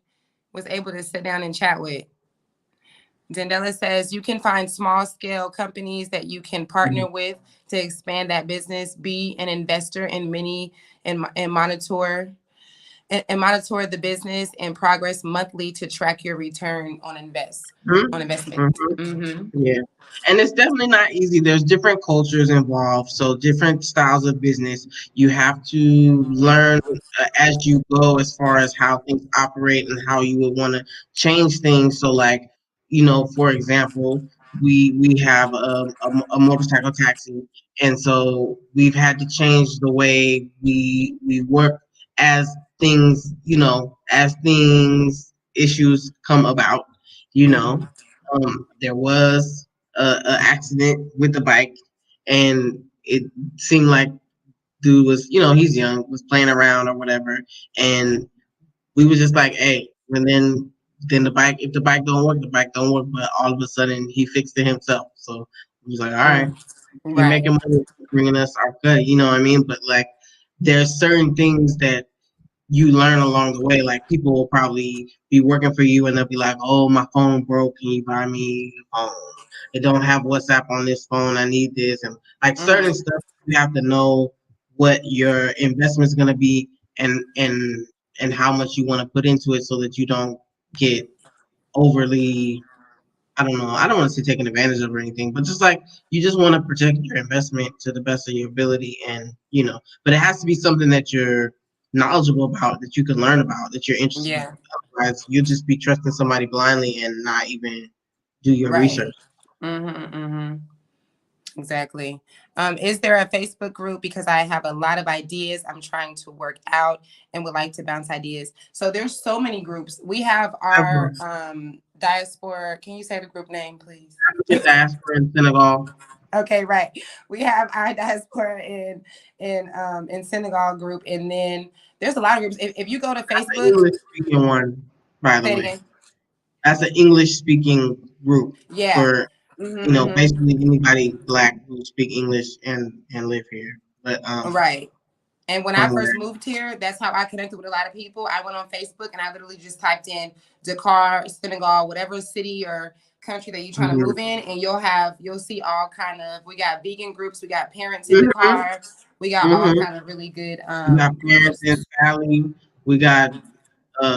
S1: was able to sit down and chat with. Dendela says you can find small scale companies that you can partner with to expand that business. Be an investor in many and monitor the business and progress monthly to track your return on investment.
S2: Mm-hmm.
S1: Mm-hmm.
S2: Yeah. And it's definitely not easy. There's different cultures involved, so different styles of business. You have to learn as you go as far as how things operate and how you would want to change things. So, like, for example, we have a motorcycle taxi, and so we've had to change the way we work as things issues come about. You
S1: Mm-hmm.
S2: know, there was a accident with the bike, and it seemed like dude was, he's young, was playing around or whatever, and we was just like, hey, and then if the bike don't work, the bike don't work, but all of a sudden he fixed it himself. So we was like, all right, he
S1: Right.
S2: making money, bringing us our cut, you know what I mean? But like, there's certain things that you learn along the way. Like, people will probably be working for you and they'll be like, "Oh, my phone broke. Can you buy me a phone? It don't have WhatsApp on this phone. I need this." And like certain
S1: Mm-hmm.
S2: stuff, you have to know what your investment is gonna be, and how much you want to put into it so that you don't get overly, I don't know. I don't want to say taken advantage of or anything, but just like, you just want to protect your investment to the best of your ability, and but it has to be something that you're knowledgeable about, that you can learn about, that you're interested in.
S1: Yeah.
S2: Otherwise, you'll just be trusting somebody blindly and not even do your
S1: Right.
S2: research.
S1: Mm-hmm. Mm-hmm. Exactly. Is there a Facebook group? Because I have a lot of ideas I'm trying to work out and would like to bounce ideas. So there's so many groups. We have our
S2: African
S1: diaspora. Can you say the group name, please?
S2: diaspora in Senegal.
S1: Okay, right. We have our diaspora in Senegal group, and then there's a lot of groups. If you go to
S2: That's an
S1: Facebook,
S2: English speaking one, by the
S1: say it
S2: way.
S1: again.
S2: That's an English speaking group
S1: Yeah.
S2: for
S1: Mm-hmm,
S2: basically anybody black who speak English and live here, but
S1: right. And when I
S2: somewhere.
S1: first moved here, that's how I connected with a lot of people. I went on Facebook and I literally just typed in Dakar, Senegal, whatever city or country that you're trying to
S2: Mm-hmm.
S1: move in, and you'll see all kind of. We got vegan groups, we got parents in
S2: Mm-hmm.
S1: Dakar, we got all
S2: Mm-hmm.
S1: kind of really good
S2: We got Parents
S1: groups.
S2: and Sally. We got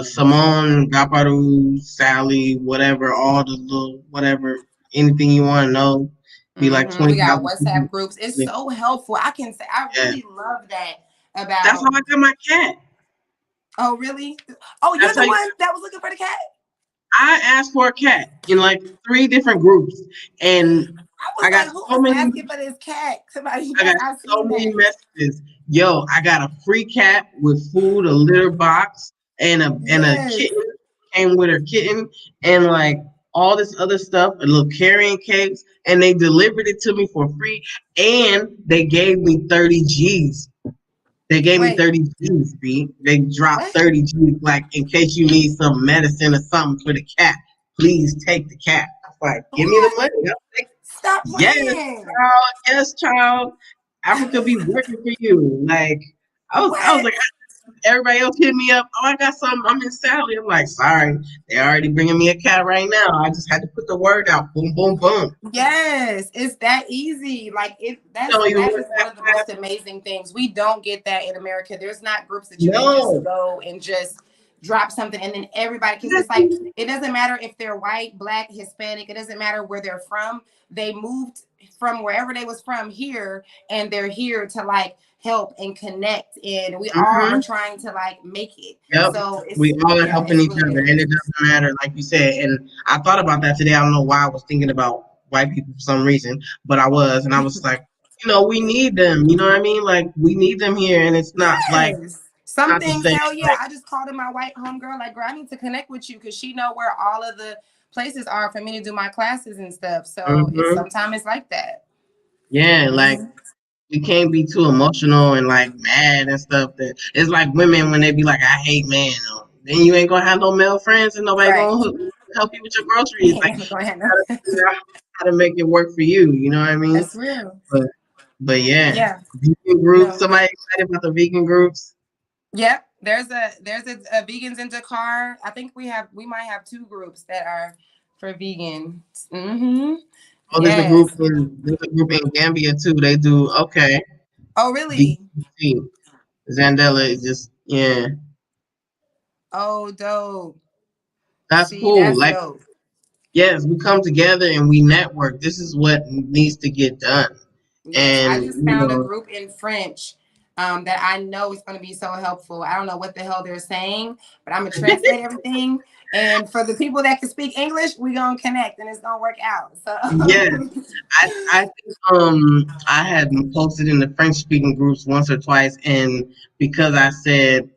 S2: Simone, Gaparu, Sally, whatever, all the little whatever, anything you want to know. Be like
S1: We
S2: twenty
S1: got
S2: thousand people.
S1: WhatsApp groups. It's
S2: Yeah,
S1: so helpful. I can say I
S2: yeah.
S1: really love that
S2: That's how
S1: about.
S2: I got my cat.
S1: Oh, really? Oh, you're
S2: That's how
S1: the one that was looking for the cat.
S2: I asked for a cat in like 3 different groups, and
S1: I was
S2: I
S1: like,
S2: got
S1: who
S2: so
S1: is
S2: many.
S1: asking for this cat? Somebody,
S2: I
S1: yes,
S2: got
S1: I
S2: so
S1: seen
S2: many
S1: that.
S2: messages. Yo, I got a free cat with food, a litter box, and a
S1: Yes.
S2: kitten, came with her kitten, and like all this other stuff, a little carrying case, and they delivered it to me for free, and they gave me 30 G's. They gave me
S1: Wait,
S2: 30 G's, B. They dropped
S1: what?
S2: 30 G's, like, in case you need some medicine or something for the cat, please take the cat. I was like, give me the
S1: What?
S2: money. I was like,
S1: Stop
S2: yes,
S1: playing.
S2: child. Yes, child. Africa be working for you. Like, I was
S1: What?
S2: like, everybody else hit me up. Oh, I got something. I'm in Sally. I'm like, sorry, they're already bringing me a cat right now. I just had to put the word out. Boom, boom, boom.
S1: Yes, it's that easy. Like it
S2: You
S1: that's
S2: don't even
S1: that
S2: work
S1: is one
S2: that
S1: of the
S2: fast.
S1: most amazing things. We don't get that in America. There's not groups that you can just
S2: No.
S1: go and just drop something and then everybody, because it's like it doesn't matter if they're white, black, Hispanic, it doesn't matter where they're from. They moved from wherever they was from here, and they're here to like help and connect, and we all are
S2: Mm-hmm.
S1: trying to like make it.
S2: Yep.
S1: So
S2: We
S1: it's,
S2: all are
S1: yeah,
S2: helping
S1: it's
S2: each
S1: really
S2: other,
S1: good.
S2: and it doesn't matter, like you said. And I thought about that today. I don't know why I was thinking about white people for some reason, but I was, and I was like, we need them. You know what I mean? Like, we need them here, and it's not like,
S1: Yes. Some
S2: not to
S1: things,
S2: say
S1: hell yeah.
S2: like,
S1: I just called in my white homegirl, like, girl, I need to connect with you because she know where all of the places are for me to do my classes and stuff. So it's
S2: hmm
S1: sometimes it's like that.
S2: yeah, like,
S1: Mhm.
S2: we can't be too emotional and like mad and stuff. That it's like women when they be like, I hate men. Then you ain't gonna have no male friends, and nobody
S1: Right.
S2: gonna help you with your groceries.
S1: Ain't
S2: Like,
S1: never gonna
S2: you
S1: handle.
S2: gotta figure out how to make it work for you. You know what I mean?
S1: That's real.
S2: But yeah,
S1: Yeah.
S2: vegan groups.
S1: No.
S2: Somebody excited about the vegan groups?
S1: Yep. There's a vegans in Dakar. I think we might have two groups that are for vegans. Mm-hmm.
S2: Oh,
S1: Yes.
S2: there's a group in Gambia too. They do okay.
S1: Oh,
S2: Vegan
S1: really?
S2: tea. Zandela is just yeah.
S1: Oh, dope.
S2: That's
S1: See,
S2: cool.
S1: that's
S2: Like
S1: dope.
S2: yes, we come together and we network. This is what needs to get done.
S1: Yes, I
S2: And
S1: just found a group in French that I know is going to be so helpful. I don't know what the hell they're saying, but I'm gonna translate everything. And for the people that can speak English, we gonna connect and it's gonna work out.
S2: yes,
S1: So
S2: I think I had posted in the French speaking groups once or twice, and because I said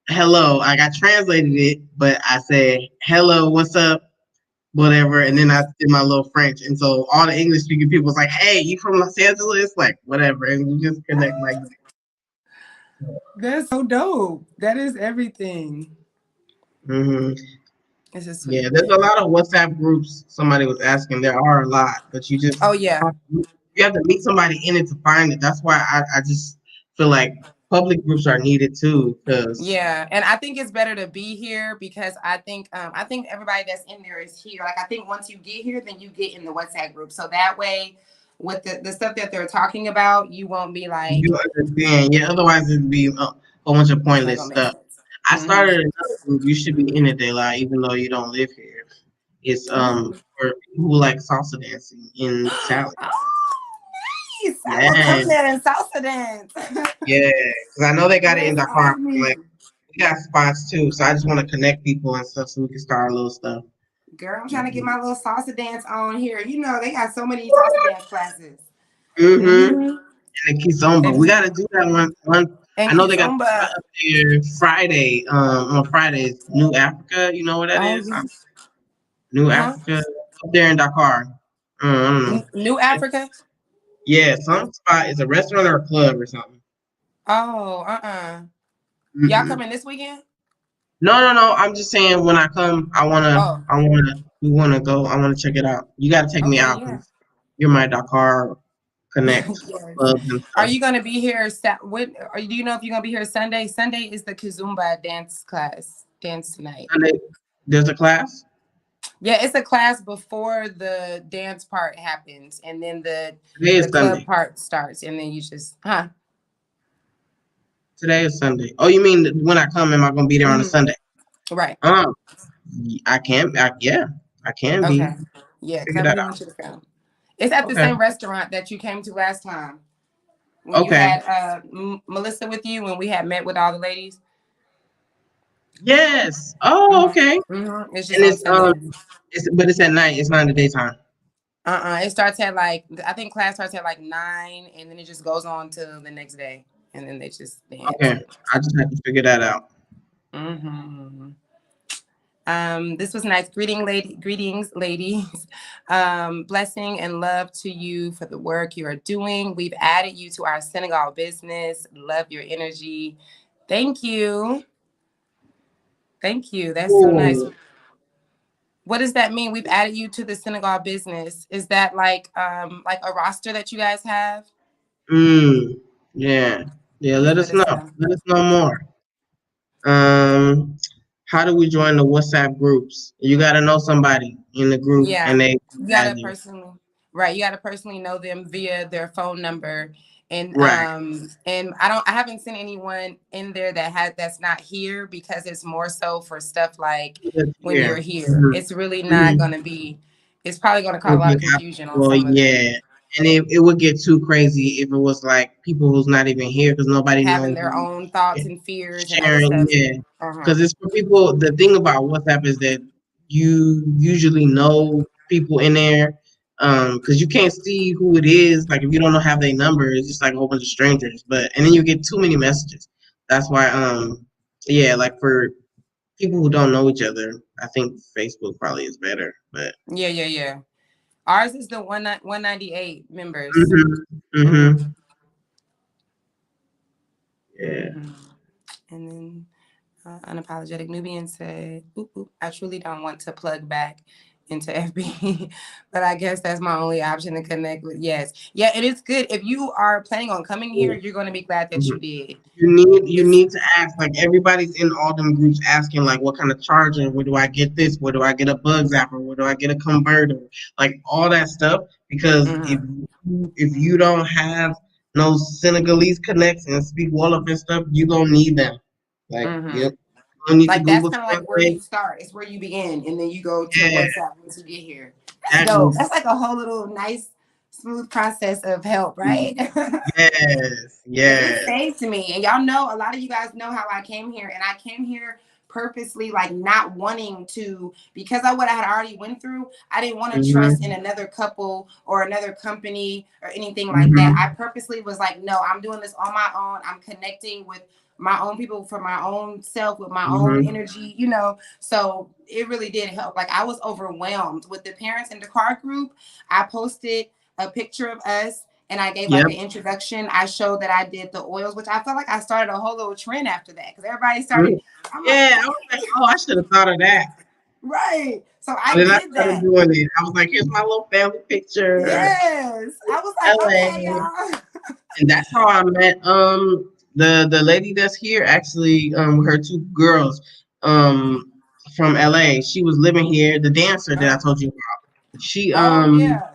S2: hello, I got translated it, but I said hello, what's up, whatever, and then I did my little French, and so all the English speaking people was like, hey, you from Los Angeles, like whatever, and we just connect like
S1: that's so dope. That is everything.
S2: that. Hmm.
S1: This is
S2: Yeah,
S1: sweet.
S2: there's a lot of WhatsApp groups. Somebody was asking. There are a lot, but
S1: Oh yeah.
S2: you have to meet somebody in it to find it. That's why I just feel like public groups are needed too. Because
S1: Yeah, and I think it's better to be here because I think everybody that's in there is here. Like I think once you get here, then you get in the WhatsApp group. So that way, with the stuff that they're talking about, you won't be like,
S2: you understand, yeah. Otherwise, it'd be a whole bunch of
S1: it's not
S2: pointless
S1: gonna make
S2: stuff.
S1: sense.
S2: I
S1: Hmm.
S2: started another group. You should be in it, De La, even though you don't live here. It's
S1: Oh,
S2: for people who like salsa dancing in Cali.
S1: nice! I will
S2: Yeah,
S1: come there and salsa dance.
S2: yeah. Because I know they got it in
S1: Yes,
S2: Dakar.
S1: add me.
S2: Like we got spots too, so I just want to connect people and stuff so we can start a little stuff.
S1: Girl, I'm trying to get my little salsa dance on here. You know, they got so many salsa dance classes.
S2: Mm-hmm.
S1: Mm-hmm.
S2: And the Kizomba. We got to do that one. I
S1: And
S2: know they got
S1: Kizomba.
S2: up there Friday. On Fridays, New Africa. You know what that
S1: Oh,
S2: is?
S1: yeah.
S2: New
S1: Huh?
S2: Africa up there in Dakar. I don't know.
S1: New Africa?
S2: Yeah, some spot is a restaurant or a club or something.
S1: Oh, uh-uh. Y'all
S2: Mm-mm.
S1: coming this weekend?
S2: No, no, no. I'm just saying when I come,
S1: Oh,
S2: we wanna go. I wanna check it out. You gotta take me
S1: okay,
S2: out
S1: yeah.
S2: because you're my Dakar connect
S1: Yes.
S2: clubs and
S1: Are
S2: stuff.
S1: you gonna be here? Do you know if you're gonna be here Sunday? Sunday is the Kizumba dance class. Dance tonight.
S2: Sunday, there's a class.
S1: Yeah, it's a class before the dance part happens, and then
S2: Today
S1: the
S2: is
S1: club
S2: Sunday.
S1: part starts, and then you just
S2: Today is Sunday. Oh, you mean when I come? Am I gonna be there on a
S1: hmm
S2: Sunday?
S1: right.
S2: Um, I can. Yeah, I can be.
S1: Okay. Yeah, because I
S2: Figure that
S1: really
S2: out.
S1: want you to come. It's at the
S2: Okay.
S1: same restaurant that you came to last time when you
S2: Okay.
S1: had Melissa with you when we had met with all the ladies.
S2: Yes. Oh,
S1: Hmm.
S2: okay.
S1: It's just
S2: And
S1: on Sunday.
S2: it's at night. It's not in the daytime.
S1: It starts at like I think class starts at like 9, and then it just goes on to the next day, and then they just dance.
S2: Okay. I just have to figure that out.
S1: Hmm. This was nice. Greetings, ladies. Blessing and love to you for the work you are doing. We've added you to our Senegal business. Love your energy. Thank you. Thank you. That's so nice.
S2: Cool.
S1: What does that mean? We've added you to the Senegal business. Is that like a roster that you guys have?
S2: Mm. Yeah. Yeah.
S1: Just
S2: Let
S1: let
S2: us
S1: us
S2: know.
S1: know.
S2: Let us know more. Um, how do we join the WhatsApp groups? You got to know somebody in the group,
S1: Yeah,
S2: and they
S1: you
S2: add
S1: gotta
S2: you.
S1: personally, right? You gotta personally know them via their phone number,
S2: Right.
S1: and I haven't seen anyone in there that's not here because it's more so for stuff like
S2: It's
S1: when you're
S2: here.
S1: here.
S2: Mhm.
S1: It's really not
S2: Mhm.
S1: gonna be. It's probably gonna cause a
S2: It'll
S1: lot
S2: be
S1: of confusion on
S2: well,
S1: some of the
S2: yeah, and it would get too crazy if it was like people who's not even here because nobody
S1: having
S2: knows
S1: their
S2: who
S1: own thoughts and fears and other
S2: sharing.
S1: stuff.
S2: Yeah,
S1: Uh huh.
S2: because it's for people. The thing about WhatsApp is that you usually know people in there, because you can't see who it is. Like if you don't know have their number, it's just like a whole bunch of strangers. But and then you get too many messages. That's why, yeah, like for people who don't know each other, I think Facebook probably is better. But
S1: Yeah, yeah, yeah. Ours is the 198 members.
S2: hmm.
S1: Mm-hmm.
S2: Yeah.
S1: Mm-hmm. And then unapologetic Nubian said, oop, oop, I truly don't want to plug back into FB, but I guess that's my only option to connect with. Yes, yeah, it is good. If you are planning on coming here, you're going to be glad that you did.
S2: You
S1: It's
S2: need to ask, like, everybody's in all them groups asking, like, what kind of charger, where do I get this, where do I get a bug zapper, where do I get a converter, like all that stuff. Because if you don't have no Senegalese connects and speak Wolof and stuff, you gonna need them. Like,
S1: mm-hmm.
S2: you don't need to
S1: Like that's
S2: Google
S1: kind of like where you
S2: Translate.
S1: start. It's where you begin, and then you go to
S2: Yeah,
S1: WhatsApp once you get here. That's
S2: that
S1: dope.
S2: Google.
S1: That's like a whole little nice, smooth process of help, right?
S2: Yes,
S1: But it
S2: yes.
S1: saved me. And y'all know, a lot of you guys know how I came here. And I came here purposely, like not wanting to, because of what I had already went through. I didn't want to trust in
S2: Mhm,
S1: another couple or another company or anything like that. I
S2: mhm,
S1: purposely was like, no, I'm doing this on my own. I'm connecting with my own people for my own self, with my own
S2: mhm.
S1: energy, you know. So it really did help. Like I was overwhelmed with the parents in the car group. I posted a picture of us and I gave like
S2: Yep.
S1: an introduction. I showed that I did the oils, which I felt like I started a whole little trend after that because everybody started.
S2: Mhm.
S1: I'm like,
S2: Yeah, I was like, oh, I should have thought of that.
S1: right. So
S2: But
S1: I
S2: then I
S1: did
S2: started
S1: that.
S2: doing it. I was like, here's my little family picture.
S1: Yes. I was like, okay,
S2: LA.
S1: y'all.
S2: And that's how I met the lady that's here actually, her two girls from LA. She was living here, the dancer that I
S1: Oh,
S2: told you about. She
S1: oh yeah.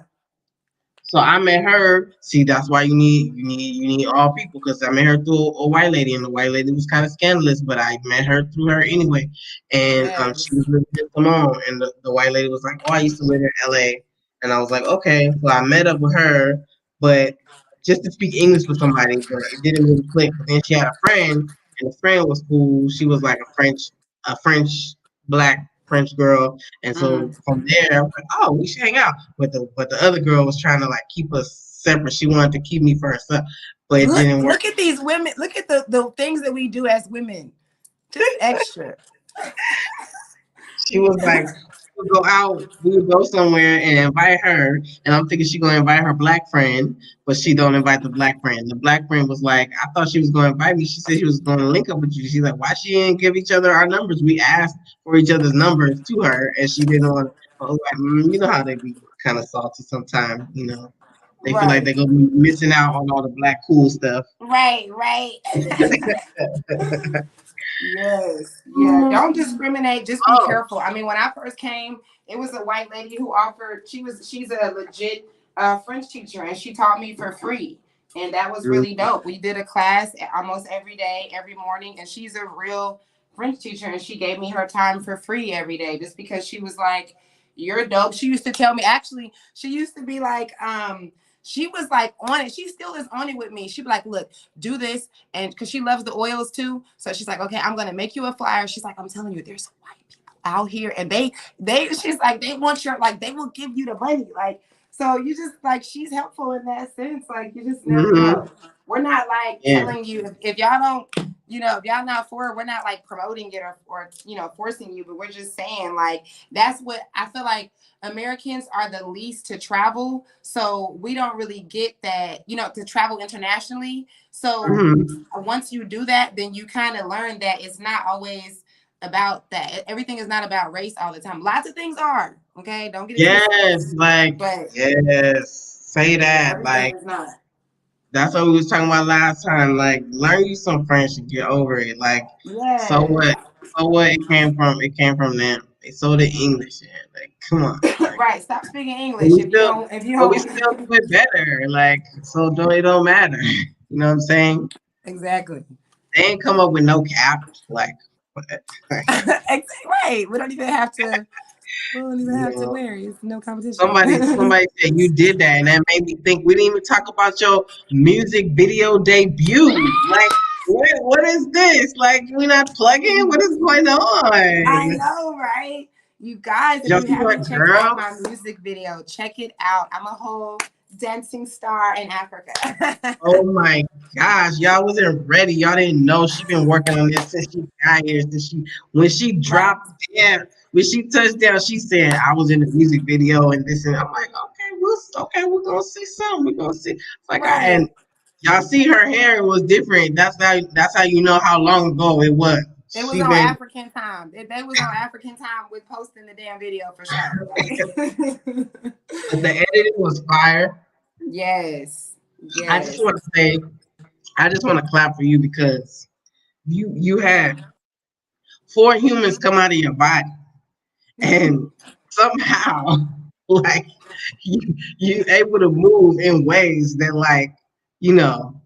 S2: So I met her. See, that's why you need all people, because I met her through a white lady, and the white lady was kind of scandalous, but I met her through her anyway. And she
S1: Yes.
S2: was living in Simone, and the white lady was like, "Oh, I used to live in L.A." And I was like, "Okay." So I met up with her, but just to speak English with somebody, but it didn't really click. But then she had a friend, and the friend was cool. She was like a French black French girl, and so
S1: Mm-hmm.
S2: from there, I was like, "Oh, we should hang out." But the other girl was trying to like keep us separate. She wanted to keep me for herself, but it
S1: Look,
S2: didn't work.
S1: look at these women. Look at the things that we do as women. Just extra.
S2: She was like, we would go somewhere and invite her, and I'm thinking she gonna invite her black friend, but she don't invite the black friend. The black friend was like, I thought she was gonna invite me. She said she was gonna link up with you. She's like, why she didn't give each other our numbers? We asked for each other's numbers to her, and she didn't want. I was like, you know how they be kind of salty sometimes. You know, they feel like
S1: Right.
S2: they're gonna be missing out on all the black cool stuff.
S1: Right. Right. Yes. Yeah. Don't discriminate. Just be
S2: Oh.
S1: careful. I mean, when I first came, it was a white lady who offered. She's a legit French teacher, and she taught me for free, and that was really dope. We did a class almost every day, every morning, and she's a real French teacher, and she gave me her time for free every day, just because she was like, "You're dope." She used to tell me. Actually, she used to be like, she was like on it. She still is on it with me. She'd be like, "Look, do this," and because she loves the oils too, so she's like, "Okay, I'm gonna make you a flyer." She's like, "I'm telling you, there's white people out here, and she's like, they want your, like, they will give you the money, like." So you just like, she's helpful in that sense. Like you just never
S2: Mm-hmm.
S1: know. We're not like
S2: Yeah.
S1: telling you if y'all don't, if y'all not for it, we're not like promoting it or forcing you, but we're just saying like that's what I feel like. Americans are the least to travel, so we don't really get that, to travel internationally. So
S2: Mm-hmm.
S1: once you do that, then you kind of learn that it's not always about that. Everything is not about race all the time. Lots of things are, okay? Don't get it twisted.
S2: Yes, like
S1: But
S2: yes. Say that.
S1: everything
S2: Like
S1: is not.
S2: that's what we was talking about last time. Like learn you some French and get over it. Like so
S1: Yes.
S2: what? So what? It came from them. They sold the English. In. Like come on. Like
S1: Right. Stop speaking
S2: but
S1: English
S2: we
S1: if you
S2: still
S1: don't if you
S2: but we
S1: don't
S2: still do it better. Like so don't it don't matter. You know what I'm saying?
S1: Exactly.
S2: They ain't come up with no cap. Like
S1: Right. We don't even
S2: you
S1: have to
S2: know.
S1: wear it. It's no competition.
S2: Somebody said you did that, and that made me think we didn't even talk about your music video debut. Like, what is this? Like, we not plugging? What is going
S1: I
S2: on?
S1: know, right? You guys, if
S2: Y'all
S1: you
S2: see my
S1: haven't checked out my
S2: girls?
S1: music video, check it out. I'm a whole dancing star in Africa.
S2: Oh my gosh, y'all wasn't ready. Y'all didn't know she been working on this since she got here. When she
S1: Right,
S2: dropped down, when she touched down, she said, "I was in the music video and this." And I'm like, okay, we're gonna see something. We're gonna see. It's like and
S1: right.
S2: y'all see her hair was different. That's how you know how long ago it was.
S1: It was on African time. They was on African time with posting the damn video for sure.
S2: But the editing was fire.
S1: Yes.
S2: I just
S1: Yes.
S2: want to say, I just want to clap for you because you had 4 humans come out of your body, and somehow, like you able to move in ways that, like, you know,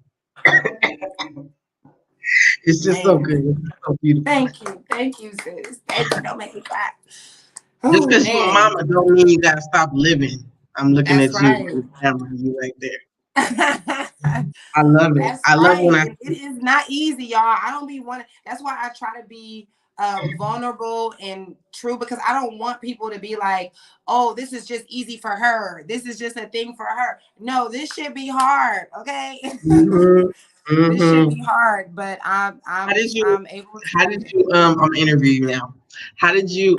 S2: it's just so
S1: Man.
S2: good. It's so beautiful.
S1: Thank you. Thank you, sis. Thank you. Don't make me cry.
S2: Just
S1: Oh
S2: because you a
S1: man.
S2: mama don't mean you gotta stop living. I'm looking
S1: That's
S2: at you,
S1: right.
S2: camera, you right there.
S1: That's
S2: I love it. I love when
S1: right.
S2: I.
S1: It is not easy, y'all. I don't be wanting. That's why I try to be vulnerable and true, because I don't want people to be like, "Oh, this is just easy for her. This is just a thing for her." No, this should be hard. Okay,
S2: Mhm,
S1: this should be
S2: mhm.
S1: hard, but
S2: How did you?
S1: I'm able to
S2: How
S1: do
S2: did
S1: it.
S2: you? I'm interviewing you now. How did you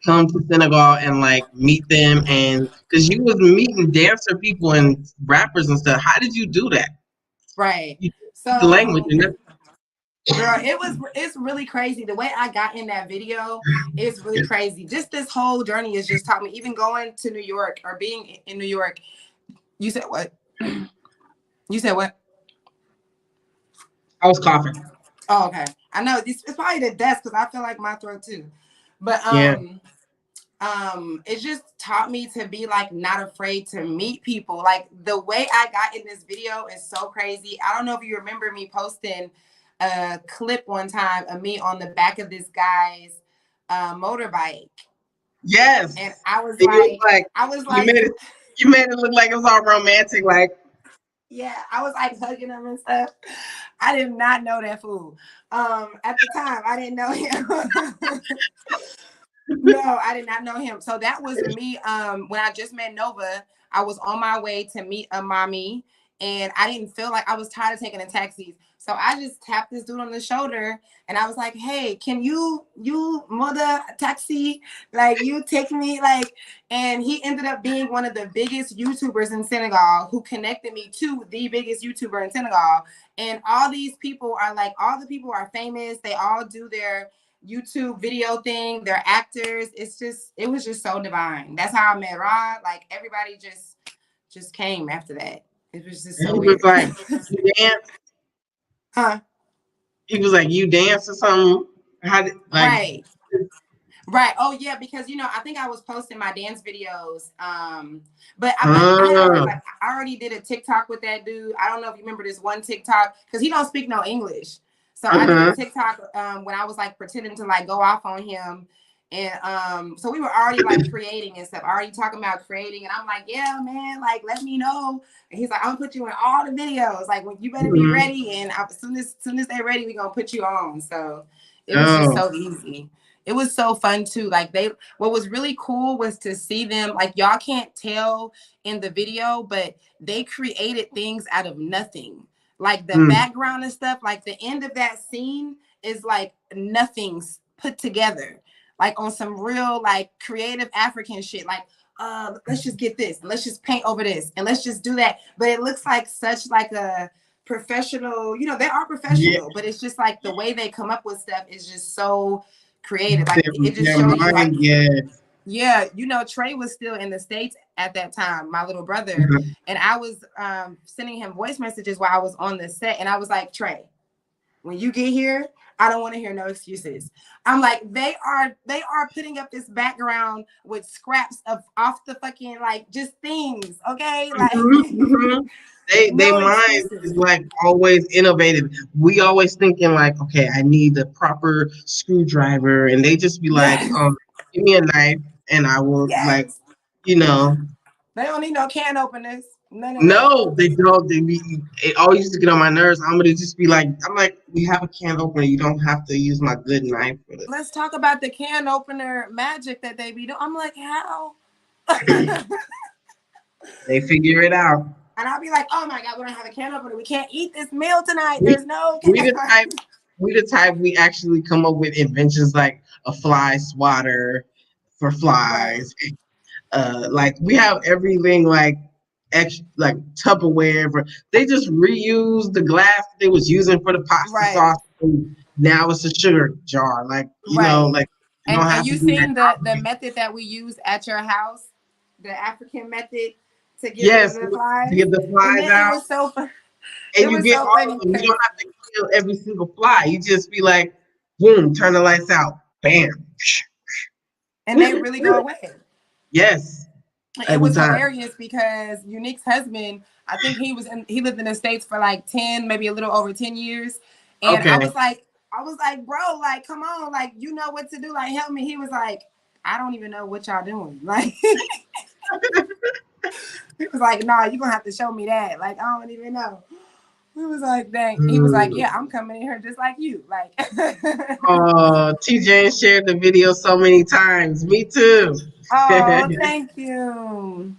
S2: come to Senegal and like meet them, and because you was meeting dancer people and rappers and stuff? How did you do that?
S1: Right.
S2: You speak the language
S1: So,
S2: and that.
S1: girl, it's really crazy. The way I got in that video is really crazy. Just this whole journey has just taught me, even going to New York or being in New York. You said what? You said what?
S2: I was coughing.
S1: Oh, okay. I know it's probably the desk because I feel like my throat too. But
S2: Yeah.
S1: it just taught me to be like not afraid to meet people. Like the way I got in this video is so crazy. I don't know if you remember me posting a clip one time of me on the back of this guy's motorbike.
S2: Yes.
S1: And
S2: And you was like,
S1: I was
S2: you
S1: like,
S2: made it. You made it look like it was all romantic. Like,
S1: yeah, I was like hugging him and stuff. I did not know that fool. At the time, I didn't know him. No, I did not know him. So that was me. When I just met Nova, I was on my way to meet a mommy, and I didn't feel like, I was tired of taking the taxis. So I just tapped this dude on the shoulder, and I was like, "Hey, can you mother taxi? Like, you take me like?" And he ended up being one of the biggest YouTubers in Senegal, who connected me to the biggest YouTuber in Senegal. And all these people are like, all the people are famous. They all do their YouTube video thing. They're actors. It was just so divine. That's how I met Rod. Like, everybody just came after that. It was just
S2: and
S1: so
S2: he was
S1: weird.
S2: like, you dance.
S1: Huh?
S2: He was like, you dance or something. How did like?
S1: Right. Right. Oh yeah, because I think I was posting my dance videos. But I had already,
S2: Uh,
S1: like, I already did a TikTok with that dude. I don't know if you remember this one TikTok, because he don't speak no English. So I did a
S2: uh-huh.
S1: TikTok when I was like pretending to like go off on him. And so we were already like creating and stuff, already talking about creating. And I'm like, yeah, man, like, let me know. And he's like, I'm gonna put you in all the videos. Like, when you better be
S2: Mhm.
S1: ready. And as soon as they're ready, we're gonna put you on. So it was just
S2: Oh,
S1: so easy. It was so fun too. Like, what was really cool was to see them, like, y'all can't tell in the video, but they created things out of nothing. Like the
S2: mm.
S1: background and stuff, like the end of that scene is like nothing's put together. Like on some real like creative African shit. Like, let's just get this, let's just paint over this, and let's just do that. But it looks like such like a professional, they are
S2: Yeah,
S1: professional, but it's just like the way they come up with stuff is just so creative. Like,
S2: their,
S1: it just
S2: their
S1: shows you, like,
S2: mind. Yeah.
S1: yeah, Trey was still in the States at that time, my little brother,
S2: Mhm.
S1: and I was sending him voice messages while I was on the set, and I was like, Trey, when you get here, I don't want to hear no excuses. I'm like, they are putting up this background with scraps of off the fucking, like, just things, okay? Like,
S2: Mhm, mhm. They
S1: no
S2: mind
S1: excuses.
S2: is like always innovative. We always thinking like, okay, I need the proper screwdriver, and they just be like,
S1: Yes,
S2: give me a knife, and I will like,
S1: yes.
S2: you know.
S1: They don't need no can openers. None of that.
S2: No, they don't. It always used to get on my nerves. I'm gonna just be like, I'm like, we have a can opener. You don't have to use my good knife for this.
S1: Let's talk about the can opener magic that they be doing. I'm like, how? And
S2: They figure it out.
S1: I'll be like, oh my God, we don't have a can opener. We can't eat this meal tonight.
S2: We
S1: There's no
S2: we
S1: can.
S2: the type we actually come up with inventions like a fly swatter for
S1: Right,
S2: flies. Like we have everything like like Tupperware. They just reuse the glass they was using for the pasta
S1: right.
S2: sauce. Now it's a sugar jar. Like,
S1: Right.
S2: like you don't
S1: And
S2: have
S1: you
S2: to do that
S1: seen the
S2: complicated.
S1: method that we use at your house, the African method to get rid of
S2: Yes,
S1: the
S2: to
S1: flies,
S2: get the
S1: and
S2: flies
S1: then it
S2: out,
S1: was so fun. It
S2: and you
S1: was
S2: get
S1: so
S2: all of
S1: funny
S2: them. You
S1: because
S2: don't have to kill every single fly. You just be like, boom, turn the lights out, bam.
S1: and they really go away.
S2: Yes,
S1: It
S2: every
S1: was
S2: time.
S1: hilarious because Unique's husband, I think he lived in the States for like 10, maybe a little over 10 years. And
S2: Okay.
S1: I was like, bro, like, come on, like, you know what to do, like, help me. He was like, I don't even know what y'all doing. Like, he was like, nah, you're gonna have to show me that. Like, I don't even know. He was like, dang. He was like, yeah,
S2: Mm.
S1: I'm coming in here just like you. Like,
S2: Oh, TJ shared the video so many times. Me too.
S1: oh, thank you.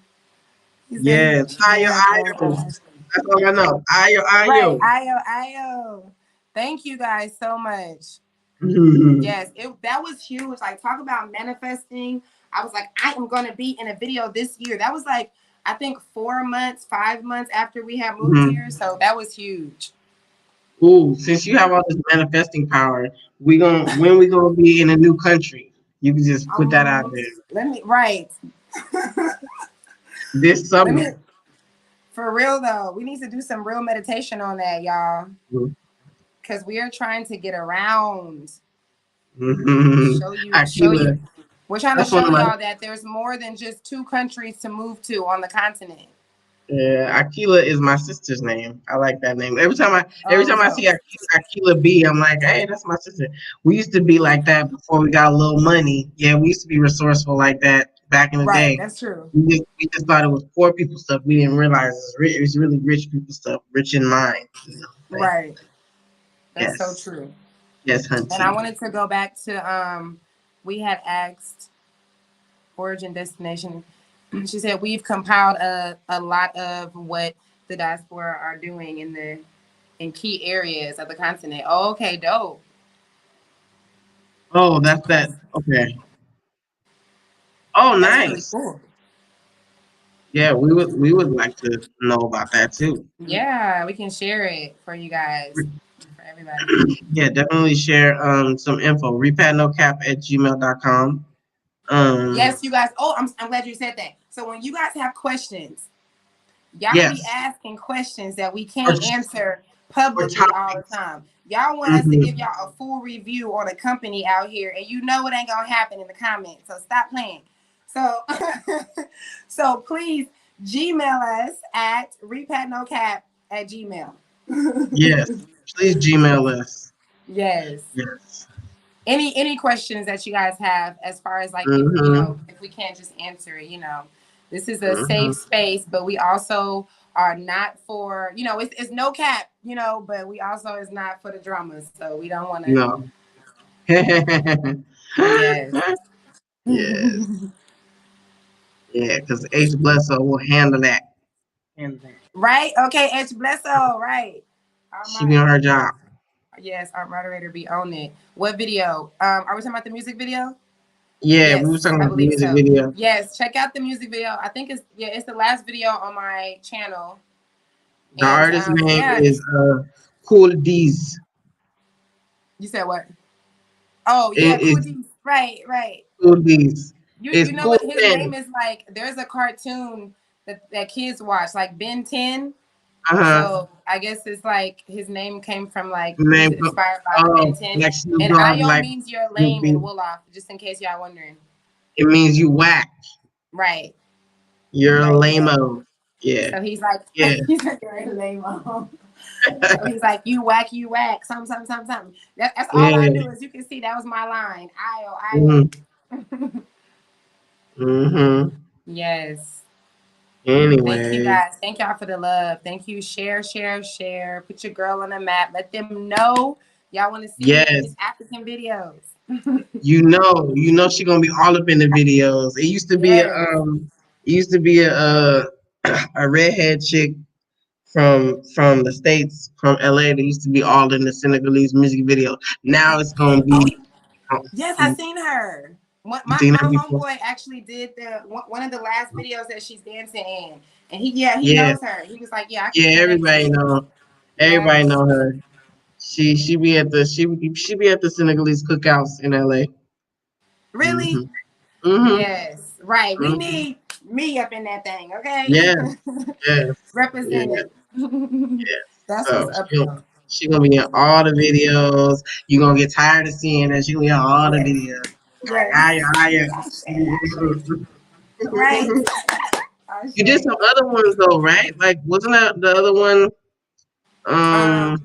S1: He said he,
S2: Yes.
S1: she did
S2: Ayo,
S1: her
S2: ayo.
S1: thing.
S2: That's all I know. Ayo,
S1: Right.
S2: ayo.
S1: Io. Thank you guys so much. Yes, that was huge. Like, talk about manifesting. I was like, I am gonna be in a video this year. That was like, I think 4 months, 5 months after we had moved here. So that was huge.
S2: Ooh, since you have all this manifesting power, when we gonna be in a new country? You can just put that out there.
S1: Let me right.
S2: This
S1: Let me
S2: summer.
S1: for real though. We need to do some real meditation on that, y'all. Because we are trying to get around. Show
S2: Akila,
S1: you. We're trying to
S2: that's one
S1: show
S2: of my
S1: y'all that there's more than just 2 countries to move to on the continent.
S2: Akila is my sister's name. I like that name. Every
S1: Oh,
S2: time I see
S1: so
S2: Akila B, I'm like, hey, that's my sister. We used to be like that before we got a little money. Yeah, we used to be resourceful like that back in the
S1: right,
S2: day.
S1: that's true.
S2: We just thought it was poor people stuff. We didn't realize it was really rich people stuff, rich in mind.
S1: Right. That's so
S2: Yes.
S1: true.
S2: Yes,
S1: And I
S2: hunty.
S1: wanted to go back to we had asked origin destination. She said we've compiled a lot of what the diaspora are doing in key areas of the continent. Oh, okay, dope.
S2: Oh, that's that. Okay. Oh,
S1: That's really
S2: nice.
S1: cool.
S2: Yeah, we would like to know about that too.
S1: Yeah, we can share it for you guys, for everybody.
S2: Yeah, definitely share some info. Repatnocap@gmail.com.
S1: Yes, you guys. Oh, I'm glad you said that. So when you guys have questions, y'all be
S2: Yes.
S1: asking questions that we
S2: Or,
S1: can't answer
S2: or
S1: publicly all the
S2: topics.
S1: time. Y'all want us to give
S2: Hmm.
S1: y'all a full review on a company out here, and you know it ain't gonna happen in the comments. So stop playing. So, so please Gmail us at repatnocap@gmail.
S2: Yes. Please Gmail us.
S1: Yes.
S2: Yes.
S1: Any questions that you guys have as far as like if
S2: Mm-hmm.
S1: if we can't just answer it, this is a
S2: Mm-hmm.
S1: safe space, but we also are not for it's no cap, but we also is not for the drama, so we don't want to.
S2: No.
S1: Yes.
S2: Yes. Yeah, because H. Bledsoe will handle that. Handle that.
S1: Right, okay, H Blesso, right.
S2: She be on her job.
S1: Yes, our moderator be on it. What video? Are we talking about the music video?
S2: Yeah, we were
S1: Yes,
S2: talking
S1: I
S2: about the
S1: believe
S2: music
S1: so.
S2: video.
S1: Yes, check out the music video. I think it's the last video on my channel.
S2: The
S1: And
S2: artist name
S1: yeah,
S2: is Cool D's.
S1: you said what? Oh yeah,
S2: It
S1: Cool
S2: is
S1: D. Right.
S2: Cool D's.
S1: You
S2: It's
S1: know
S2: Cool
S1: what his
S2: 10.
S1: name is like? There's a cartoon that kids watch, like Ben 10.
S2: Uh-huh.
S1: So I guess it's like his name came from like he was
S2: Name,
S1: inspired by the Ben
S2: oh,
S1: 10.
S2: like Snoop
S1: And
S2: Dogg,
S1: Ayo
S2: like
S1: means you're lame in
S2: Snoopy.
S1: Wolof, just in case y'all wondering.
S2: It means you whack.
S1: Right.
S2: You're a
S1: But yeah.
S2: lame-o. Yeah.
S1: So he's like
S2: Yeah.
S1: he's like you're lame. So he's like, you whack, something. That's all I
S2: Yeah.
S1: knew. As you can see, that was my line.
S2: Mm-hmm.
S1: Ayo.
S2: Mm-hmm.
S1: Yes. Thank you
S2: Anyway.
S1: guys. Thank y'all for the love. Thank you. Share. Put your girl on the map. Let them know y'all want to see me in these
S2: Yes.
S1: African videos.
S2: She gonna be all up in the videos.
S1: Yes.
S2: It used to be a redhead chick from the States, from LA, that used to be all in the Senegalese music video. Now it's gonna
S1: Oh,
S2: be
S1: yes, I
S2: you
S1: seen her. What
S2: seen
S1: my
S2: that before?
S1: homeboy actually did one of the last videos that she's dancing in, and he
S2: Yeah,
S1: knows her. He was like, yeah, I can
S2: yeah,
S1: connect you.
S2: everybody know
S1: Yes.
S2: her. she be at the Senegalese cookouts in LA.
S1: Really?
S2: Mhm. Mhm.
S1: Yes. Right. We
S2: Mhm.
S1: need me up in that thing, okay?
S2: Yes. Yes. Yeah.
S1: Representing.
S2: Yes.
S1: That's what's
S2: So
S1: up though.
S2: she gonna be in all the videos. You gonna get tired of seeing her. She gonna be in all the
S1: Yes.
S2: videos. Like,
S1: Yes.
S2: hiya.
S1: I said, right. I
S2: You did
S1: said.
S2: some other ones though, right? Like, wasn't that the other one?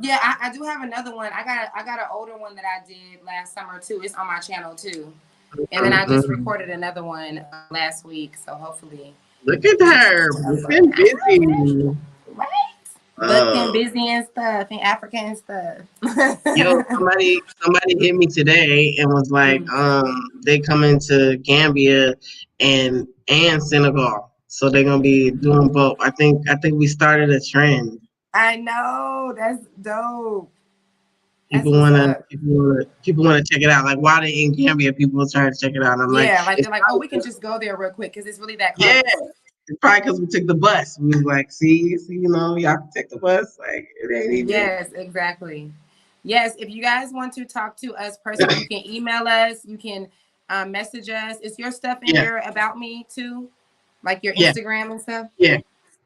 S1: Yeah, I do have another one. I got an older one that I did last summer too. It's on my channel too. And then I just
S2: Mm-mm.
S1: recorded another one last week. So hopefully
S2: Look at
S1: we can
S2: her,
S1: upload.
S2: looking busy.
S1: Right? Looking
S2: Um,
S1: busy and stuff and African and
S2: Yo,
S1: stuff.
S2: somebody hit me today and was like,
S1: Mm.
S2: they coming to Gambia and Senegal, so they're gonna be doing both. I think we started a trend.
S1: I know. That's dope. That's
S2: People
S1: what's
S2: wanna
S1: up.
S2: people wanna check it out. Like while they in Gambia, people are trying to check it out. I'm like,
S1: Yeah, like
S2: it's
S1: they're like, oh,
S2: probably
S1: we can just go there real quick because it's really that
S2: yeah,
S1: close.
S2: it's probably because we took the bus. We was like, see, y'all can take the bus. Like it ain't even.
S1: Yes, exactly. Yes, if you guys want to talk to us personally, you can email us. You can message us. Is your stuff in
S2: Yeah,
S1: your about me too, like your
S2: yeah,
S1: Instagram and stuff?
S2: yeah.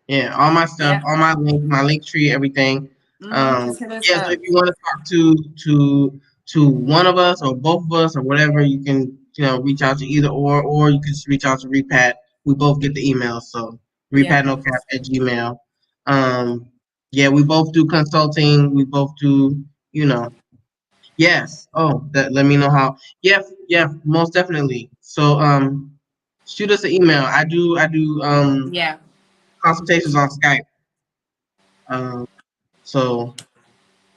S2: Yeah, all my stuff,
S1: Yeah.
S2: all my link tree, everything.
S1: Just hit us
S2: Yeah, so
S1: up.
S2: if you want to talk to one of us or both of us or whatever, you can reach out to either or you can just reach out to Repat. We both get the email, so
S1: Yeah.
S2: repatnocap@gmail. Um, yeah, we both do consulting. We both do, you know. Yes. Oh, that let me know how. Yeah, yeah, most definitely. So shoot us an email. I do
S1: Yeah.
S2: consultations on Skype. Um, so,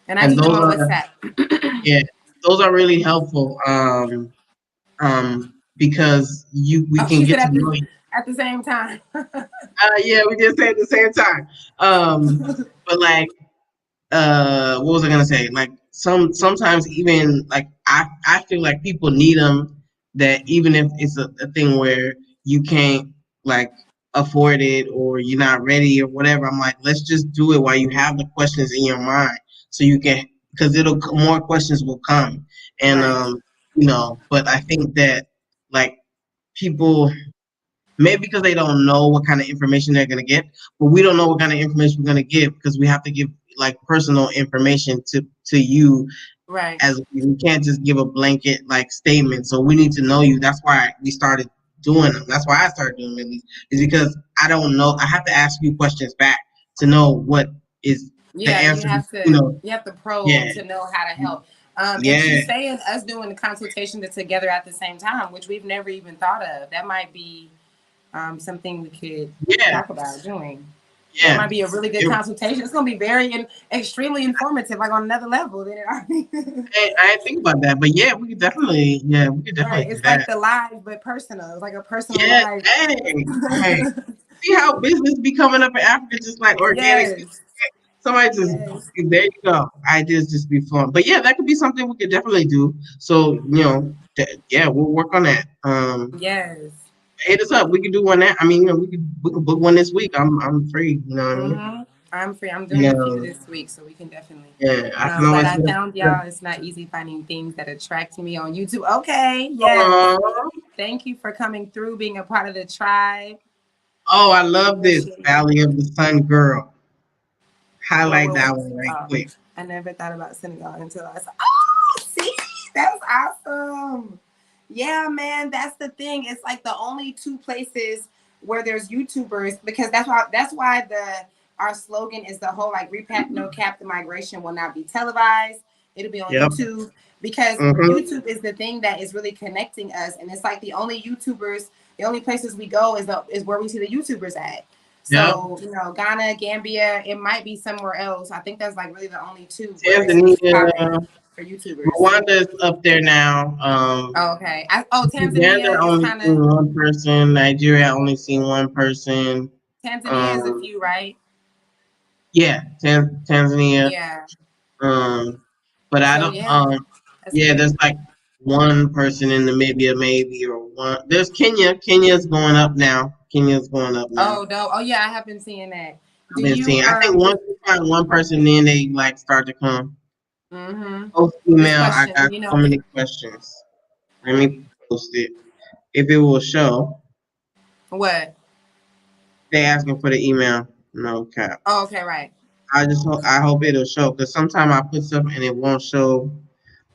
S1: And I
S2: and
S1: do them
S2: those
S1: on
S2: are,
S1: WhatsApp.
S2: yeah, those are really helpful. Because we
S1: Oh,
S2: can
S1: she
S2: get
S1: said
S2: to know you.
S1: at the same time.
S2: Yeah, we did say at the same time. But like, what was I gonna say? Like sometimes even like I feel like people need them. That even if it's a thing where you can't like afford it or you're not ready or whatever, I'm like, let's just do it while you have the questions in your mind, so you can because it'll more questions will come, and
S1: Right.
S2: But I think that like people maybe because they don't know what kind of information they're going to get, but we don't know what kind of information we're going to give because we have to give like personal information to you
S1: Right.
S2: as we can't just give a blanket like statement. So we need to know you. That's why we started doing them. That's why I started doing them at least, is because I don't know. I have to ask you questions back to know what is the
S1: Yeah,
S2: answer.
S1: you have to probe
S2: Yeah,
S1: to know how to help. And
S2: yeah,
S1: she's saying us doing the consultation together at the same time, which we've never even thought of. That might be something we could
S2: yeah,
S1: talk about doing. That
S2: yeah.
S1: might be a really good
S2: It,
S1: consultation. It's going to be very extremely informative, like on another level than it already.
S2: I didn't think about that, but yeah, we could definitely
S1: Right.
S2: do
S1: It's like
S2: that.
S1: the live, but personal. It's like a personal
S2: Yeah,
S1: live.
S2: hey. See how business be coming up in Africa just like organic.
S1: Yes.
S2: Somebody just
S1: Yes.
S2: there you go. Ideas just be fun. But yeah, that could be something we could definitely do. So, yeah, we'll work on that.
S1: Yes.
S2: Hit us up. We could do one that I mean, we could book one this week. I'm free, you know what I mean?
S1: I'm free. I'm
S2: You
S1: doing a few
S2: know,
S1: this week, so we can definitely.
S2: yeah, I
S1: And
S2: can
S1: I'm glad
S2: always
S1: I found y'all. It's not easy finding things that attract me on YouTube. Okay, yes.
S2: Aw.
S1: Thank you for coming through, being a part of the tribe.
S2: Oh, I
S1: We
S2: love this
S1: appreciate you.
S2: Valley of the Sun girl. Highlight
S1: Well,
S2: that one right
S1: oh,
S2: quick.
S1: I never thought about Senegal until I saw. Oh, see, that's awesome. Yeah, man, that's the thing. It's like the only two places where there's YouTubers because that's why the our slogan is the whole like repat no cap the migration will not be televised. It'll be on
S2: Yep.
S1: YouTube because
S2: Mm-hmm.
S1: YouTube is the thing that is really connecting us, and it's like the only YouTubers, the only places we go is where we see the YouTubers at.
S2: Yep.
S1: So, Ghana, Gambia, it might be somewhere else. I think that's like really the only two where it's really
S2: Tanzania,
S1: popping for YouTubers.
S2: Rwanda's up there now.
S1: Oh, okay.
S2: Uganda
S1: Tanzania is
S2: only
S1: kind of
S2: seen one person. Nigeria only seen one person.
S1: Tanzania is a
S2: Um,
S1: few, right?
S2: yeah, Tanzania.
S1: Yeah.
S2: Um, but I
S1: So
S2: don't.
S1: yeah, that's
S2: Yeah, there's
S1: great.
S2: like one person in Namibia, maybe, or one. There's Kenya. Kenya's going up now. Kenya's going up now.
S1: Oh no. Oh yeah, I have been seeing that.
S2: I've
S1: Do
S2: been
S1: you
S2: seeing. I think once you find one person, then they like start to come.
S1: Mm-hmm.
S2: Post
S1: This
S2: email. I
S1: question,
S2: got so many questions. Let me post it. If it will show,
S1: what?
S2: they asking for the email. No cap.
S1: Oh, okay, right.
S2: I hope it'll show because sometimes I put stuff and it won't show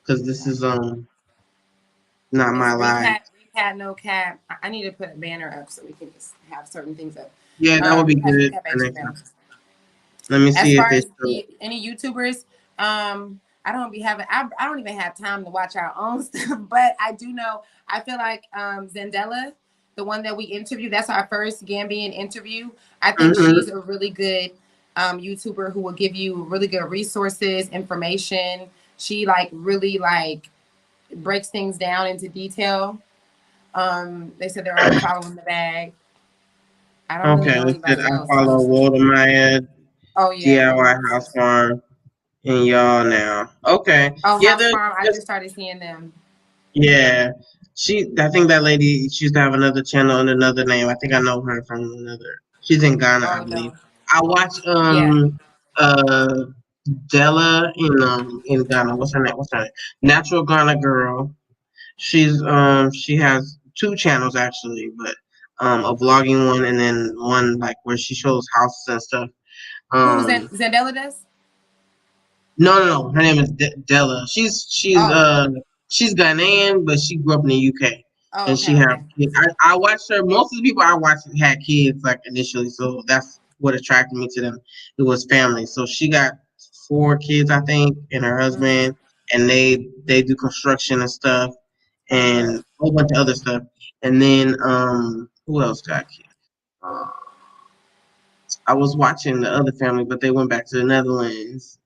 S2: because this is not my
S1: It's
S2: live.
S1: repat, no cap. I need to put a banner up so we can just have certain things up.
S2: Yeah, that would be
S1: Repat, no
S2: good
S1: cap at
S2: for next
S1: Gmail.
S2: time. Let me
S1: As
S2: see if
S1: far
S2: it
S1: as
S2: shows.
S1: any YouTubers, I don't be having I don't even have time to watch our own stuff, but I do know I feel like Zendela, the one that we interviewed, that's our first Gambian interview. I think
S2: Mm-hmm.
S1: she's a really good YouTuber who will give you really good resources, information. She like really like breaks things down into detail. They said they're already following the bag. I don't really
S2: Okay,
S1: know
S2: it said
S1: anybody
S2: I
S1: else.
S2: follow Walter Maya,
S1: Oh yeah,
S2: DIY
S1: Walmart.
S2: House Farm, and y'all now. Okay,
S1: Oh,
S2: yeah,
S1: House Farm. I
S2: there's
S1: just started seeing them.
S2: yeah. I think that lady. She used to have another channel and another name. I think I know her from another. She's in Ghana, I
S1: Oh
S2: believe.
S1: no.
S2: I watch
S1: Yeah.
S2: uh Della in Ghana. What's her name? What's her name? Natural Ghana Girl. She has two channels actually, but a vlogging one and then one like where she shows houses and stuff.
S1: Who's
S2: Um,
S1: that? Zendela does?
S2: no. Her name is Della.
S1: Oh.
S2: She's Ghanaian, but she grew up in the UK,
S1: Oh,
S2: and she
S1: okay,
S2: have
S1: okay.
S2: kids. I watched her. Most of the people I watched had kids like initially, so that's what attracted me to them. It was family. So she got four kids, I think, and her
S1: Mm-hmm.
S2: husband, and they do construction and stuff,
S1: Okay.
S2: and a whole bunch of other stuff. And then who else got kids? Uh, I was watching the other family, but they went back to the Netherlands.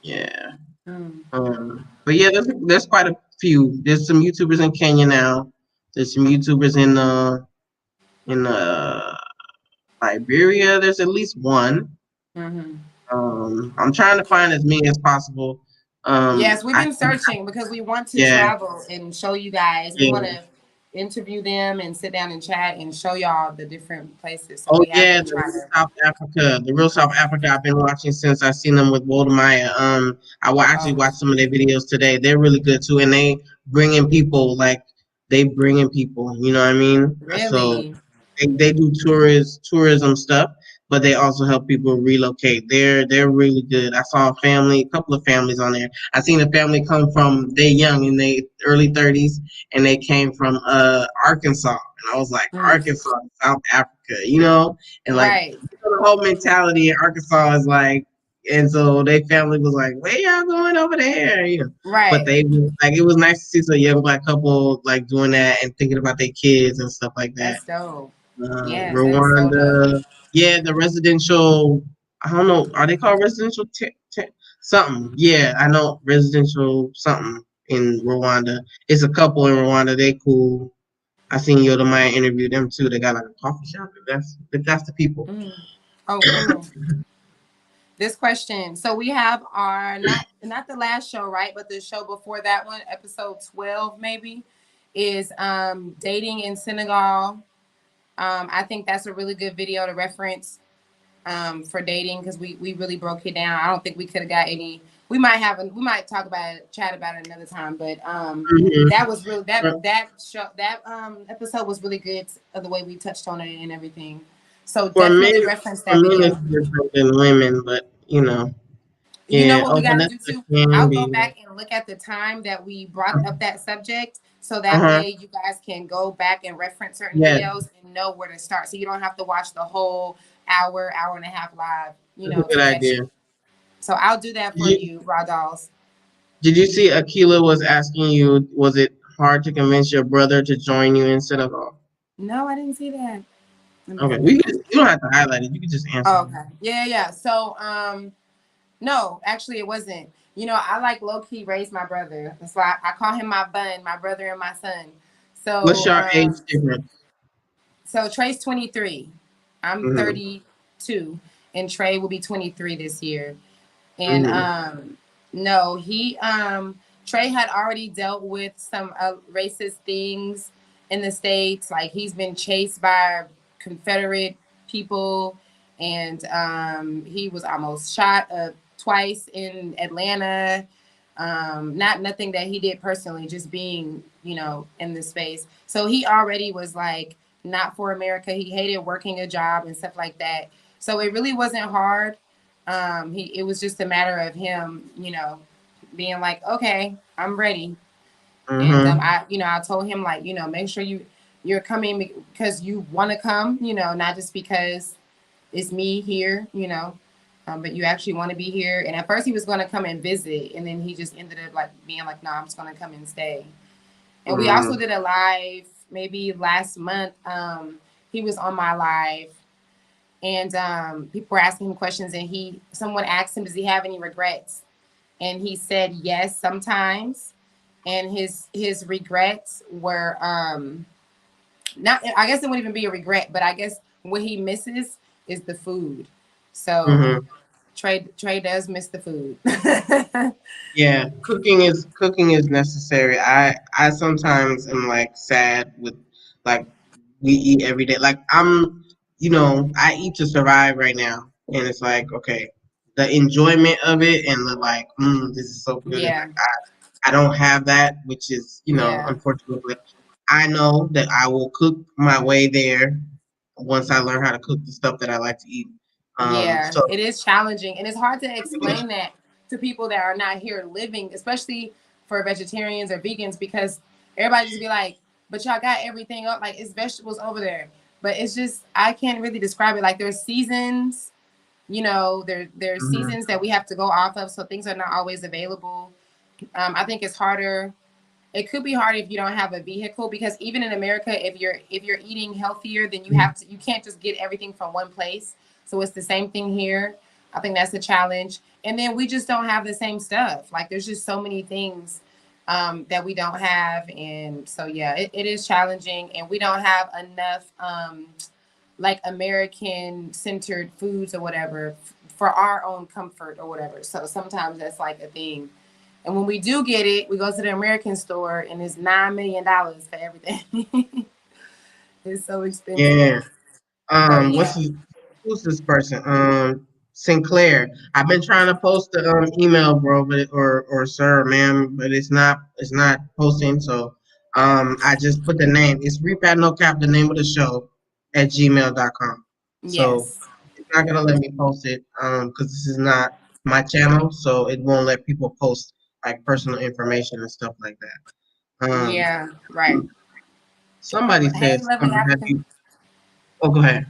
S2: Yeah.
S1: Mm.
S2: But yeah, there's quite a few. There's some YouTubers in Kenya now. There's some YouTubers in Liberia. There's at least one.
S1: Mm-hmm.
S2: I'm trying to find as many as possible.
S1: Yes, we've
S2: I
S1: been searching because we want to
S2: yeah
S1: travel and show you guys. We want
S2: yeah.
S1: to interview them and sit down and chat and show y'all the different places. So
S2: Oh
S1: we have
S2: yeah,
S1: been
S2: the
S1: trying
S2: real
S1: to.
S2: South Africa, the real South Africa. I've been watching since I seen them with Walter Maya. Actually
S1: Oh,
S2: watched some of their videos today. They're really good too, and they bring in people like they bring in people. You know what I mean? So
S1: really?
S2: they do tourism stuff, but they also help people relocate. They're really good. I saw a couple of families on there. I seen a family come from they young in their early 30s, and they came from Arkansas, and I was like
S1: Mm.
S2: Arkansas, South Africa, you know, and like
S1: Right.
S2: the whole mentality in Arkansas is like. And so their family was like, "Where y'all going over there?" You know, but
S1: Right.
S2: they like it was nice to see some young black couple like doing that and thinking about their kids and stuff like that.
S1: That's dope. Yes, that is so dope.
S2: Rwanda. Yeah, the residential. I don't know. Are they called residential something? Yeah, I know residential something in Rwanda. It's a couple in Rwanda. They cool. I seen Yoda Maya interview them too. They got like a coffee shop. If that's the people.
S1: Mm. Oh, cool. This question. So we have our not the last show, right? But the show before that one, episode 12 maybe, is dating in Senegal. I think that's a really good video to reference for dating because we really broke it down. I don't think we could have got any. We might talk about it, chat about it another time. But that
S2: Mhm.
S1: was really that show that episode was really good of the way we touched on it and everything. So
S2: For men,
S1: definitely reference
S2: for
S1: that
S2: men it's
S1: video.
S2: different than women, but
S1: You know
S2: yeah.
S1: what
S2: Oh,
S1: we got to
S2: Vanessa
S1: do too?
S2: can
S1: I'll go
S2: be.
S1: back and look at the time that we brought up that subject, so
S2: Uh
S1: that
S2: huh.
S1: way you guys can go back and reference certain
S2: Yeah,
S1: videos and know where to start. So you don't have to watch the whole hour and a half live,
S2: that's a
S1: to
S2: good
S1: catch
S2: idea.
S1: it. So I'll do that for you, Raw Dolls.
S2: Did you see Akila was asking you, was it hard to convince your brother to join you instead of
S1: No, I didn't see that. Let me
S2: okay,
S1: go back.
S2: you don't have to highlight it. You can just answer.
S1: Oh, okay. Yeah. So no, actually it wasn't. I like low key raised my brother. That's why I call him my bun, my brother and my son.
S2: What's
S1: So
S2: your age difference?
S1: Trey's 23. I'm
S2: Mm-hmm.
S1: 32, and Trey will be 23 this year. And
S2: Mm-hmm.
S1: no, he Trey had already dealt with some racist things in the States. Like he's been chased by Confederate people, and he was almost shot. twice in Atlanta. Not nothing that he did personally, just being, in the space. So he already was like not for America. He hated working a job and stuff like that. So it really wasn't hard. It was just a matter of him, being like, okay, I'm ready. And
S2: Mm-hmm.
S1: I told him, like, make sure you're coming because you want to come, not just because it's me here, but you actually want to be here. And at first he was going to come and visit, and then he just ended up like being like, no, I'm just going to come and stay. And we also
S2: Mm-hmm.
S1: did a live maybe last month. He was on my live, and people were asking him questions, and someone asked him, does he have any regrets? And he said yes, sometimes. And his regrets were not, I guess it wouldn't even be a regret, but I guess what he misses is the food. So
S2: Mm-hmm.
S1: Trey does miss the food.
S2: Yeah, cooking is necessary. I sometimes am like sad with like we eat every day. Like I eat to survive right now, and it's like okay, the enjoyment of it and the like, this is so good. And
S1: Yeah,
S2: like I don't have that, which is
S1: yeah,
S2: unfortunate. But I know that I will cook my way there once I learn how to cook the stuff that I like to eat.
S1: yeah.
S2: So
S1: It is challenging, and it's hard to explain that to people that are not here living, especially for vegetarians or vegans, because everybody just be like, "But y'all got everything up, like it's vegetables over there." But it's just I can't really describe it. Like there's seasons, there's
S2: mhm,
S1: seasons that we have to go off of, so things are not always available. I think it's harder. It could be hard if you don't have a vehicle, because even in America, if you're eating healthier, then you can't just get everything from one place. So it's the same thing here. I think that's a challenge. And then we just don't have the same stuff. Like there's just so many things that we don't have, and so yeah, it is challenging, and we don't have enough like American centered foods or whatever for our own comfort or whatever. So sometimes that's like a thing. And when we do get it, we go to the American store and it's $9 million for everything. It's so expensive.
S2: yeah.
S1: So
S2: What's
S1: yeah.
S2: his, who's this person? Sinclair. I've been trying to post the email, bro, but or sir, ma'am, but it's not posting. So I just put the name. It's Repat No Cap, the name of the show at gmail.com. So
S1: Yes.
S2: it's not gonna let me post it because this is not my channel, so it won't let people post like personal information and stuff like that.
S1: Yeah. Right.
S2: Somebody
S1: But hey,
S2: said
S1: lovely
S2: something. Have
S1: African.
S2: you? Oh, go ahead.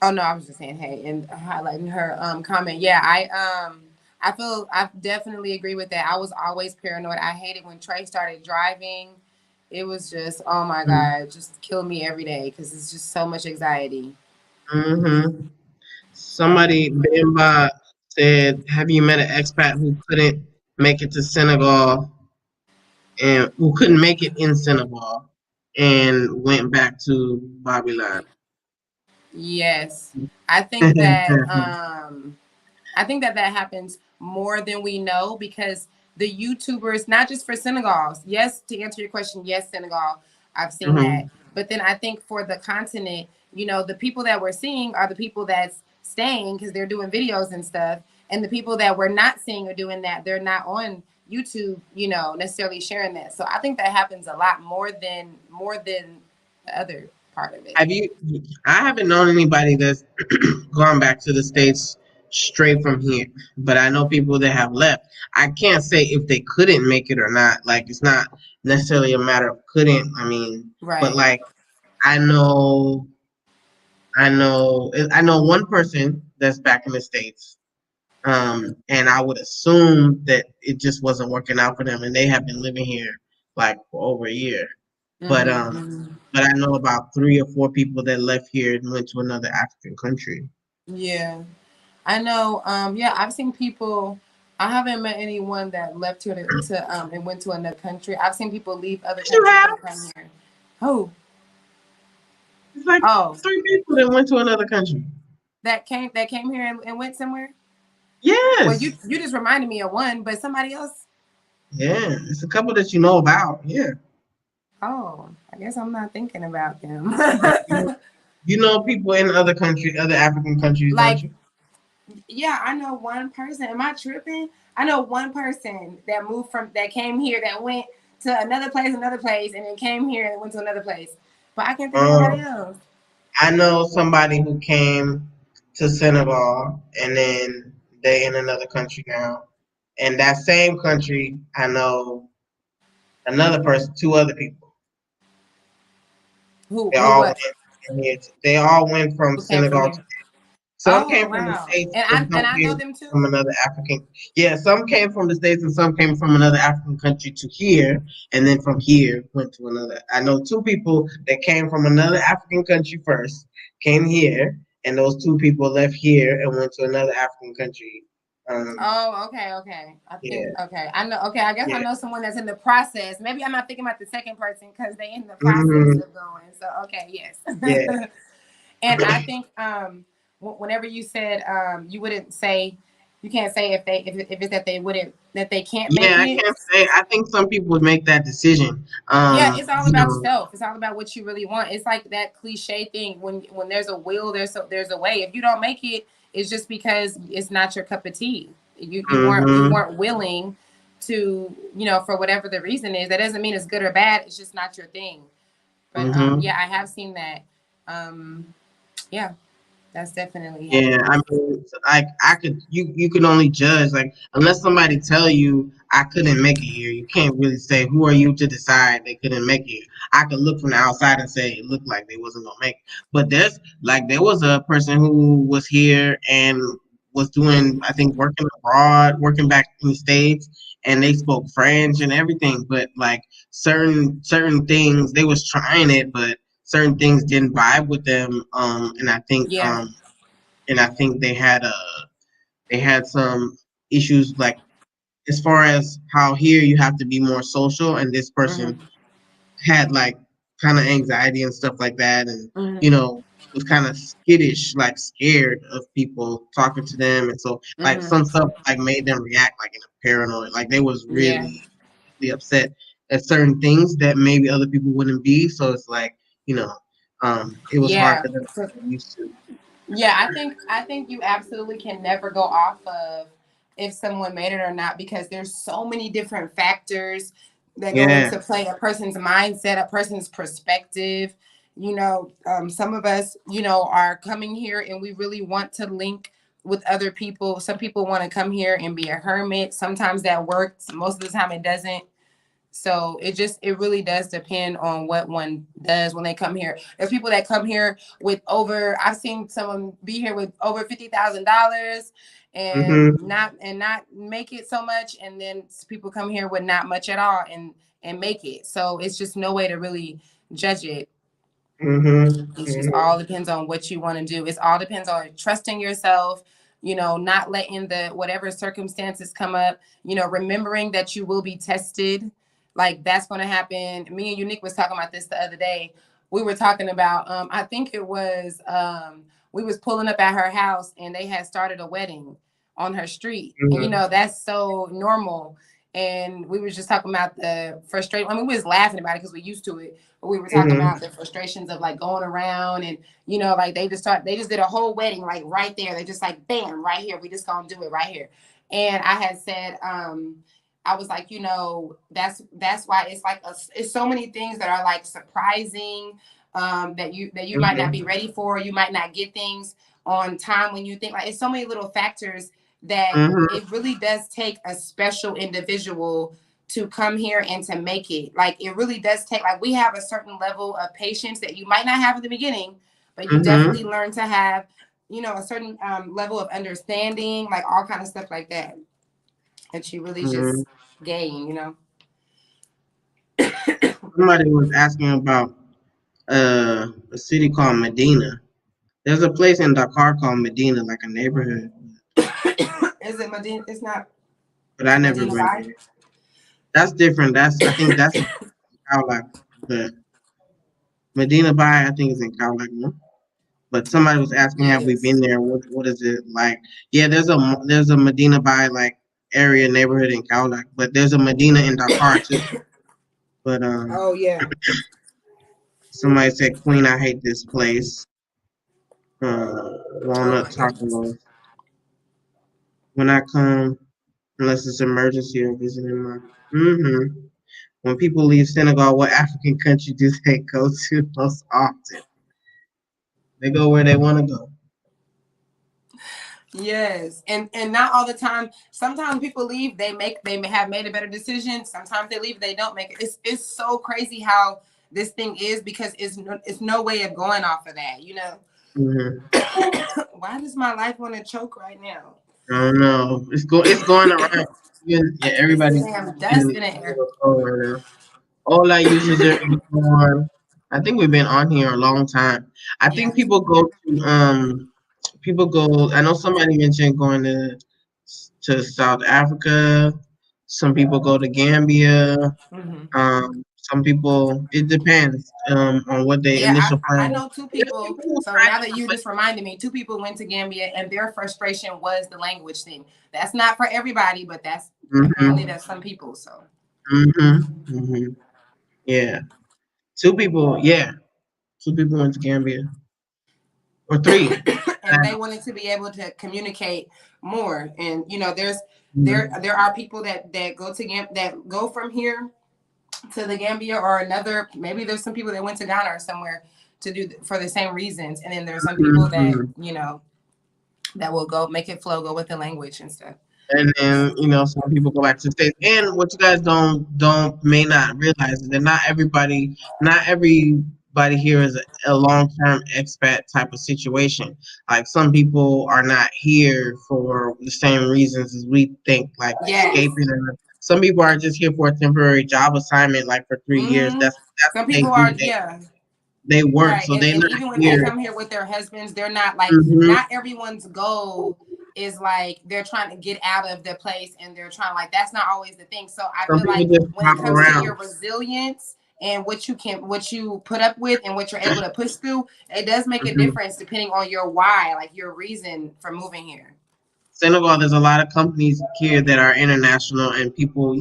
S1: Oh no, I was just saying hey and highlighting her comment. Yeah, I definitely agree with that. I was always paranoid. I hated when Trey started driving. It was just, oh my God, it just killed me every day because it's just so much anxiety.
S2: Mm-hmm. Somebody, Bimba, said, "Have you met an expat who couldn't make it to Senegal and who couldn't make it in Senegal and went back to Babylon?"
S1: Yes. I think that that happens more than we know, because the YouTubers, not just for Senegal, yes, to answer your question, yes, Senegal, I've seen that.
S2: Hmm.
S1: But then I think for the continent, the people that we're seeing are the people that's staying because they're doing videos and stuff. And the people that we're not seeing or doing that, they're not on YouTube, necessarily sharing that. So I think that happens a lot more than the other part of it.
S2: Have you? I haven't known anybody that's gone back to the States straight from here, but I know people that have left. I can't say if they couldn't make it or not. Like it's not necessarily a matter of couldn't. I mean, but
S1: Right.
S2: like I know I know one person that's back in the States. And I would assume that it just wasn't working out for them and they have been living here like for over a year. But
S1: Mm-hmm, mm-hmm.
S2: but I know about 3 or 4 people that left here and went to another African country.
S1: Yeah. I know. Yeah, I've seen people. I haven't met anyone that left here to and went to another country. I've seen people leave other
S2: Yes, you
S1: countries
S2: have.
S1: and come here. Oh,
S2: It's like
S1: oh,
S2: 3 people that went to another country.
S1: that came here and went somewhere. Well, you
S2: Yes.
S1: you just reminded me of one, but somebody else.
S2: Yeah, it's a couple that you know about. Yeah.
S1: Oh, I guess I'm not thinking about them.
S2: You know people in other countries, other African countries, don't
S1: Like
S2: you?
S1: Yeah, I know one person. Am I tripping? I know one person that moved from that came here that went to another place, and then came here and went to another place. But I can't think of nobody
S2: Um,
S1: else.
S2: I know somebody who came to Senegal and then they in another country now. And that same country, I know another person, two other people. They
S1: Who
S2: all
S1: what?
S2: went from here. They all went from
S1: Who came from
S2: Senegal.
S1: here?
S2: Some
S1: Oh
S2: came from the
S1: wow!
S2: States and
S1: And
S2: some
S1: I know
S2: came
S1: them
S2: from
S1: too.
S2: another African. Yeah, some came from the States and some came from another African country to here. And then from here went to another. I know two people that came from another African country first, came here, and those two people left here and went to another African country. Um,
S1: Oh, okay, okay. I think
S2: yeah.
S1: okay. I know. Okay, I guess I
S2: Yeah.
S1: know someone that's in the process. Maybe I'm not thinking about the second person because they in the process
S2: Hmm.
S1: of going. So okay, yes.
S2: Yeah.
S1: And I think whenever you said you wouldn't say, you can't say if it's that they wouldn't that they can't make
S2: Yeah, I
S1: it.
S2: can't say. I think some people would make that decision.
S1: Yeah, it's all
S2: You
S1: about
S2: know.
S1: yourself. It's all about what you really want. It's like that cliche thing when there's a will, there's a way. If you don't make it, it's just because it's not your cup of tea. You
S2: Hmm.
S1: weren't willing to, for whatever the reason is. That doesn't mean it's good or bad. It's just not your thing. But
S2: Hmm.
S1: yeah, I have seen that. Um, yeah, that's definitely
S2: Yeah,
S1: happened.
S2: I mean, like I could, you can only judge like unless somebody tell you I couldn't make it here. You can't really say who are you to decide they couldn't make it. I could look from the outside and say it looked like they wasn't gonna make it. But there was a person who was here and was doing I think working abroad, working back in the States, and they spoke French and everything. But like certain things they was trying it, but certain things didn't vibe with them.
S1: Yeah.
S2: And I think they had some issues like as far as how here you have to be more social, and this person
S1: Hmm.
S2: had like kind of anxiety and stuff like that, and
S1: Hmm.
S2: you know was kind of skittish, like scared of people talking to them, and so like
S1: Hmm.
S2: some stuff like made them react like in a paranoid, like they was
S1: Yeah.
S2: really upset at certain things that maybe other people wouldn't be. So it's like you know, it was hard
S1: Yeah.
S2: for them to
S1: So
S2: get used to.
S1: yeah, I think you absolutely can never go off of if someone made it or not because there's so many different factors that go
S2: Yeah.
S1: into play a person's mindset, a person's perspective. Some of us, are coming here and we really want to link with other people. Some people want to come here and be a hermit. Sometimes that works. Most of the time it doesn't. So it really does depend on what one does when they come here. There's people that come here with over. I've seen someone be here with over $50,000 and
S2: Mm-hmm.
S1: not make it so much, and then people come here with not much at all and make it. So it's just no way to really judge it.
S2: Mm-hmm.
S1: It's just
S2: Mm-hmm.
S1: all depends on what you want to do. It's all depends on trusting yourself, not letting the whatever circumstances come up, remembering that you will be tested. Like that's going to happen. Me and Unique was talking about this the other day. We were talking about I think it was we was pulling up at her house and they had started a wedding on her street. And
S2: Mm-hmm.
S1: that's so normal. And we was just talking about the frustration. I mean, we was laughing about it because we used to it, we were talking
S2: Mm-hmm.
S1: about the frustrations of like going around and like they just did a whole wedding like right there. They just like bam right here. We just gonna do it right here. And I had said, I was like, that's why it's like it's so many things that are like surprising, that you might not be
S2: Mm-hmm.
S1: ready for. You might not get things on time when you think like it's so many little factors that
S2: Mm-hmm.
S1: it really does take a special individual to come here and to make it. Like it really does take like we have a certain level of patience that you might not have at the beginning, but you
S2: Mm-hmm.
S1: definitely learn to have, a certain level of understanding, like all kind of stuff like that you really
S2: Mm-hmm.
S1: just gain.
S2: Somebody was asking about a city called Medina. There's a place in Dakar called Medina, like a neighborhood,
S1: Is it Medina? It's not
S2: but I never
S1: Medina
S2: went
S1: Bay.
S2: there. That's different. I think that's in Kaolack. But Medina Bay, I think is in Kaolack. No? But somebody was asking, have we
S1: Yes.
S2: been there? What is it like? Yeah, there's a Medina Bay like area neighborhood in Kaolack, but there's a Medina in Dakar too. But
S1: Oh yeah.
S2: somebody said, Queen, I hate this place.
S1: Oh
S2: Walnut
S1: my goodness.
S2: Tacos. when I come, unless it's emergency or visiting my. Mm-hmm. When people leave Senegal, what African country do they go to most often? They go where they want to go.
S1: Yes, and not all the time. Sometimes people leave, they may have made a better decision. Sometimes they leave, they don't make it. It's so crazy how this thing is because it's no way of going off of that. You know,
S2: Mm-hmm.
S1: why does my life want to choke right now?
S2: I don't know. It's going around. Yeah,
S1: It's
S2: everybody's
S1: damn dust
S2: getting
S1: in the
S2: a
S1: air.
S2: little cold right now. All I use is there before. I think we've been on here a long time. I think
S1: Yes.
S2: people go. I know somebody mentioned going to South Africa. Some people go to Gambia.
S1: Hmm.
S2: Some people, it depends on what their
S1: Yeah,
S2: initial
S1: I
S2: plan is.
S1: know two
S2: There's
S1: people.
S2: people who
S1: So
S2: try
S1: now that you
S2: different
S1: just reminded me, two people went to Gambia and their frustration was the language thing. That's not for everybody, but that's
S2: places.
S1: apparently that's some people. So
S2: Hmm. Yeah, two people. Yeah, two people went to Gambia or three.
S1: and they wanted to be able to communicate more. And you know,
S2: Mhm.
S1: there are people that go to that go from here to the Gambia or another. Maybe there's some people that went to Ghana or somewhere to do for the same reasons. And then there's some people that
S2: Mhm.
S1: you know that will go make it flow, go with the language and stuff.
S2: And then some people go back to the states. And what you guys don't may not realize is that not everybody here is a long term expat type of situation. Like some people are not here for the same reasons as we think, like
S1: Yes.
S2: escaping. And some people are just here for a temporary job assignment, like for 3 years.
S1: Hmm.
S2: That's
S1: Some
S2: what they
S1: people
S2: do.
S1: are, yeah.
S2: They work,
S1: Right.
S2: so they're
S1: And
S2: not
S1: even when they
S2: here.
S1: come here with their husbands, they're not like,
S2: Hmm.
S1: not everyone's goal is like they're trying to get out of the place and they're trying like that's not always the thing. So I
S2: Some
S1: feel
S2: people
S1: like
S2: just
S1: when it
S2: hop
S1: comes to your
S2: around.
S1: resilience and what you put up with and what you're able to push through, it does make a
S2: Mhm.
S1: difference depending on your why, like your reason for moving here.
S2: Senegal, there's a lot of companies here that are international, and people,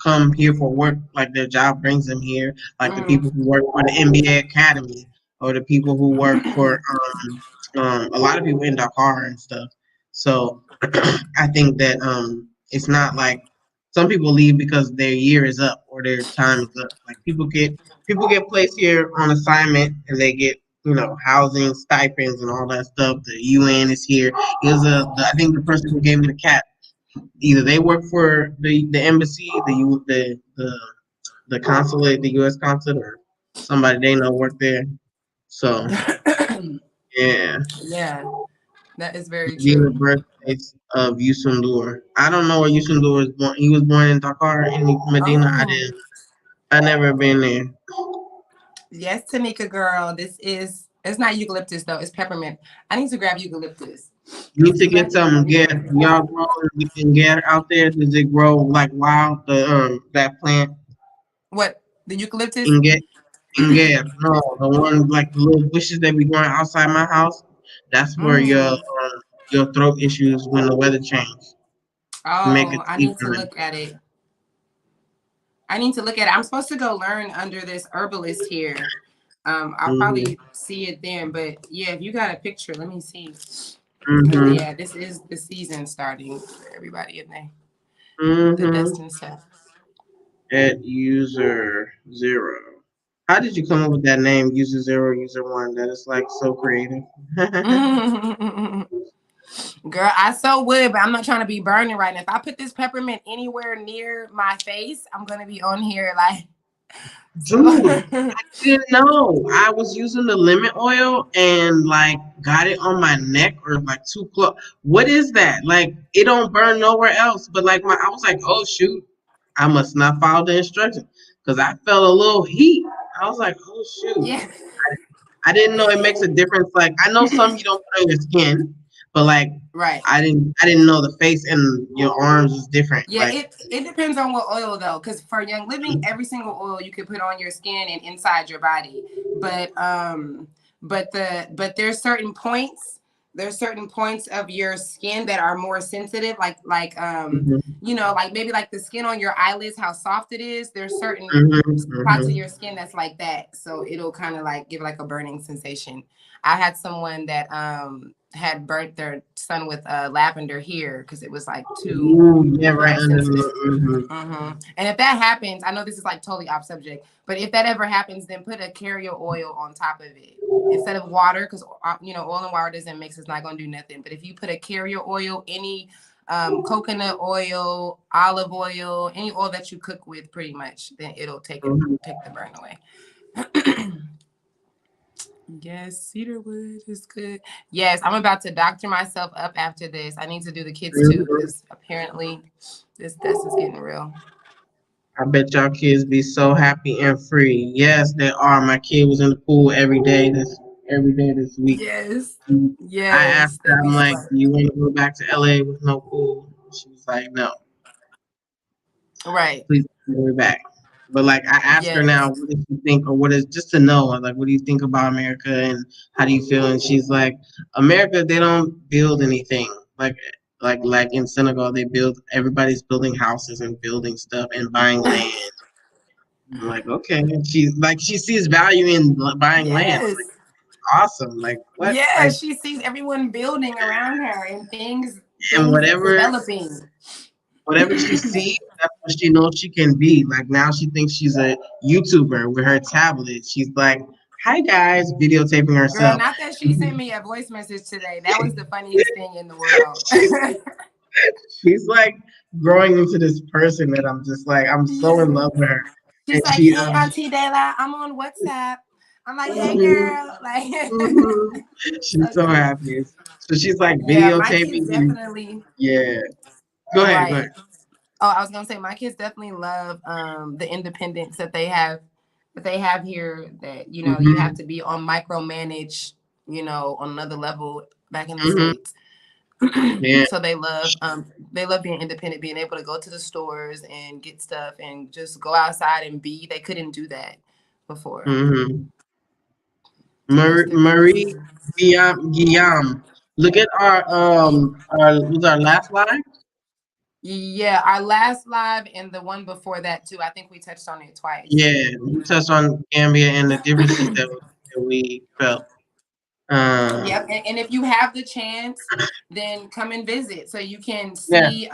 S2: come here for work. Like their job brings them here. Like the
S1: Hmm.
S2: people who work for the NBA Academy, or the people who work for a lot of people in Dakar and stuff. So I think that it's not like some people leave because their year is up or their time is up. Like people get placed here on assignment and they get housing stipends and all that stuff. The UN is here. I think the person who gave me the cat. Either they work for the embassy, the consulate, the U.S. consulate, or somebody they know work there. So yeah,
S1: Yeah, that is very
S2: be the
S1: true.
S2: birthplace of Yusundur. I don't know where Yusundur was born. He was born in Dakar, in Medina. I
S1: Oh,
S2: didn't. I never been there.
S1: yes, Tanika girl. This is it's not eucalyptus though, it's peppermint. I need to grab eucalyptus.
S2: You need
S1: This
S2: to
S1: is
S2: get
S1: not
S2: some get
S1: eucalyptus.
S2: y'all grow and get out there. Does it grow like wild? The that plant
S1: What? The eucalyptus?
S2: and get no the one like the little bushes that be growing outside my house. That's where
S1: Mm.
S2: your throat issues when the weather changes. Make
S1: Oh,
S2: it
S1: I need to
S2: deeper.
S1: look at it. I need to look at it. I'm supposed to go learn under this herbalist here. I'll
S2: Mhm.
S1: probably see it then. But yeah, if you got a picture, let me see. Oh
S2: Mhm.
S1: yeah, this is the season starting for everybody in there. The dust
S2: Mhm.
S1: and stuff.
S2: At user zero. How did you come up with that name, user zero, user one? That is like so creative.
S1: Girl, I so would, but I'm not trying to be burning right now. If I put this peppermint anywhere near my face, I'm gonna be on here like so.
S2: Dude, didn't know. I was using the lemon oil and like got it on my neck or like too close. What is that? Like it don't burn nowhere else. But like I was like, oh shoot, I must not follow the instructions because I felt a little heat. I was like, oh shoot.
S1: Yeah.
S2: I didn't know it makes a difference. Like I know some you don't put on your skin, but like
S1: Right.
S2: I didn't know the face and your arms is different.
S1: Yeah,
S2: Like
S1: it depends on what oil though, because for Young Living, every single oil you can put on your skin and inside your body. But there's certain points. There's certain points of your skin that are more sensitive,
S2: mhm,
S1: like maybe like the skin on your eyelids, how soft it is. There's certain
S2: mhm,
S1: spots of
S2: mhm,
S1: your skin that's like that, so it'll kind of like give like a burning sensation. I had someone that had burnt their son with lavender here because it was like too
S2: Ooh, yeah, right
S1: breath
S2: under
S1: sensitive.
S2: the.
S1: And if that happens, I know this is like totally off subject, but if that ever happens, then put a carrier oil on top of it instead of water, because oil and water doesn't mix. It's not gonna do nothing. But if you put a carrier oil, any coconut oil, olive oil, any oil that you cook with, pretty much, then it'll take the burn away. Yes, cedarwood is good. Yes, I'm about to doctor myself up after this. I need to do the kids too, because apparently this dust is getting real.
S2: I bet y'all kids be so happy and free. Yes, they are. My kid was in the pool every day this week.
S1: Yes.
S2: I asked
S1: Yes. They
S2: her,
S1: be
S2: I'm like,
S1: smart.
S2: do you want to go back to LA with no pool? She was like, no,
S1: Right.
S2: please bring me back. But like, I asked her now,
S1: Yes.
S2: what does she think, or what is just to know, like, what do you think about America and how do you feel? And she's like, America, they don't build anything. Like in Senegal, they build. Everybody's building houses and building stuff and buying land. I'm like, okay. And she sees value in buying land.
S1: Yes.
S2: Like, awesome. Like what?
S1: Yeah.
S2: Like
S1: She sees everyone building around her and
S2: and
S1: things developing.
S2: whatever she sees, that's what she knows she can be. Like now she thinks she's a YouTuber with her tablet. She's like, hi guys, videotaping
S1: Girl,
S2: herself.
S1: not that she sent me a voice message today. That was the funniest thing in the world.
S2: she's she's like growing into this person that I'm just like, I'm so in
S1: Yeah.
S2: love with her.
S1: She's
S2: And
S1: like,
S2: she
S1: hey, Auntie Dayla, I'm on WhatsApp. I'm like, hey,
S2: mhm,
S1: girl. Like,
S2: mhm. She's
S1: so
S2: so
S1: cute.
S2: happy. So she's like
S1: Yeah, my kids
S2: videotaping and
S1: definitely,
S2: yeah. Go ahead, go
S1: right.
S2: ahead.
S1: Oh, I was gonna say my kids definitely love the independence that they have here. That you have
S2: Hmm.
S1: to be on micromanage, on another level back in the
S2: Hmm.
S1: States.
S2: Yeah.
S1: So they love being independent, being able to go to the stores and get stuff and just go outside and be. They couldn't do that before.
S2: Hmm.
S1: So that's good for
S2: Marie
S1: them.
S2: Guillaume. Look at our last line.
S1: Yeah, our last live and the one before that too. I think we touched on it twice.
S2: Yeah, we touched on Gambia and the differences that we felt.
S1: Yep. And if you have the chance, then come and visit so you can
S2: Yeah.
S1: see.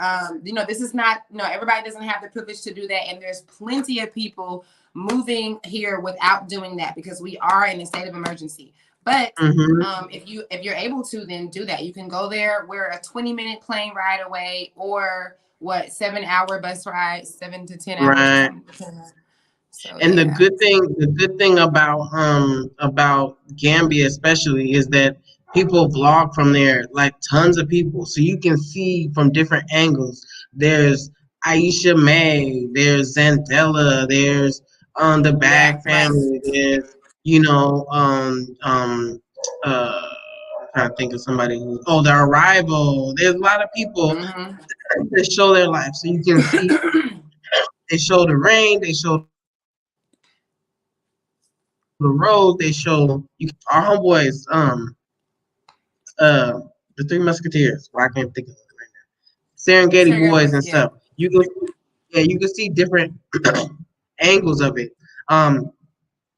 S1: This is not, everybody doesn't have the privilege to do that. And there's plenty of people moving here without doing that because we are in a state of emergency. But
S2: Hmm.
S1: if you're able to, then do that. You can go there. We're a 20-minute plane ride away, or what, 7-hour bus ride, 7 to 10 hours or
S2: Right.
S1: something. So
S2: And
S1: yeah.
S2: the good thing about Gambia especially is that people vlog from there, like tons of people, so you can see from different angles. There's Aisha May, there's Zandela, there's the
S1: Yeah.
S2: Bag
S1: Right.
S2: family, there's you know uh I'm trying to think of somebody who the Arrival. There's a lot of people
S1: Mm-hmm.
S2: that show their life, so you can see. They show the rain, they show the road, they show our homeboys, the Three Musketeers. Well, I can't think of it right now. Serengeti
S1: Sergey
S2: boys
S1: was,
S2: and
S1: yeah.
S2: stuff. You can see different angles of it.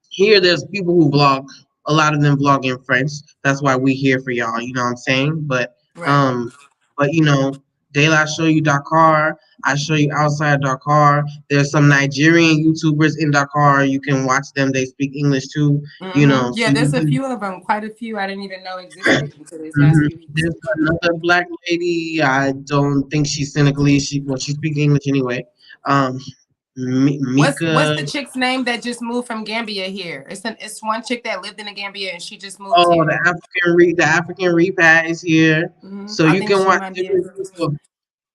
S2: Here there's people who vlog. A lot of them vlog in French. That's why we here for y'all. You know what I'm saying?
S1: Right.
S2: Um, but Dayla, I show you Dakar. I show you outside Dakar. There's some Nigerian YouTubers in Dakar. You can watch them. They speak English too.
S1: Yeah,
S2: So you
S1: there's a
S2: can.
S1: few of them, quite a few I didn't even know existed until these last
S2: Mhm.
S1: few weeks.
S2: There's another black lady. I don't think she's Senegalese. She speaks English anyway. Um,
S1: What's
S2: Mika.
S1: the chick's name that just moved from Gambia here? It's one chick that lived in the Gambia and she just moved
S2: Oh,
S1: here.
S2: the African Repat is here, so
S1: I
S2: you
S1: think
S2: can
S1: she
S2: watch
S1: might be in
S2: different
S1: here too.
S2: people.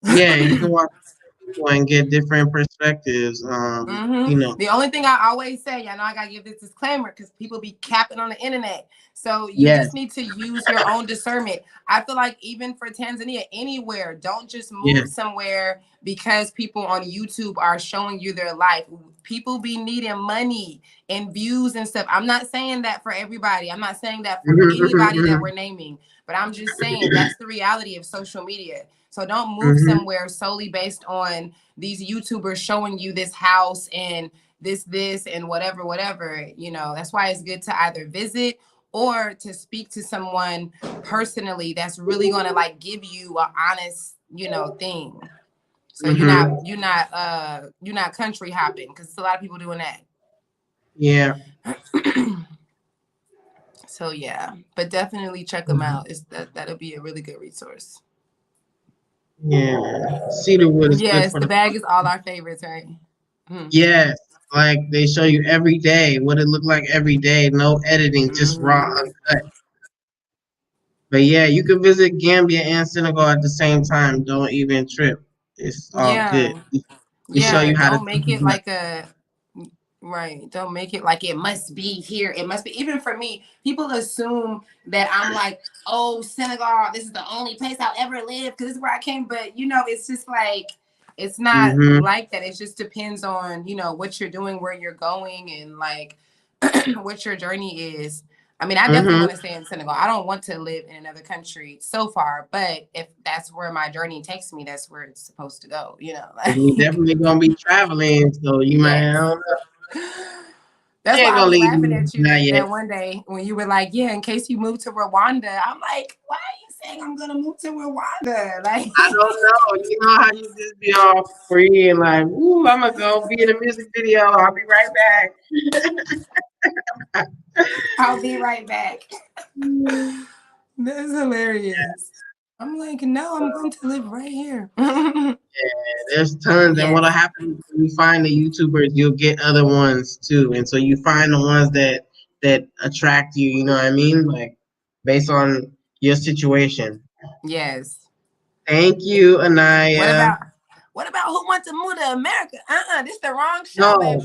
S2: Yeah, you can watch different people and get different perspectives.
S1: The only thing I always say, I know I gotta give this disclaimer because people be capping on the internet. So you
S2: Yes,
S1: just need to use your own discernment. I feel like even for Tanzania, anywhere, don't just
S2: yeah,
S1: move somewhere because people on YouTube are showing you their life. People be needing money and views and stuff. I'm not saying that for everybody. I'm not saying that for
S2: mhm, mhm,
S1: anybody that
S2: mhm,
S1: we're naming, but I'm just saying that's the reality of social media. So don't move
S2: mhm,
S1: somewhere solely based on these YouTubers showing you this house and this and whatever. That's why it's good to either visit or to speak to someone personally that's really gonna like give you an honest, thing. So you're not country hopping, because there's a lot of people doing that.
S2: Yeah.
S1: So yeah, but definitely check them out. That'll be a really good resource.
S2: Yeah. Cedarwood is good
S1: Yes,
S2: for
S1: the
S2: the.
S1: bag is all our favorites, right?
S2: Yes. Like they show you every day what it looked like every day. No editing, just raw,
S1: Mm-hmm.
S2: uncut. But yeah, you can visit Gambia and Senegal at the same time. Don't even trip. It's all good.
S1: Yeah,
S2: We show
S1: yeah.
S2: you how to
S1: Don't make it like a right. Don't make it like it must be here. It must be. Even for me, people assume that I'm like, oh, Senegal, this is the only place I'll ever live because this is where I came. But it's just like it's not
S2: Mm-hmm.
S1: like that. It just depends on what you're doing, where you're going, and like what your journey is. I mean, I definitely
S2: Mm-hmm.
S1: want to stay in Senegal. I don't want to live in another country so far, but if that's where my journey takes me, that's where it's supposed to go.
S2: We
S1: Like
S2: definitely gonna be traveling, so you might I
S1: yes.
S2: don't know.
S1: That's
S2: You
S1: why
S2: ain't
S1: I
S2: gonna
S1: was
S2: leave
S1: laughing
S2: me.
S1: at you
S2: Not
S1: that,
S2: yet.
S1: that one day when you were like, yeah, in case you move to Rwanda. I'm like, why are you saying I'm gonna move to Rwanda? Like
S2: I don't know. You know how you just be all free and like, ooh, I'm gonna go be in a music video. I'll be right back.
S1: I'll be right back. That's hilarious. I'm like, no, I'm going to live right here.
S2: There's tons, and what'll
S1: Yes.
S2: happen when you find the YouTubers, you'll get other ones too, and so you find the ones that attract you. You know what I mean? Like based on your situation.
S1: Yes.
S2: Thank you,
S1: What
S2: Anaya.
S1: about who wants to move to America? This the wrong show, baby.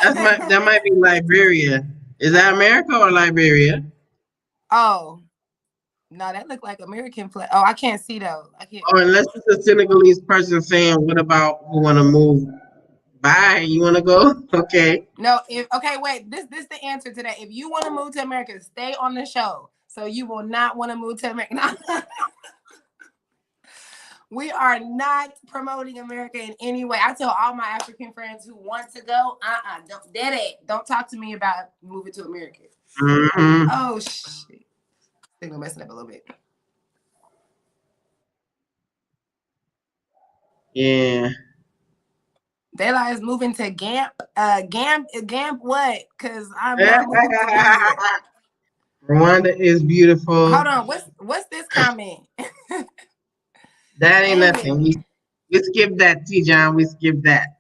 S2: No, that might be Liberia. Is that America or Liberia?
S1: Oh, no, that looked like American flag. Oh, I can't see though. I can't.
S2: Or unless it's a Senegalese person saying, "What about who want to move? Bye, you want to go? Okay."
S1: No, okay, wait. This the answer to that. If you want to move to America, stay on the show. So you will not want to move to America. We are not promoting America in any way. I tell all my African friends who want to go, don't talk to me about moving to America.
S2: Hmm.
S1: Oh shit. I think we're messing up a little bit.
S2: Yeah.
S1: Daylight is moving to Gamp. Gamp what? Because I'm not moving to Gambia.
S2: Rwanda is beautiful.
S1: Hold on. What's this comment?
S2: That ain't
S1: Dang it.
S2: nothing. We skip that, T. John. We skip that.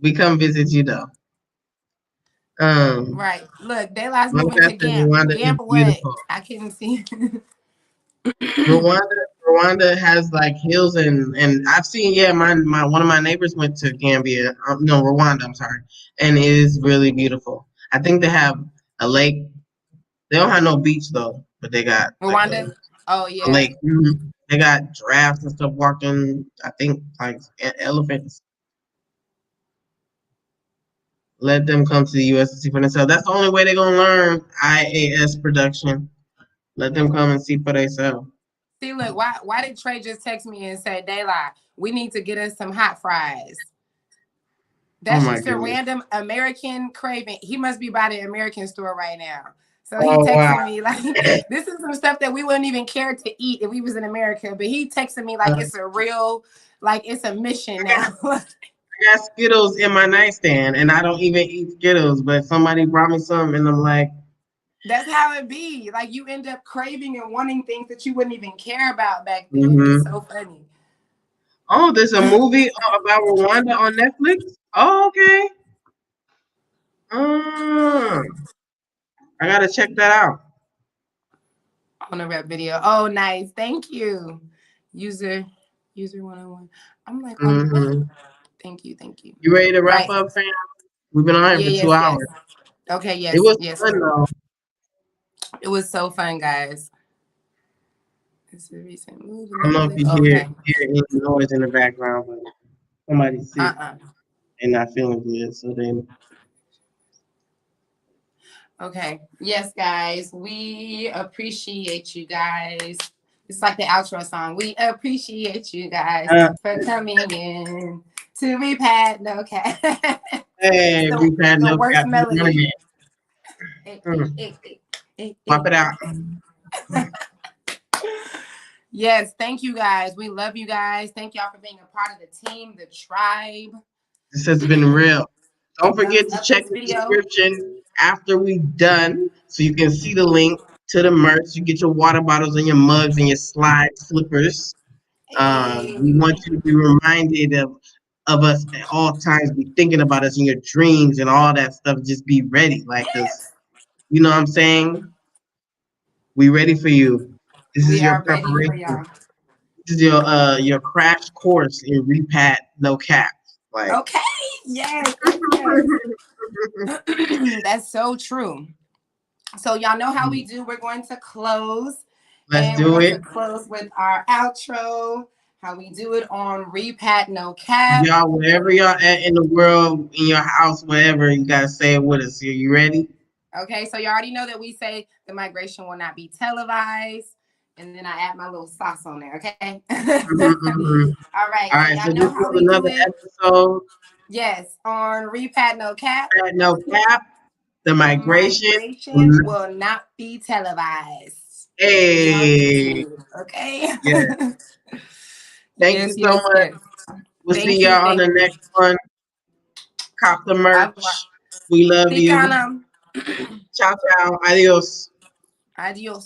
S2: We come visit you though. Um,
S1: Right. Look, Daylight's
S2: like
S1: moving
S2: I
S1: to
S2: said,
S1: Gamp.
S2: Rwanda is
S1: Gamp what?
S2: beautiful.
S1: I couldn't see.
S2: Rwanda has like hills and I've seen my one of my neighbors went to Gambia, no Rwanda, I'm sorry, and it is really beautiful. I think they have a lake. They don't have no beach though, but they got like
S1: Rwanda? Oh
S2: a
S1: yeah.
S2: lake. Mhm. They got giraffes and stuff walking. I think like elephants. Let them come to the U.S. and see for themselves. That's the only way they're gonna learn IAS production. Let them come and see for themselves.
S1: See, look, why did Trey just text me and say, Daylight, we need to get us some hot fries?
S2: Oh
S1: That's
S2: my
S1: just a
S2: goodness.
S1: random American craving. He must be by the American store right now. So he
S2: Oh wow.
S1: texted me like, this is some stuff that we wouldn't even care to eat if we was in America. But he texted me like it's a real, like it's a mission now.
S2: I got Skittles in my nightstand, and I don't even eat Skittles. But somebody brought me some, and I'm like,
S1: That's how it be. Like you end up craving and wanting things that you wouldn't even care about back then. It's
S2: mm-hmm.
S1: so funny.
S2: Oh, there's a movie about Rwanda on Netflix. Oh, okay. I gotta check that out.
S1: On a rap video. Oh, nice. Thank you. User 101. I'm like, on what?
S2: Mm-hmm.
S1: Thank you. Thank you.
S2: You ready to wrap
S1: Right.
S2: up, fam? We've been on here
S1: Yeah,
S2: for
S1: yes,
S2: two
S1: yes.
S2: hours.
S1: Okay,
S2: It
S1: yes,
S2: was
S1: yes.
S2: fun though.
S1: It was so fun, guys. It's a recent move.
S2: I don't know if you
S1: Okay.
S2: hear any noise in the background, but somebody's sick
S1: Uh-uh.
S2: and not feeling good. So then,
S1: Okay. Yes, guys. We appreciate you guys. It's like the outro song. We appreciate you guys for coming in to Repat. No cat.
S2: hey,
S1: the,
S2: we've had
S1: the
S2: no
S1: worst
S2: cap.
S1: melody. Hey, hey,
S2: Mm.
S1: hey, hey, hey,
S2: Pop it out.
S1: Yes, thank you guys. We love you guys. Thank y'all for being a part of the team, the tribe.
S2: This has been real. Don't forget
S1: Thumbs
S2: to
S1: up
S2: check
S1: this
S2: the
S1: video.
S2: description after we done so you can see the link to the merch. You get your water bottles and your mugs and your slide slippers. We
S1: Hey.
S2: want you to be reminded of us at all times. Be thinking about us in your dreams and all that stuff. Just be ready, like, cause
S1: Yes.
S2: you know what I'm saying. We ready for you. This is
S1: We
S2: your
S1: are ready for
S2: preparation.
S1: y'all.
S2: This is your crash course in repat no cap. Like,
S1: Okay. Yes, yes, yes. That's so true. So y'all know how we do. We're going to close,
S2: let's
S1: and we're
S2: do
S1: going
S2: it.
S1: to close with our outro. How we do it on Repat No Cap.
S2: Y'all, wherever y'all at in the world, in your house, wherever, you gotta say it with us. Are you ready?
S1: Okay, so you already know that we say the migration will not be televised. And then I add my little sauce on there, okay?
S2: Mm-hmm.
S1: All right,
S2: All
S1: so
S2: right, so
S1: y'all
S2: this
S1: know how
S2: was
S1: we do
S2: another
S1: it.
S2: episode.
S1: Yes, on Repat No Cap,
S2: At no cap, the
S1: the
S2: migration.
S1: migration will not be televised. It will be on
S2: Hey,
S1: YouTube, okay?
S2: yeah. Thank you
S1: Yes,
S2: so
S1: yes,
S2: much.
S1: yes.
S2: We'll see
S1: Thank you,
S2: y'all on
S1: thank
S2: the
S1: you.
S2: next one. Cop the
S1: Au revoir.
S2: merch. We love you.
S1: Ticana.
S2: Ciao, ciao. Adios.
S1: Adios.